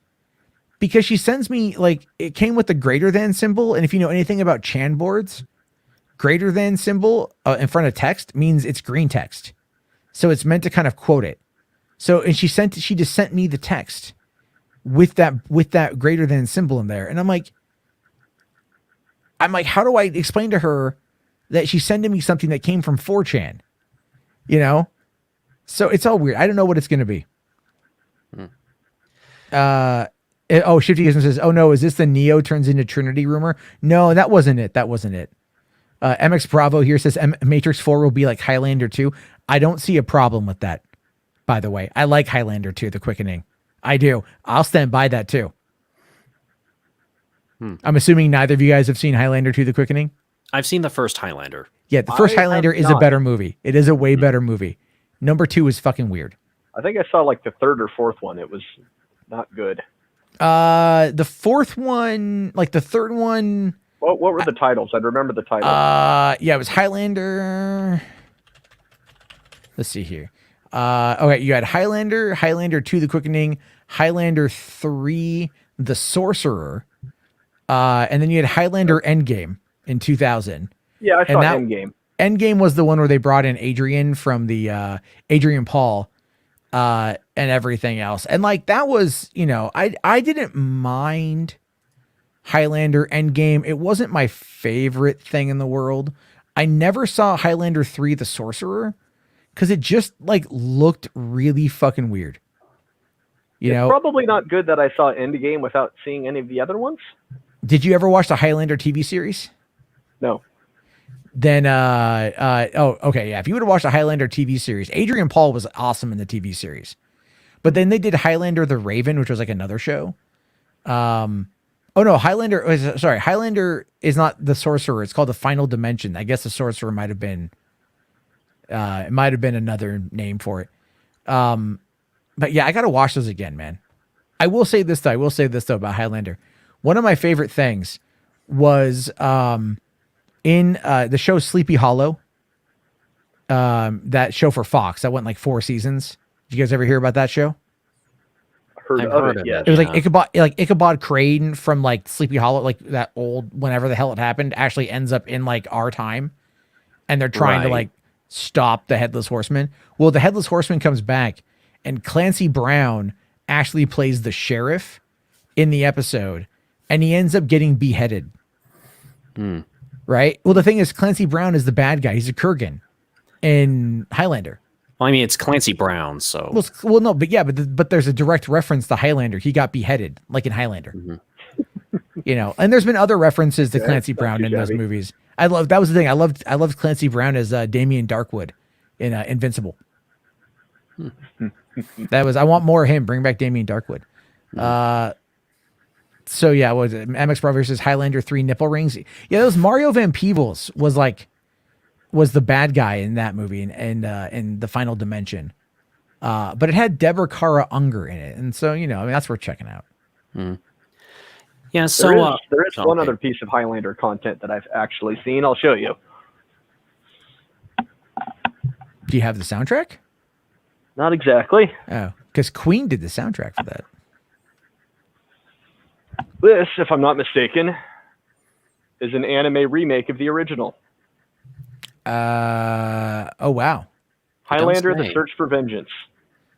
because she sends me like it came with the greater than symbol, and if you know anything about chan boards, greater than symbol in front of text means it's green text, so it's meant to kind of quote it. So and she just sent me the text with that greater than symbol in there, and I'm like, how do I explain to her that she's sending me something that came from 4chan? So it's all weird. I don't know what it's going to be. Shifty Gizmo says, oh no, is this the Neo turns into Trinity rumor? No, that wasn't it. MX Bravo here says Matrix 4 will be like Highlander 2. I don't see a problem with that, by the way. I like Highlander 2, The Quickening. I do. I'll stand by that too. I'm assuming neither of you guys have seen Highlander 2, The Quickening? I've seen the first Highlander. Yeah, the first Highlander is a better movie. It is a way better movie. Number 2 is fucking weird. I think I saw like the third or fourth one. It was not good. The fourth one, like the third one. What were the titles? I'd remember the titles. Yeah, it was Highlander. Let's see here. Okay, you had Highlander, Highlander 2, The Quickening, Highlander 3, The Sorcerer, and then you had Highlander Endgame in 2000. Yeah, I saw Endgame. Endgame was the one where they brought in Adrian from the Adrian Paul and everything else. And like that was, I didn't mind Highlander Endgame. It wasn't my favorite thing in the world. I never saw Highlander 3, The Sorcerer, because it just like looked really fucking weird. It's probably not good that I saw Endgame without seeing any of the other ones. Did you ever watch the Highlander TV series? No. Then, okay, yeah. If you would have watched the Highlander TV series, Adrian Paul was awesome in the TV series. But then they did Highlander the Raven, which was like another show. Highlander is not the Sorcerer. It's called the Final Dimension. I guess the Sorcerer might have been another name for it. But yeah, I got to watch those again, man. I will say this though about Highlander. One of my favorite things was in the show Sleepy Hollow. That show for Fox that went like 4 seasons. Did you guys ever hear about that show? I've heard of it. Yeah. It was like Ichabod Crane from like Sleepy Hollow, like that old whenever the hell it happened, actually ends up in like our time, and they're trying to like stop the Headless Horseman. Well, the Headless Horseman comes back, and Clancy Brown actually plays the sheriff in the episode, and he ends up getting beheaded. Right? Well, the thing is, Clancy Brown is the bad guy. He's a Kurgan in Highlander. Well, I mean, it's Clancy Brown, so. Well, no, but yeah, but there's a direct reference to Highlander. He got beheaded, like in Highlander. And there's been other references to Clancy Brown in those movies. That was the thing. I loved Clancy Brown as Damien Darkwood in Invincible. I want more of him. Bring back Damien Darkwood. So yeah, what was it? MX Brothers says Highlander 3 nipple rings. Yeah, those Mario Van Peebles was the bad guy in that movie and in the Final Dimension. But it had Deborah Kara Unger in it, and so that's worth checking out. Yeah, so there is one other piece of Highlander content that I've actually seen. I'll show you. Do you have the soundtrack? Not exactly. Oh, because Queen did the soundtrack for that. This, if I'm not mistaken, is an anime remake of the original. Oh wow. Highlander: Don't The say. Search for Vengeance.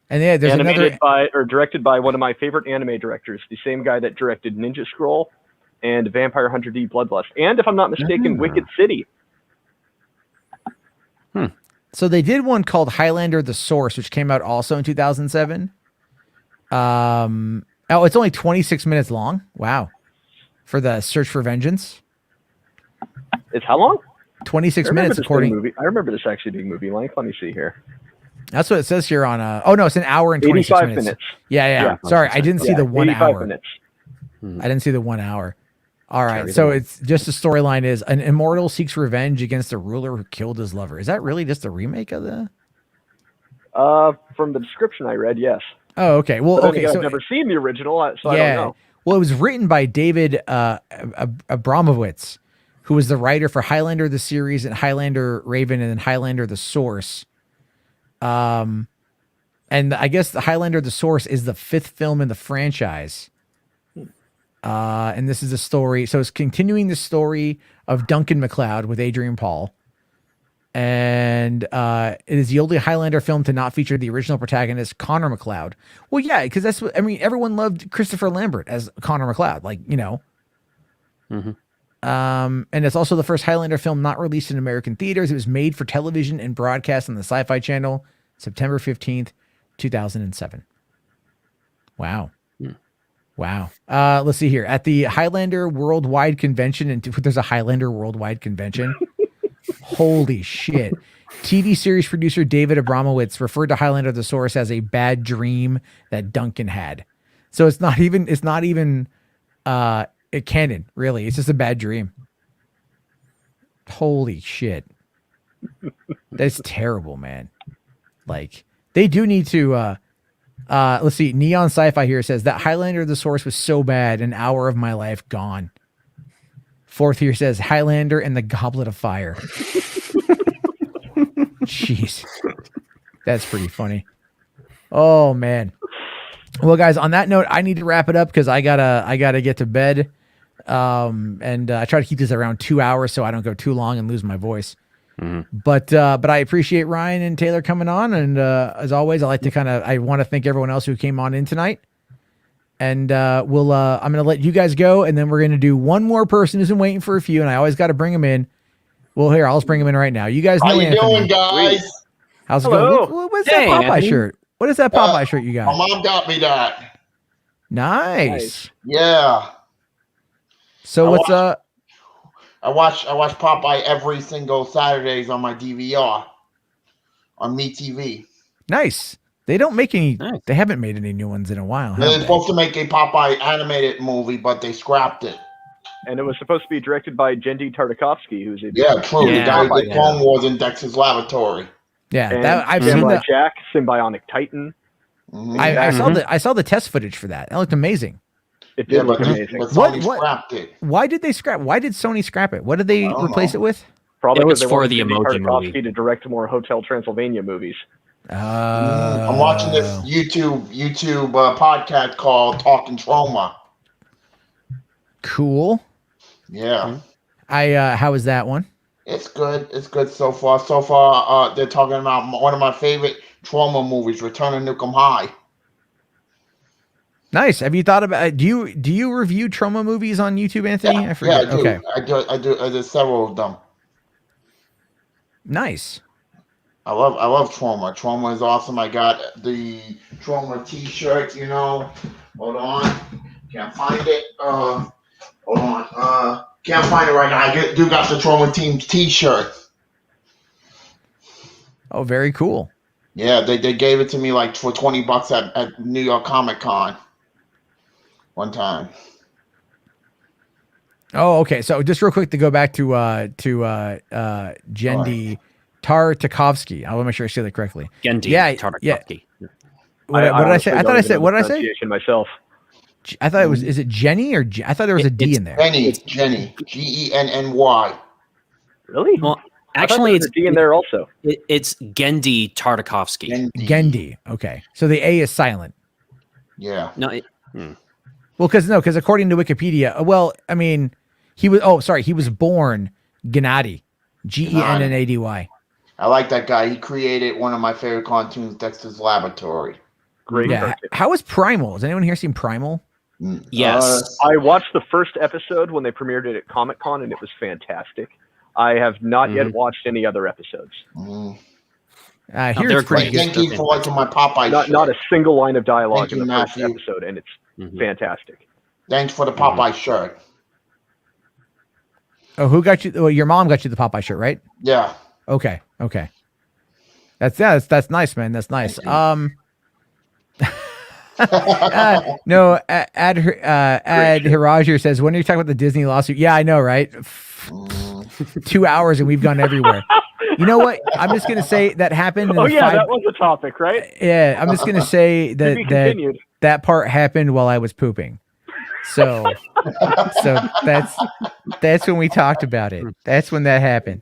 And yeah, there's Animated another. directed by one of my favorite anime directors, the same guy that directed Ninja Scroll and Vampire Hunter D Bloodlust. And if I'm not mistaken, Wicked City. So they did one called Highlander: The Source, which came out also in 2007. Oh, it's only 26 minutes long. Wow. For the Search for Vengeance. It's how long? 26 minutes according. I remember this actually being movie length. Let me see here. That's what it says here on oh no, it's an hour and 26 85 minutes. minutes. Yeah. Sorry, I didn't see the 1 85 hour. minutes. I didn't see the 1 hour. All right. So it's just the storyline is an immortal seeks revenge against a ruler who killed his lover. Is that really just a remake of the? From the description I read, yes. Oh, okay. Well, But then okay. again, So I've never seen the original, so I don't know. Well, it was written by David Abramowitz, who was the writer for Highlander the series and Highlander Raven and then Highlander the Source. And I guess the Highlander the Source is the 5th film in the franchise. And this is a story. So it's continuing the story of Duncan MacLeod with Adrian Paul. And it is the only Highlander film to not feature the original protagonist, Connor MacLeod. Well, yeah, because that's what, I mean, everyone loved Christopher Lambert as Connor MacLeod, like, you know. And it's also the first Highlander film not released in American theaters. It was made for television and broadcast on the Sci-Fi Channel, September 15th, 2007. Wow. Wow. Let's see here. At the Highlander Worldwide Convention, and there's a Highlander Worldwide Convention. Holy shit. TV series producer David Abramowitz referred to Highlander the Source as a bad dream that Duncan had. So it's not even a canon, really. It's just a bad dream. Holy shit. That's terrible, man. Like, they do need to let's see. Neon Sci-Fi here says that Highlander the Source was so bad, an hour of my life gone. Fourth here says Highlander and the Goblet of Fire. Jeez. That's pretty funny. Oh man. Well, guys, on that note, I need to wrap it up because I gotta get to bed. And I try to keep this around 2 hours so I don't go too long and lose my voice. But I appreciate Ryan and Taylor coming on, and as always, I want to thank everyone else who came on in tonight. And I'm gonna let you guys go, and then we're gonna do one more person who's been waiting for a few, and I always got to bring him in. Well, here, I'll just bring him in right now. You guys know How you Anthony. doing, guys? How's it Hello. going? What's that Popeye Anthony. shirt? What is that Popeye shirt you My got? mom got me that. Nice. Yeah. So I what's I watch Popeye every single Saturdays on my DVR on MeTV. nice? They don't make any. Nice. They haven't made any new ones in a while. They're have they? supposed to make a Popeye animated movie, but they scrapped it. And it was supposed to be directed by Jendi Tartakovsky, who's a Yeah, true. Yeah, the guy who did yeah. Clone Wars in Dexter's Laboratory. Yeah, and that I've seen Samurai that. Jack, Symbionic Titan. Mhm. I saw the test footage for that. That looked amazing. It Yeah, did look but amazing. Sony What- scrapped it. Why did they scrap? Why did Sony scrap it? What did they I don't replace know. it with? Probably It was because they for wanted the Jendi Emoji Tartakovsky movie. to direct more Hotel Transylvania movies. I'm watching this YouTube podcast called Talking Trauma. Cool. Yeah. How was that one? It's good. It's good so far. So far, they're talking about one of my favorite trauma movies, Return of Nukem High. Nice. Have you thought about? Do you review trauma movies on YouTube, Anthony? I forget. Yeah, I do. Okay. I do. I did several of them. Nice. I love trauma. Trauma is awesome. I got the trauma T-shirt. You know, hold on, can't find it. Hold on, can't find it right now. I do got the trauma team T-shirt. Oh, very cool. Yeah, they gave it to me like for $20 at New York Comic Con one time. Oh, okay. So just real quick to go back to Jendi Tartakovsky. I want to make sure I say that correctly. Gendy Yeah, Tartakovsky. What did I say? honestly I thought don't I even said. know What the did I say? pronunciation myself. I thought it was. Is it Jenny or I thought there was a D It's in there. Jenny, Genny, Genny, Genny. Actually, there's a D in there also. It's Gendy Tartakovsky. Gendy. Okay. So the A is silent. Yeah. No, Well, because according to Wikipedia, well, I mean, he was born Gennady, Gennady. I like that guy. He created one of my favorite cartoons, Dexter's Laboratory. Great. Yeah. How is Primal? Has anyone here seen Primal? yes. I watched the first episode when they premiered it at Comic-Con, and it was fantastic. I have not yet watched any other episodes. Here they're it's pretty great. good. Thank you for watching my Popeye shirt. Not a single line of dialogue Thank in you, the first Matthew. episode, and it's fantastic. Thanks for the Popeye shirt. Oh, who got you? Well, your mom got you the Popeye shirt, right? Yeah. Okay. That's nice, man. That's nice. No, Ad Hiraj says, when are you talking about the Disney lawsuit? Yeah, I know, right? 2 hours and we've gone everywhere. You know what? I'm just gonna say that happened. Oh yeah, that was a topic, right? Yeah, I'm just gonna say To be continued. that part happened while I was pooping. So that's when we talked about it. That's when that happened.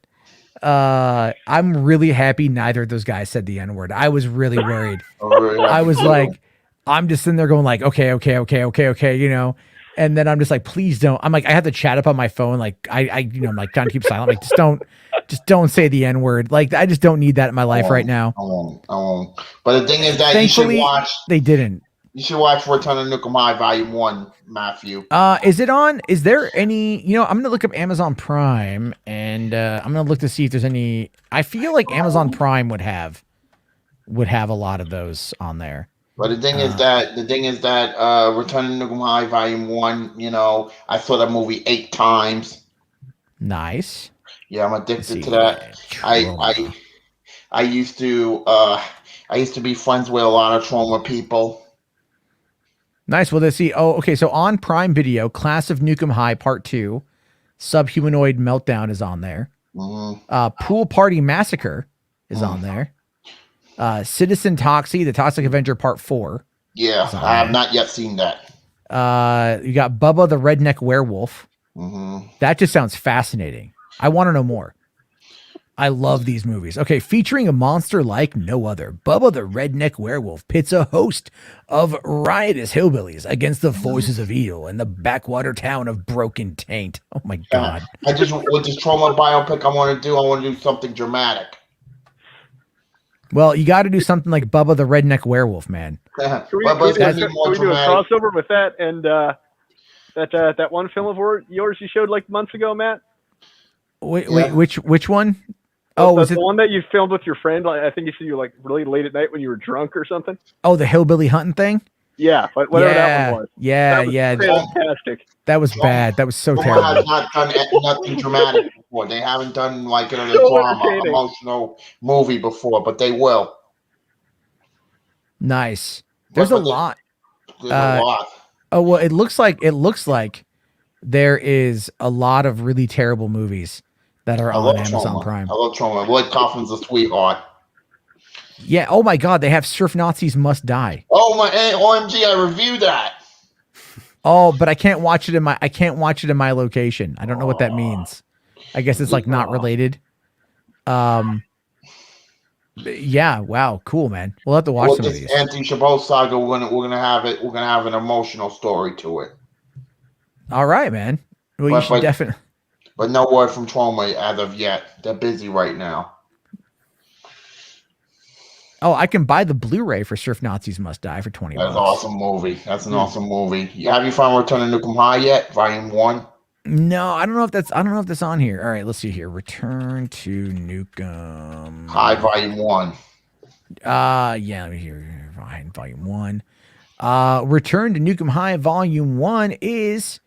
I'm really happy neither of those guys said the N-word. I was really worried. I was like, I'm just sitting there going like, okay, you know, and then I'm just like, please don't. I'm like, I have to chat up on my phone. Like I'm like trying to keep silent. I'm like, just don't say the N-word. Like, I just don't need that in my life right now. I won't. But the thing is that Thankfully, you should watch. They didn't. You should watch Return of Nukem High Volume 1, Matthew. Is it on? Is there any? You know, I'm gonna look up Amazon Prime, and I'm gonna look to see if there's any. I feel like Amazon Prime would have a lot of those on there. But the thing is that Return of Nukem High Volume 1, you know, I saw that movie 8 times. Nice. Yeah, I'm addicted to that. I used to be friends with a lot of trauma people. Nice. Well, let's see. Oh, okay. So on Prime Video, Class of Nukem High Part 2, Subhumanoid Meltdown is on there. Pool Party Massacre is on there. Citizen Toxie, The Toxic Avenger Part 4. Yeah, I have not yet seen that. You got Bubba the Redneck Werewolf. That just sounds fascinating. I want to know more. I love these movies. Okay, featuring a monster like no other, Bubba the Redneck Werewolf pits a host of riotous hillbillies against the forces of evil in the backwater town of Broken Taint. Oh my God. With this trauma biopic I want to do something dramatic. Well, you got to do something like Bubba the Redneck Werewolf, man. Can we do a crossover with that and that one film of yours you showed like months ago, Matt? Wait, which one? Oh, was it the one that you filmed with your friend? Like, I think you said you were like really late at night when you were drunk or something. Oh, the hillbilly hunting thing? Yeah, but whatever that one was. Yeah. Fantastic. That was bad. That was so terrible. Has not done nothing dramatic before. They haven't done like a drama, emotional movie before, but they will. Nice. There's a lot. There's a lot. Oh well, it looks like there is a lot of really terrible movies that are on Amazon Prime. I love trauma. Lloyd Kaufman's a sweetheart. Yeah. Oh my God, they have Surf Nazis Must Die. Oh my OMG! I reviewed that. Oh, but I can't watch it in my location. I don't know what that means. I guess it's like not related. Yeah. Wow. Cool, man. We'll have to watch some of these. Anti-Chabot saga. We're gonna have it. We're gonna have an emotional story to it. All right, man. Well, you should definitely. But no word from Trauma as of yet. They're busy right now. Oh, I can buy the Blu-ray for Surf Nazis Must Die for $20. That's an awesome movie. That's an awesome movie. Have you found Return to Nukem High yet? Volume 1? No, I don't know if that's on here. All right, let's see here. Return to Nukem High Volume 1. Yeah, let me hear Volume 1. Return to Nukem High Volume 1 is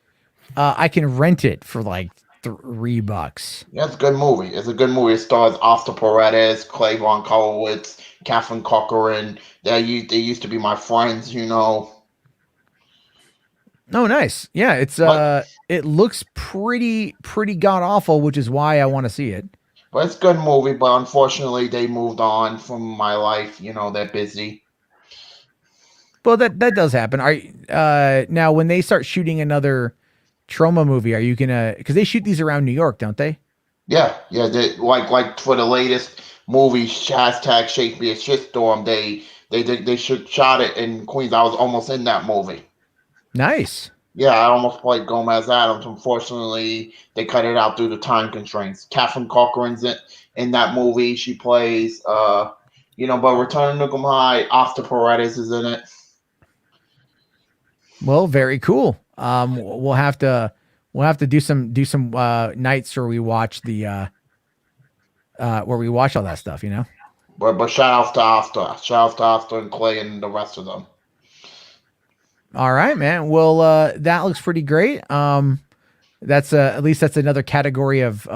I can rent it for like $3. Yeah, it's a good movie. It's a good movie. It stars Oscar Paredes, Clayvon Kolowitz, Catherine Corcoran. They used to be my friends, you know. Oh, nice. Yeah, it looks pretty god awful, which is why I want to see it. But it's a good movie, but unfortunately they moved on from my life. You know, they're busy. Well, that does happen. Now when they start shooting another Trauma movie, are you gonna, because they shoot these around New York, don't they? Yeah, yeah. Like for the latest movie, hashtag Shakespeare shitstorm. They shot it in Queens. I was almost in that movie. Nice. Yeah, I almost played Gomez Adams. Unfortunately, they cut it out due to time constraints. Catherine Corcoran's in that movie. She plays, but Return to Nukem High, Oscar Paredes is in it. Well, very cool. We'll have to do some nights where we watch where we watch all that stuff, you know. But shout out to Oscar and Clay and the rest of them. All right, man. Well, that looks pretty great. That's at least that's another category of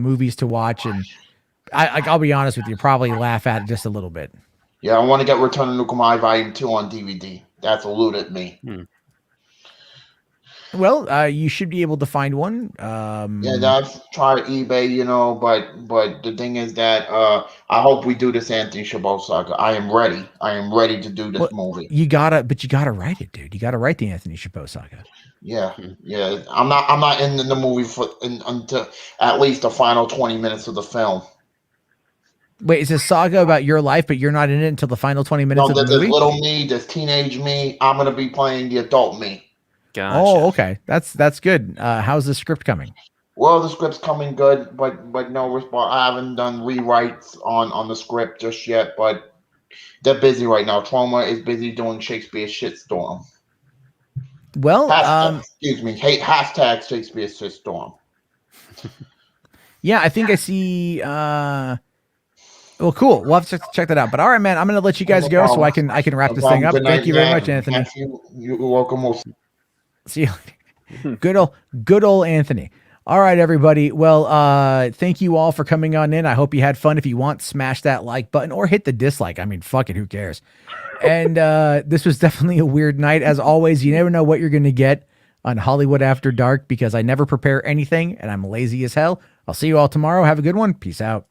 movies to watch, and I'll be honest with you, probably laugh at it just a little bit. Yeah, I want to get Return to Nukem High Volume 2 on DVD. That's eluded me. Well, you should be able to find one. Yeah, that's try eBay, but the thing is that I hope we do this Anthony Chabot saga. I am ready. I am ready to do this movie. You gotta write it, dude. You gotta write the Anthony Chabot saga. Yeah, yeah. I'm not in the movie until at least the final 20 minutes of the film. Wait, is this saga about your life, but you're not in it until the final 20 minutes of the movie? There's little me, there's teenage me. I'm gonna be playing the adult me. Gotcha. Oh, okay. That's good. How's the script coming? Well, the script's coming good, but no response. I haven't done rewrites on the script just yet, but they're busy right now. Trauma is busy doing Shakespeare shitstorm. Well, excuse me. Hashtag Shakespeare shitstorm. Yeah, I think I see. Well, cool. We'll have to check that out. But all right, man, I'm gonna let you guys go so I can wrap this thing up. Thank you very much, Anthony. You're welcome. See you. Good old Anthony. All right, everybody. Well, thank you all for coming on in. I hope you had fun. If you want, smash that like button or hit the dislike. I mean, fuck it, who cares? And this was definitely a weird night. As always, you never know what you're going to get on Hollywood After Dark because I never prepare anything and I'm lazy as hell. I'll see you all tomorrow. Have a good one. Peace out.